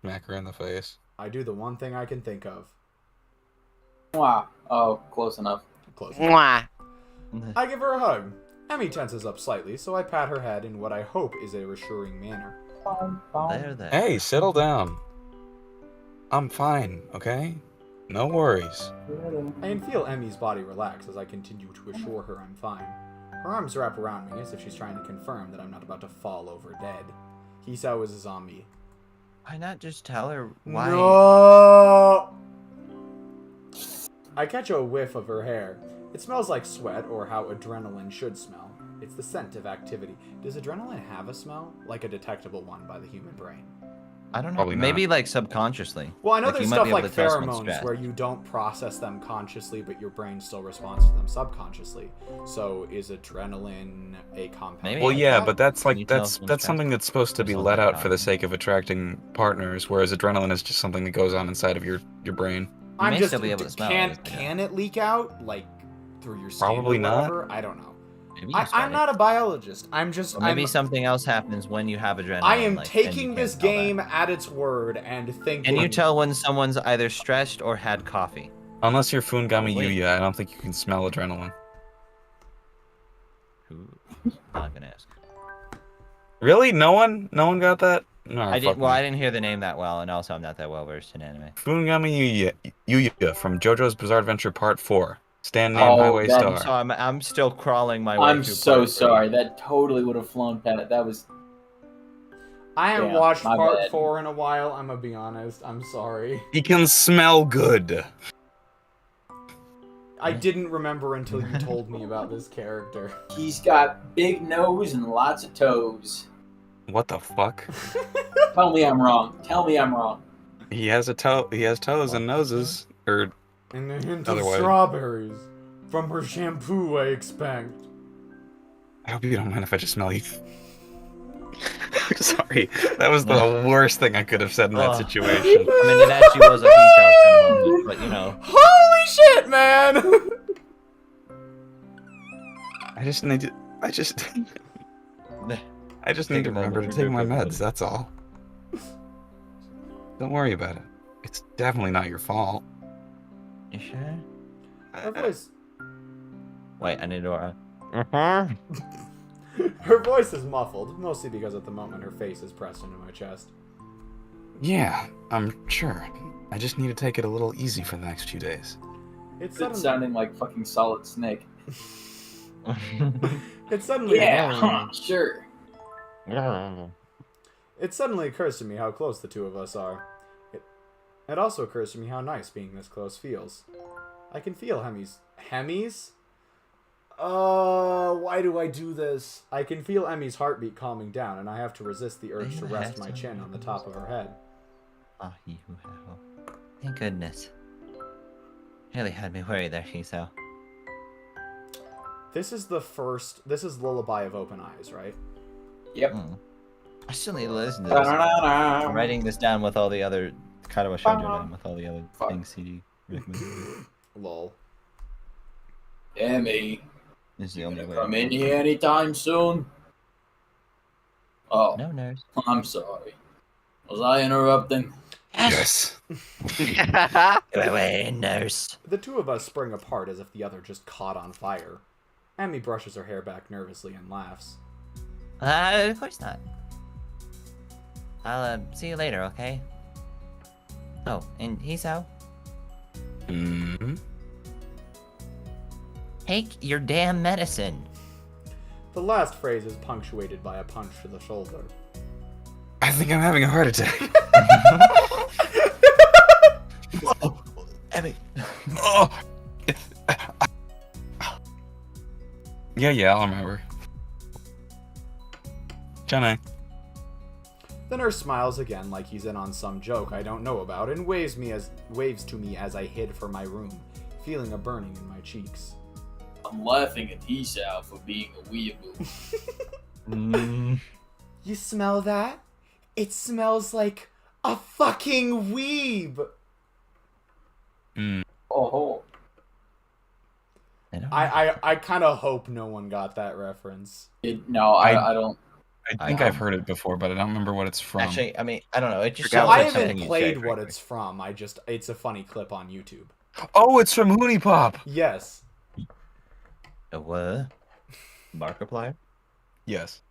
Smack her in the face. I do the one thing I can think of. Wow. Oh, close enough. Close. Mwah. I give her a hug. Emmy tenses up slightly, so I pat her head in what I hope is a reassuring manner. There. Hey, settle down. I'm fine, okay? No worries. I can feel Emmy's body relax as I continue to assure her I'm fine. Her arms wrap around me as if she's trying to confirm that I'm not about to fall over dead. Hisao is a zombie. Why not just tell her why? No! I catch a whiff of her hair. It smells like sweat, or how adrenaline should smell. It's the scent of activity. Does adrenaline have a smell? Like a detectable one by the human brain? I don't know. Probably not. Maybe like subconsciously. Well, I know Like, there's you might stuff be able like to tell someone's pheromones stressed. where you don't process them consciously, but your brain still responds to them subconsciously. So is adrenaline a compound? Maybe. Well, like yeah, that? but that's Can like you tell that's someone's that's stressed? something that's supposed to Or be something let like out for the that. sake of attracting partners, whereas adrenaline is just something that goes on inside of your brain. I'm may just still be able to smell can it, but yeah. can it leak out like through your skin Probably or not. whatever? I don't know. Maybe you I'm not a biologist. I'm just Or maybe I'm, something else happens when you have adrenaline. I am like, then you taking can't this tell that. game at its word and thinking. Can you tell when someone's either stressed or had coffee? Unless you're Fungami Wait. Yuya, I don't think you can smell adrenaline. Who? Not gonna ask. Really? No one got that? No, I fuck didn't. Well, me. I didn't hear the name that well, and also I'm not that well versed in anime. Fungami Yuya from JoJo's Bizarre Adventure Part 4. Stand name Oh, Highway that- Star. So I'm still crawling my way I'm through. so part three. sorry. That totally would have flown past. That was. I haven't Yeah, watched my part bad. 4 in a while. I'm gonna be honest. I'm sorry. He can smell good. I didn't remember until you told me about this character. He's got big nose and lots of toes. What the fuck? Tell me I'm wrong. Tell me I'm wrong. He has a toe. He has toes and noses. Or And a hint of Otherwise- strawberries. From her shampoo, I expect. I hope you don't mind if I just smell you. Sorry, that was the worst thing I could have said in that situation. I mean, it actually was a peace out kind of moment, but you know. Holy shit, man! I just need to. I just need Take to a remember to moment, take my take a meds. That's all. Don't worry about it. It's definitely not your fault. You sure? Her voice... Wait, I need to. Her voice is muffled, mostly because at the moment her face is pressed into my chest. Yeah, I'm sure. I just need to take it a little easy for the next few days. It's It's sounding like fucking Solid Snake. It suddenly... Sure. It suddenly occurs to me how close the two of us are. It also occurs to me how nice being this close feels. I can feel Hemi's... why do I do this? I can feel Emmy's heartbeat calming down, and I have to resist the urge to rest my chin on the top of her head. Oh, you hell. Thank goodness. Really had me worried there, Shiso. This is Lullaby of Open Eyes, right? Yep. I still need to listen to this. I'm writing this down with all the other Katawa Shoujo down with all the other things CD recommended. Lol. Emmy, This is the only way. come in here anytime soon? Oh, No, nurse. I'm sorry. Was I interrupting? Yes. Wait, nurse. The two of us spring apart as if the other just caught on fire. Emmy brushes her hair back nervously and laughs. Of course not. I'll see you later, okay? Oh, and Hiso, Hmm. take your damn medicine. The last phrase is punctuated by a punch to the shoulder. I think I'm having a heart attack. Oh, Emmy. Oh. Yeah, I'll remember. Jenna. The nurse smiles again like he's in on some joke I don't know about and waves to me as I hid for my room, feeling a burning in my cheeks. I'm laughing at Esau for being a weeaboo. You smell that? It smells like a fucking weeb! Oh, I kind of hope no one got that reference. no, I don't. I think I've heard it before, but I don't remember what it's from. Actually, I mean, I don't know. It just Forgot sounds what I like haven't something you'd say, played what frankly. it's from. It's a funny clip on YouTube. Oh, it's from Hoonie Pop. Yes. A what? Markiplier? Yes.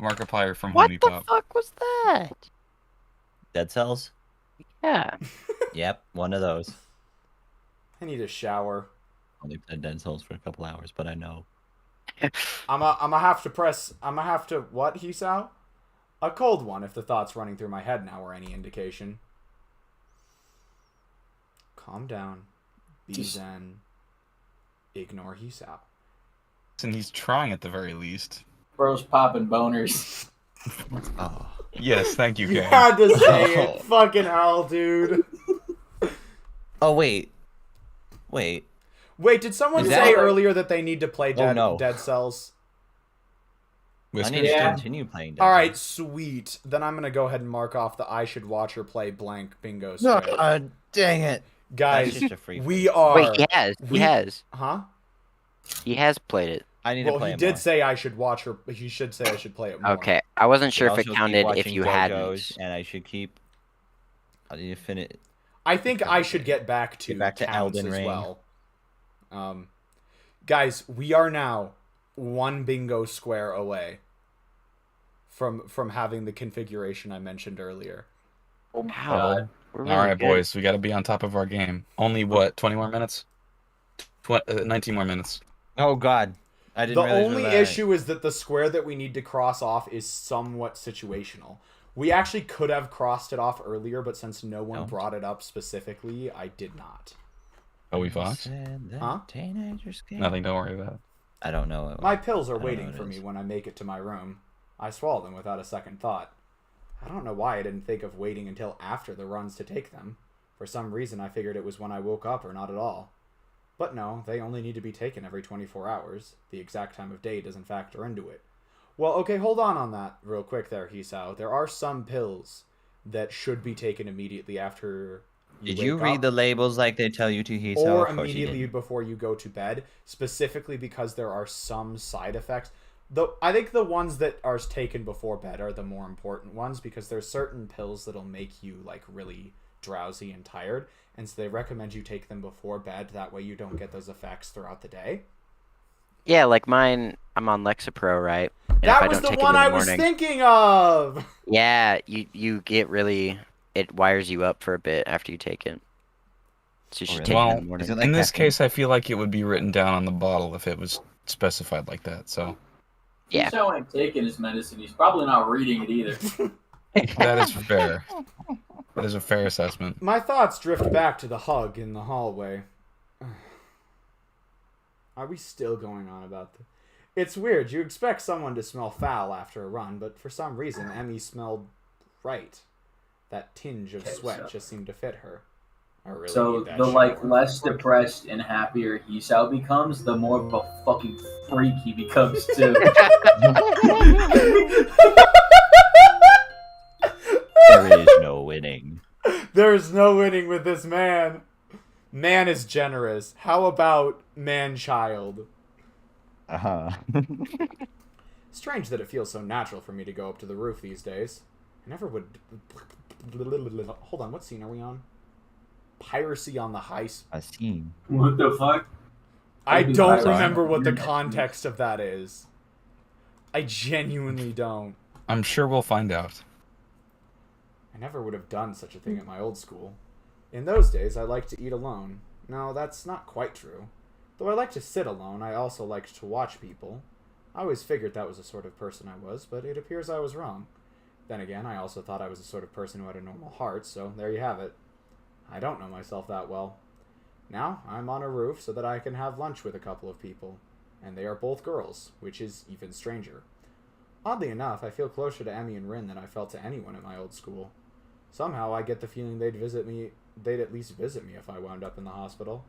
Markiplier from What Hoonie the Pop. fuck was that? Dead Cells? Yeah. Yep, one of those. I need a shower. Only played Dead Cells for a couple hours, but I know. I'ma have to what, Hisao? A cold one if the thoughts running through my head now are any indication. Calm down. Be zen. Ignore Hisao. And he's trying at the very least. Bros popping boners. Oh. Yes, thank you, You Kay. had to say it. Fucking hell, dude. Oh, wait. Wait. Wait, did someone Is say that- earlier that they need to play Oh, no. Dead Cells? I Whiskers? need to Yeah. continue playing Dead Alright, Cells. sweet. Then I'm gonna go ahead and mark off the I should watch or play blank bingo square. Dang it. Guys, That's just a free we play. are... Wait, he has. Huh? He has played it. I need to Well, play he it did more. say I should watch or... He should say I should play it more. Okay, I wasn't sure if Also it keep counted if watching you JoJo's, hadn't. And I should keep... I need to finish... I think I should get back to Elden counts as Ring. well. Guys, we are now one bingo square away from having the configuration I mentioned earlier. Oh my Wow. god. We're All really right, good. boys, we got to be on top of our game. Only what? 20 more minutes? 19 more minutes. Oh, God. I didn't The realize only that. issue is that the square that we need to cross off is somewhat situational. We actually could have crossed it off earlier, but since no one No. brought it up specifically, I did not. Toby Fox? Said that Huh? Teenagers can't. Nothing, don't worry about it. I don't know. What My pills are I don't know waiting what it for me is. when I make it to my room. I swallow them without a second thought. I don't know why I didn't think of waiting until after the runs to take them. For some reason, I figured it was when I woke up or not at all. But no, they only need to be taken every 24 hours. The exact time of day doesn't factor into it. Well, okay, hold on that real quick there, Hisao. There are some pills that should be taken immediately after Did you wake read up, the labels like they tell you to, Hisao? or Of course you immediately didn't. before you go to bed, specifically because there are some side effects. Though I think the ones that are taken before bed are the more important ones, because there's certain pills that'll make you like really drowsy and tired, and so they recommend you take them before bed. That way you don't get those effects throughout the day. Yeah, like mine, I'm on Lexapro, right? And if I That was don't the take it one in the I was morning, thinking of. yeah, you get really, it wires you up for a bit after you take it. So you should really? take it in Well, the morning. Is it like in this caffeine? case, I feel like it would be written down on the bottle if it was specified like that. So Yeah. He's not taking his medicine. He's probably not reading it either. that is fair. That is a fair assessment. My thoughts drift back to the hug in the hallway. Are we still going on about this? It's weird. You expect someone to smell foul after a run, but for some reason, Emmy smelled right. That tinge of Okay, sweat so- just seemed to fit her. I really So need that the like shower. less depressed and happier Hisao becomes, the more of a fucking freak he becomes too. There is no winning. There's no winning with this man. Man is generous. How about man-child? Uh-huh. Strange that it feels so natural for me to go up to the roof these days. I never would... Hold on, what scene are we on? Piracy on the high... I seen. What the fuck? I Maybe don't piracy. remember what the Weird. context of that is. I genuinely don't. I'm sure we'll find out. I never would have done such a thing at my old school. In those days, I liked to eat alone. No, that's not quite true. Though I liked to sit alone, I also liked to watch people. I always figured that was the sort of person I was, but it appears I was wrong. Then again, I also thought I was the sort of person who had a normal heart, so there you have it. I don't know myself that well. Now, I'm on a roof so that I can have lunch with a couple of people. And they are both girls, which is even stranger. Oddly enough, I feel closer to Emmy and Rin than I felt to anyone at my old school. Somehow, I get the feeling they'd at least visit me if I wound up in the hospital.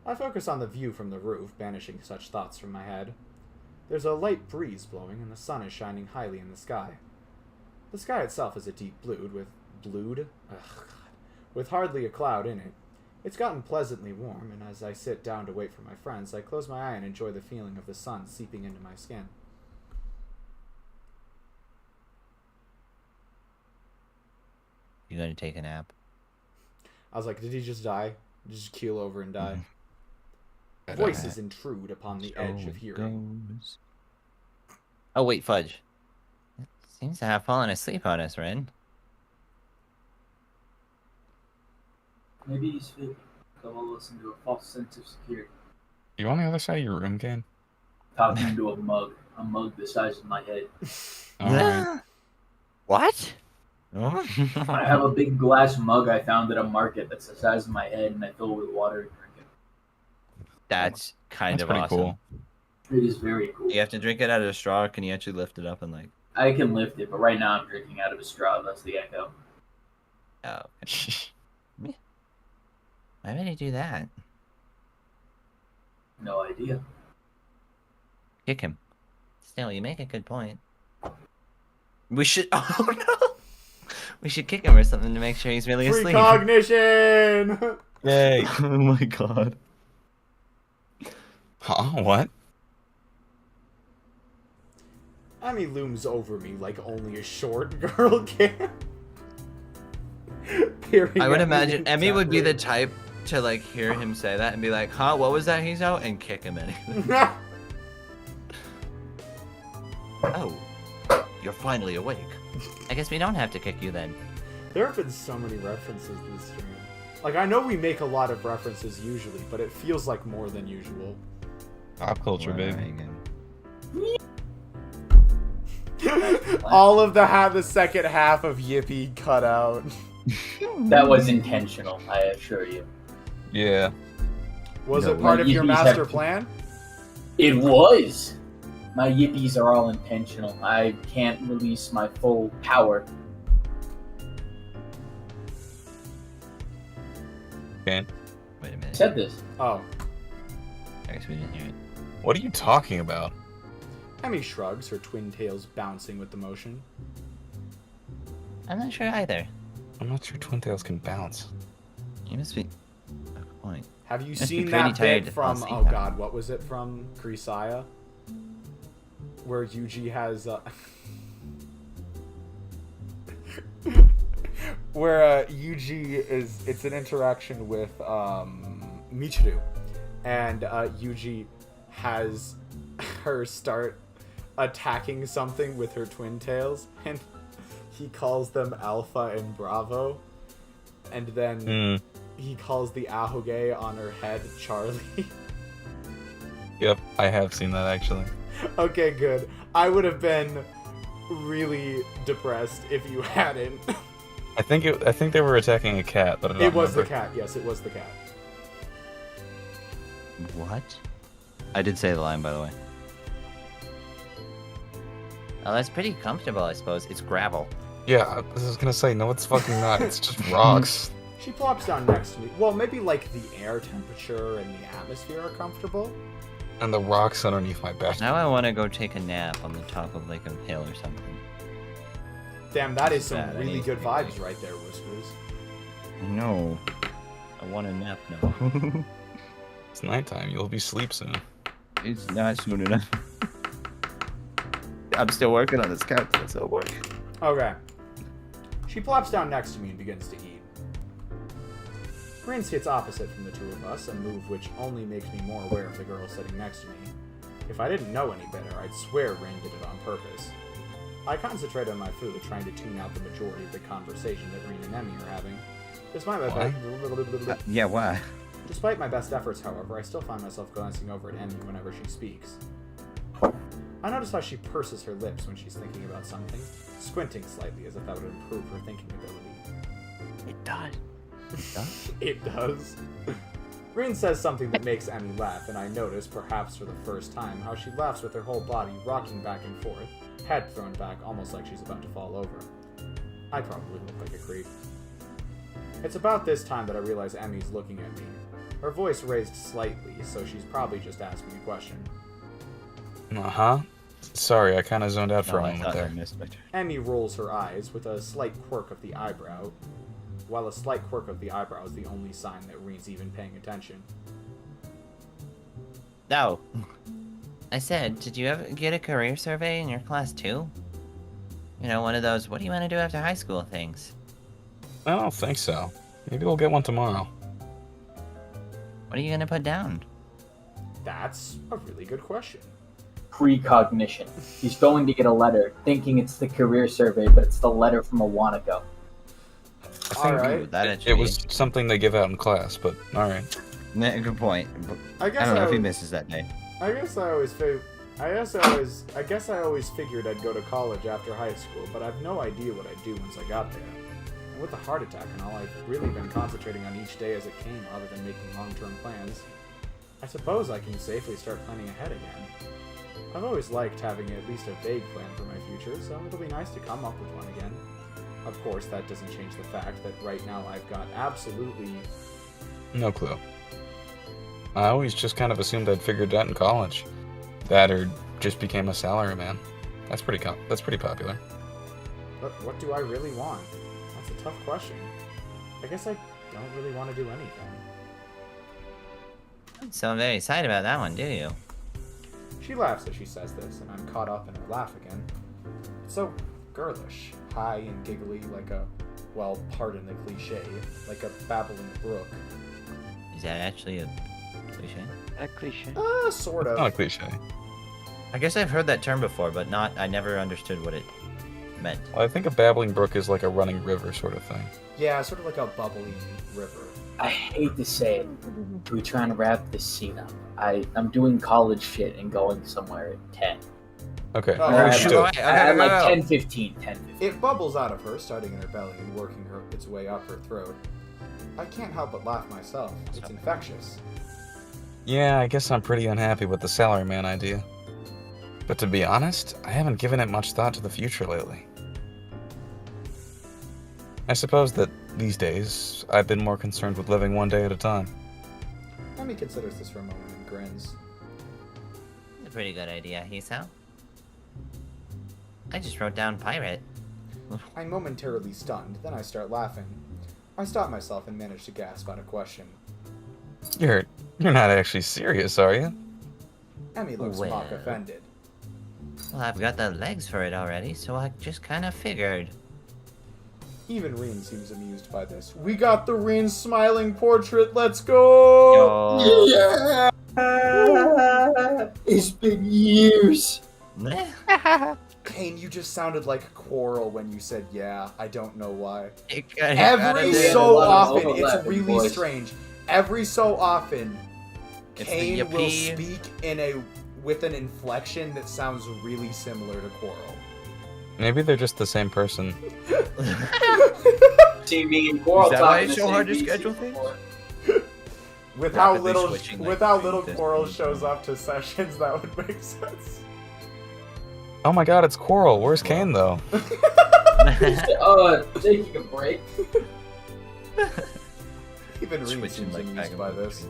I focus on the view from the roof, banishing such thoughts from my head. There's a light breeze blowing, and the sun is shining highly in the sky. The sky itself is a deep blue with hardly a cloud in it. It's gotten pleasantly warm, and as I sit down to wait for my friends, I close my eye and enjoy the feeling of the sun seeping into my skin. You gonna take a nap? I was like, did he just die? Just keel over and die? Mhm. Voices intrude upon the edge of hearing. Goes. Oh wait, Fudge. It seems to have fallen asleep on us, Ren. Maybe he's fake. They'll listen to a false sense of security. You on the other side of your room, Kane? Talking into a mug the size of my head. Alright. What? I have a big glass mug I found at a market that's the size of my head, and I fill it with water and drink it. That's kind That's of pretty awesome. cool. It is very cool. You have to drink it out of a straw, or can you actually lift it up and like? I can lift it, but right now I'm drinking out of a straw. That's the echo. Oh, okay. Why would he do that? No idea. Kick him. Still, you make a good point. We should. Oh no! We should kick him or something to make sure he's really asleep. Precognition! Yay! Oh my god. Huh? What? Emmy looms over me like only a short girl can. Peering I would at me imagine Emmy would be the intently. type to like hear him say that and be like, "Huh? What was that? He's out," and kick him anyway. Oh, you're finally awake. I guess we don't have to kick you then. There have been so many references this stream. Like, I know we make a lot of references usually, but it feels like more than usual. Pop culture, baby. All of the second half of Yippee cut out. That was intentional, I assure you. Yeah. Was No, it part my of your yippies master have- plan? It was. My yippies are all intentional. I can't release my full power. Okay. Wait a I minute. said this. Oh. I guess we didn't hear it. What are you talking about? Emmy shrugs, her twin tails bouncing with the motion. I'm not sure either. I'm not sure twin tails can bounce. You must be. Oh, good point. Have you Must be seen pretty that tired bit to fall from, asleep oh now. god, what was it from Grisaya? Where Yuji has, where Yuji is, it's an interaction with Michiru, and Yuji has her start attacking something with her twin tails, and he calls them Alpha and Bravo, and then he calls the Ahoge on her head Charlie. Yep, I have seen that actually. Okay, good. I would have been really depressed if you hadn't. I think they were attacking a cat, but I don't It was the remember. cat. Yes, it was the cat. What? I did say the line, by the way. Oh, that's pretty comfortable, I suppose. It's gravel. Yeah, I was gonna say, no, it's fucking not. It's just rocks. She plops down next to me. Well, maybe like the air temperature and the atmosphere are comfortable. And the rocks underneath my bed. Now I want to go take a nap on the top of like a hill or something. Damn, that is some Bad, I really need good to be vibes ready. right there, Whiskers. No. I want a nap now. It's nighttime. You'll be asleep soon. It's not soon enough. I'm still working on this character. It's still working. Okay. She plops down next to me and begins to eat. Rin sits opposite from the two of us, a move which only makes me more aware of the girl sitting next to me. If I didn't know any better, I'd swear Rin did it on purpose. I concentrate on my food, trying to tune out the majority of the conversation that Rin and Emmy are having. Despite my, Yeah, why? Despite my best efforts, however, I still find myself glancing over at Emmy whenever she speaks. I notice how she purses her lips when she's thinking about something, squinting slightly as if that would improve her thinking ability. It does. It does. Rin says something that makes Emmy laugh, and I notice, perhaps for the first time, how she laughs with her whole body rocking back and forth, head thrown back almost like she's about to fall over. I probably look like a creep. It's about this time that I realize Emmy's looking at me. Her voice raised slightly, so she's probably just asking a question. Uh-huh. Sorry, I kind of zoned out for No, a I moment thought I there. missed my turn. Emmy rolls her eyes with a slight quirk of the eyebrow, while a slight quirk of the eyebrow is the only sign that Rin's even paying attention. No. I said, did you ever get a career survey in your class too? You know, one of those, what do you want to do after high school things? I don't think so. Maybe we'll get one tomorrow. What are you going to put down? That's a really good question. Precognition. He's going to get a letter, thinking it's the career survey, but it's the letter from a Wanako. I think Alright. That it was something they give out in class, but alright. Good point. I guess I don't know if he would- misses that day. I guess I always figured I'd go to college after high school, but I've no idea what I'd do once I got there. And with the heart attack and all, I've really been concentrating on each day as it came rather than making long-term plans. I suppose I can safely start planning ahead again. I've always liked having at least a vague plan for my future, so it'll be nice to come up with one again. Of course, that doesn't change the fact that right now I've got absolutely... No clue. I always just kind of assumed I'd figured it out in college. That or just became a salaryman. That's pretty popular. But what do I really want? That's a tough question. I guess I don't really want to do anything. So I'm very excited about that one, do you? She laughs as she says this, and I'm caught up in her laugh again. It's so girlish, high and giggly like a, well, pardon the cliche, like a babbling brook. Is that actually a cliche? A cliche. Sort Not a of. cliche. I guess I've heard that term before, but I never understood what it meant. Well, I think a babbling brook is like a running river sort of thing. Yeah, sort of like a bubbly river. I hate to say it. We're trying to wrap this scene up. I'm doing college shit and going somewhere at 10. Okay. Oh, Or shoot. at, at like 10:15. 10:15. It bubbles out of her, starting in her belly and working its way up her throat. I can't help but laugh myself. It's infectious. Yeah, I guess I'm pretty unhappy with the salaryman idea. But to be honest, I haven't given it much thought to the future lately. I suppose that these days, I've been more concerned with living one day at a time. Emi considers this for a moment and grins. It's a pretty good idea, Hiso. I just wrote down pirate. I'm momentarily stunned, then I start laughing. I stop myself and manage to gasp out a question. You're not actually serious, are you? Emi looks Well. mock offended. Well, I've got the legs for it already, so I just kind of figured. Even Reen seems amused by this. We got the Reen smiling portrait, let's go! Yo. Yeah! It's been years. Kane, you just sounded like a Quarrel when you said yeah. I don't know why. Every Every did. so Yeah, often, it's overlapping really voice. strange. Every so often, It's the Kane will yippee. speak with an inflection that sounds really similar to Quarrel. Maybe they're just the same person. TV and Coral Is that why talking it's the so same hard to piece schedule before. With how Rapidly little, switching, with like, how between little distant Quarrel people. shows up to sessions, that would make sense. Oh my god, it's Coral. Where's Kane, though? Taking a break. Even Reen Switching seems like amused back and by forth this.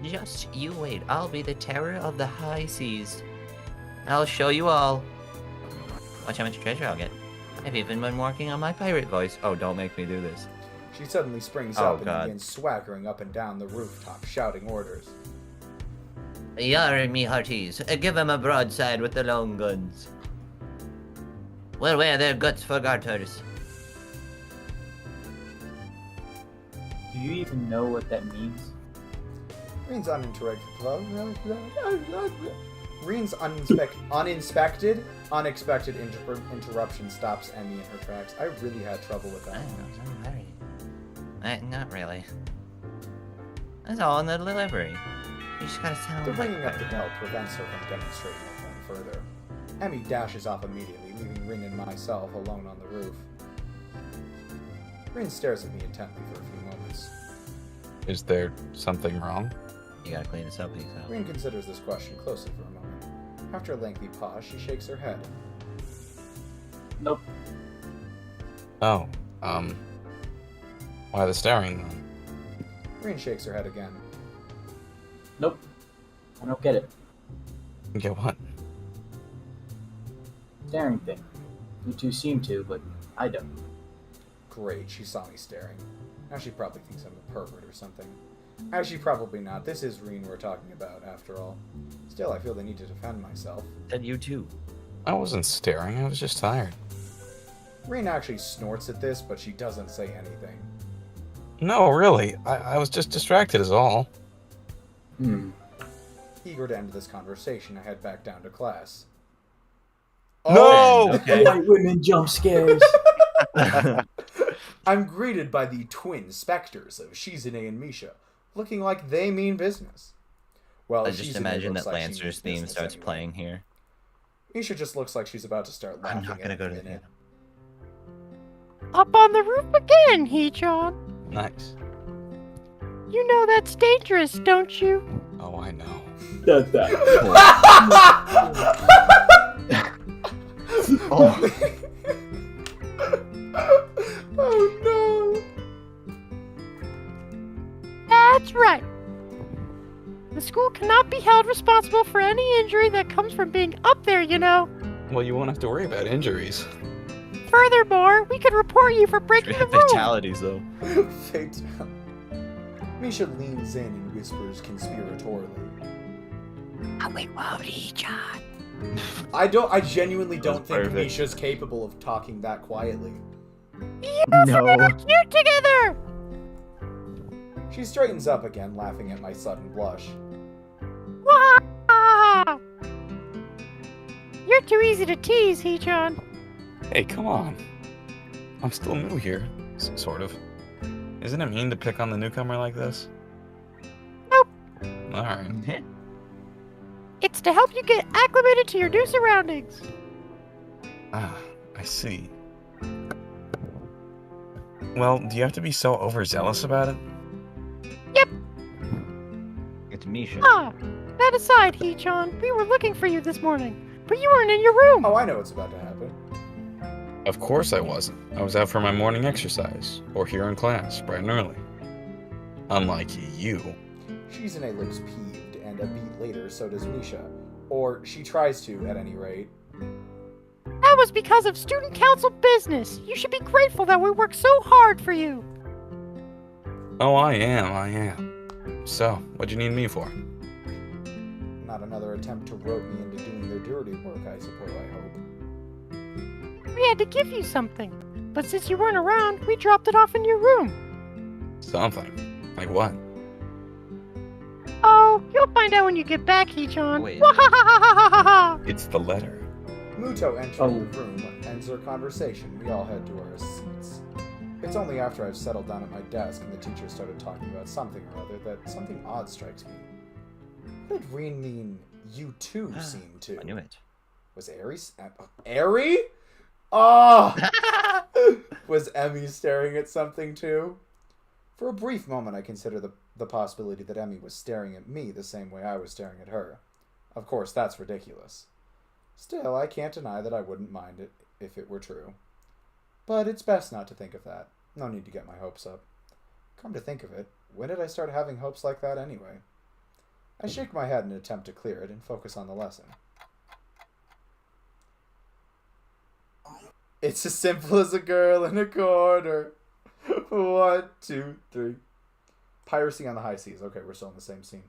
between Just you wait. I'll be the terror of the high seas. I'll show you all. Watch how much treasure I'll get. I've even been working on my pirate voice. Oh, don't make me do this. She suddenly springs Oh, up and God. begins swaggering up and down the rooftop, shouting orders. Yar, me hearties. Give 'em a broadside with the long guns. We'll wear their guts for garters. Do you even know what that means? Reen's unexpected interruption stops Emmy in her tracks. I really had trouble with that one. Not really. That's all in the delivery. You just gotta sound The like ringing of the pirate. bell prevents her from demonstrating her point further. Emmy dashes off immediately, leaving Rin and myself alone on the roof. Rin stares at me intently for a few moments. Is there something wrong? You gotta clean this up, Hiso. Rin considers this question closely for a moment. After a lengthy pause, she shakes her head. Nope. Oh, why the staring then? Rin shakes her head again. Nope. I don't get it. Get what? Staring thing. You two seem to, but I don't. Great, she saw me staring. Now she probably thinks I'm a pervert or something. Actually, probably not. This is Rin we're talking about, after all. Still, I feel the need to defend myself. And you too. I wasn't staring, I was just tired. Rin actually snorts at this, but she doesn't say anything. No, really. I was just distracted is all. Eager to end this conversation, I head back down to class. No! Okay. White women jump scares. I'm greeted by the twin specters of Shizune and Misha, looking like they mean business. Well, I just Shizune imagine looks that like she Lancer's means theme business starts anyway. playing here. Misha just looks like she's about to start laughing. I'm not gonna at go to the the minute. Up on the roof again, Hee-chan. Nice. You know that's dangerous, don't you? Oh, I know. Oh. Oh no! That's right. The school cannot be held responsible for any injury that comes from being up there, you know. Well, you won't have to worry about injuries. Furthermore, we could report you for breaking the rules. Fatalities, though. Fate. Misha leans in and whispers conspiratorially. I genuinely don't think perfect. Misha's capable of talking that quietly. No. Cute together. She straightens up again, laughing at my sudden blush. Wah! You're too easy to tease, Hee-chan. Hey, come on. I'm still new here. Sort of. Isn't it mean to pick on the newcomer like this? Nope. Alright. It's to help you get acclimated to your new surroundings. Ah, I see. Well, do you have to be so overzealous about it? It's Misha. Ah, that aside, Hee-chan, we were looking for you this morning, but you weren't in your room. Oh, I know what's about to happen. Of course I wasn't. I was out for my morning exercise, or here in class, bright and early. Unlike you. Shizune looks peeved, and a beat later, so does Misha. Or she tries to, at any rate. That was because of student council business. You should be grateful that we worked so hard for you. Oh, I am. So, what'd you need me for? Not another attempt to rope me into doing their dirty work, I suppose, I hope. We had to give you something, but since you weren't around, we dropped it off in your room. Something. Like what? Oh, you'll find out when you get back, Hee-chan. Wait. Wahahahahaha! It's the letter. Muto entering the room ends their conversation. We all head to our seats. It's only after I've settled down at my desk and the teacher started talking about something or other that something odd strikes me. What did Reen mean, you too seem to? I knew it. Was Aries? Airy? Oh! Was Emmy staring at something too? For a brief moment, I considered the possibility that Emmy was staring at me the same way I was staring at her. Of course, that's ridiculous. Still, I can't deny that I wouldn't mind it if it were true. But it's best not to think of that. No need to get my hopes up. Come to think of it, when did I start having hopes like that anyway? I shake my head in an attempt to clear it and focus on the lesson. It's as simple as a girl in a corner. 1, 2, 3. Piracy on the high seas. Okay, we're still in the same scene.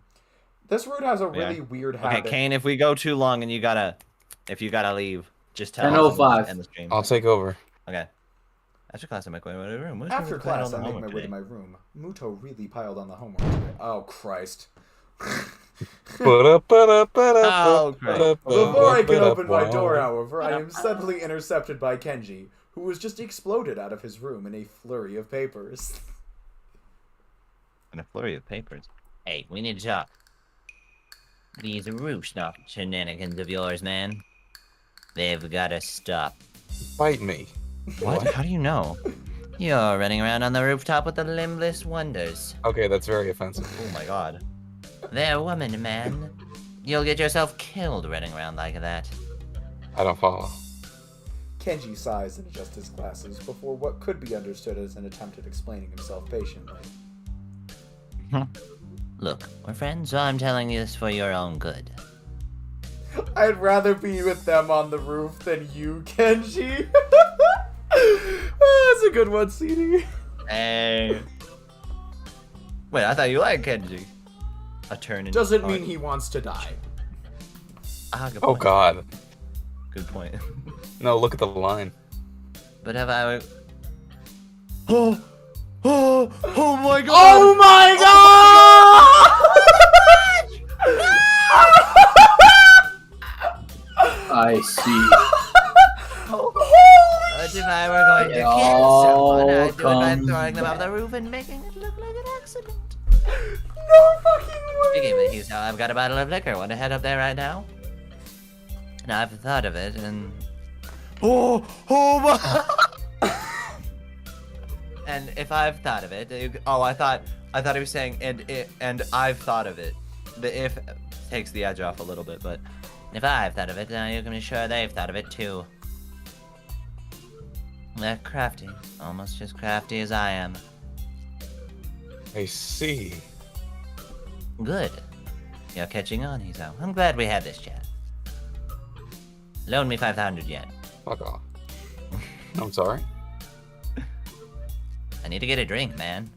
This route has a really weird habit. Okay, Kane, if we go too long and if you gotta leave, just tell us. 10:05. End the stream. I'll take over. Okay. After class, I make my way to my room. What's After really planned class, on I the make my homework way to today? my room. Muto really piled on the homework today. Oh, Christ. Oh, great. Before I can open my door, however, I am suddenly intercepted by Kenji, who was just exploded out of his room in a flurry of papers. And a flurry of papers. Hey, we need to talk. These roost off shenanigans of yours, man. They've gotta stop. Fight me. What? How do you know? You're running around on the rooftop with the limbless wonders. Okay, that's very offensive. Oh my god. They're women, man. You'll get yourself killed running around like that. I don't follow. Kenji sighs and adjusts his glasses before what could be understood as an attempt at explaining himself patiently. Look, we're friends, so I'm telling you this for your own good. I'd rather be with them on the roof than you, Kenji. That's a good one, CD. Hey. Wait, I thought you liked Kenji. A turn in. Doesn't mean he wants to die. Ah, good Oh point. god. Good point. No, look at the line. But have I... Oh my god! Oh my god! I see. But if I were going to It kill someone, all I'd do it by comes throwing them off the back. roof and making it look like an accident. No fucking Speaking of way! the Hughes, I've got a bottle of liquor. Want to head up there right now? And I've thought of it, and... Oh my! And if I've thought of it... I thought he was saying and I've thought of it. The if takes the edge off a little bit, but If I've thought of it, then you can be sure they've thought of it too. They're crafty. Almost as crafty as I am. I see. Good. You're catching on, Hizo. I'm glad we had this chat. Loan me 500 yen. Fuck off. I'm sorry. I need to get a drink, man.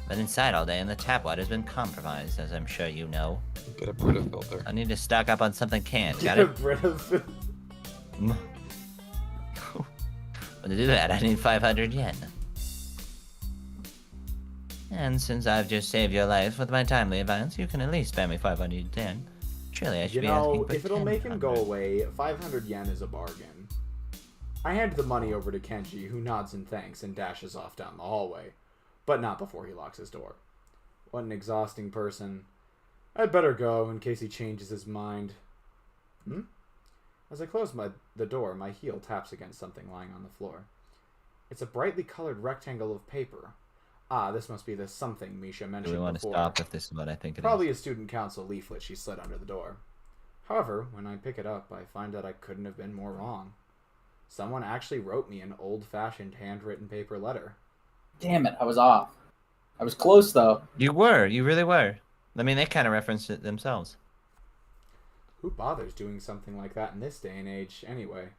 Been inside all day and the tap water's been compromised, as I'm sure you know. Get a Brita filter. I need to stock up on something canned. Got Get a it? Brita. But to do that, I need 500 yen. And since I've just saved your life with my timely advance, you can at least spare me 500 yen. Surely I should You be asking know, for if it'll make him go 1000. away, 500 yen is a bargain. I hand the money over to Kenji, who nods in thanks and dashes off down the hallway. But not before he locks his door. What an exhausting person. I'd better go in case he changes his mind. As I close the door, my heel taps against something lying on the floor. It's a brightly colored rectangle of paper. Ah, this must be the something Misha Do mentioned we want to before. stop if this is what I think it is? Probably a student council leaflet she slid under the door. However, when I pick it up, I find that I couldn't have been more wrong. Someone actually wrote me an old-fashioned handwritten paper letter. Damn it, I was off. I was close though. You were. You really were. I mean, they kind of referenced it themselves. Who bothers doing something like that in this day and age, anyway?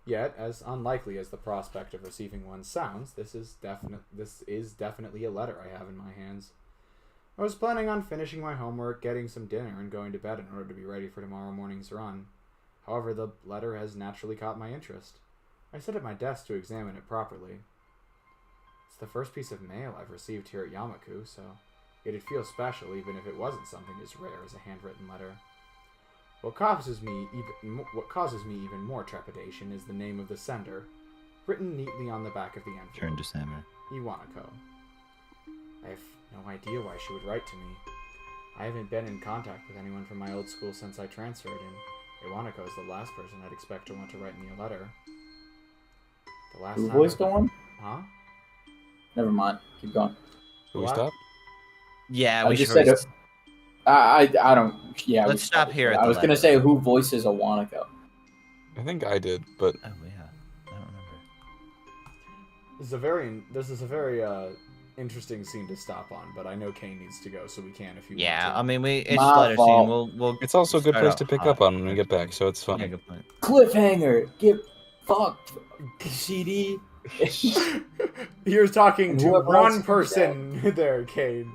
Yet, as unlikely as the prospect of receiving one sounds, this is definitely a letter I have in my hands. I was planning on finishing my homework, getting some dinner, and going to bed in order to be ready for tomorrow morning's run. However, the letter has naturally caught my interest. I sit at my desk to examine it properly. It's the first piece of mail I've received here at Yamaku, so it'd feel special even if it wasn't something as rare as a handwritten letter. What causes me even more trepidation is the name of the sender, written neatly on the back of the envelope. Turn to Sammer. Iwanako. I have no idea why she would write to me. I haven't been in contact with anyone from my old school since I transferred, and Iwanako is the last person I'd expect to want to write me a letter. The last Who time voiced on? Huh? Never mind. Keep going. Do we What? stop? Yeah, I we just should. said I don't. Yeah. Let's we stop here at I the was gonna letter. say who voices a Wanako. I think I did, but Oh yeah, I don't remember. This is a very interesting scene to stop on, but I know Kane needs to go, so we can if you Yeah, want I mean, it's My letter fault. scene. We'll. it's also a good start place out to pick hot. up on when we get back, so it's Yeah, fine. good point. Cliffhanger. Get fucked. CD. to. You're talking to Whoever one else person there, Kane.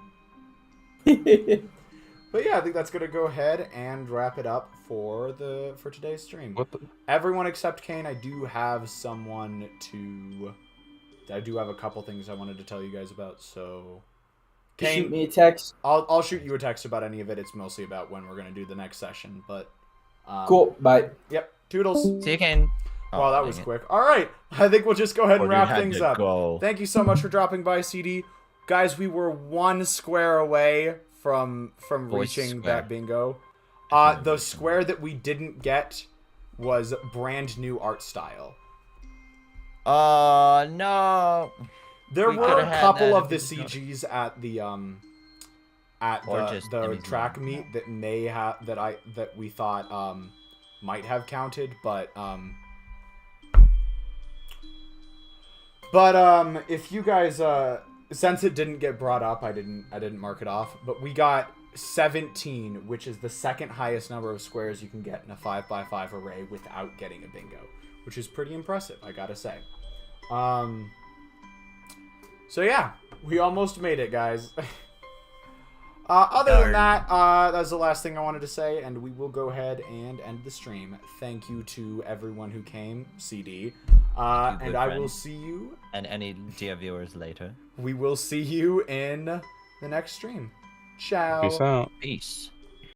But yeah, I think that's gonna go ahead and wrap it up for today's stream. What the? Everyone except Kane, I do have a couple things I wanted to tell you guys about. So, Shoot Kane, me a text. I'll shoot you a text about any of it. It's mostly about when we're gonna do the next session. But Cool. Bye. Yep. Toodles. See you, Kane. Wow, that dang was it. quick. All right, I think we'll just go ahead and Or you wrap had things to up. go. Thank you so much for dropping by, CD. Guys, we were one square away from Voice reaching square. that bingo. The square that we didn't get was brand new art style. Oh no. There We were coulda a had couple that of if the we could. CGs at the Or just the Emmy's track mom. meet that may have that we thought might have counted, but if you guys since it didn't get brought up, I didn't mark it off, but we got 17, which is the second highest number of squares you can get in a 5x5 array without getting a bingo, which is pretty impressive, I gotta say. So yeah, we almost made it, guys. Other than that, that's the last thing I wanted to say, and we will go ahead and end the stream. Thank you to everyone who came, CD. Thank you, And good I friend. will see you. And any dear viewers later. We will see you in the next stream. Ciao. Peace out. Peace.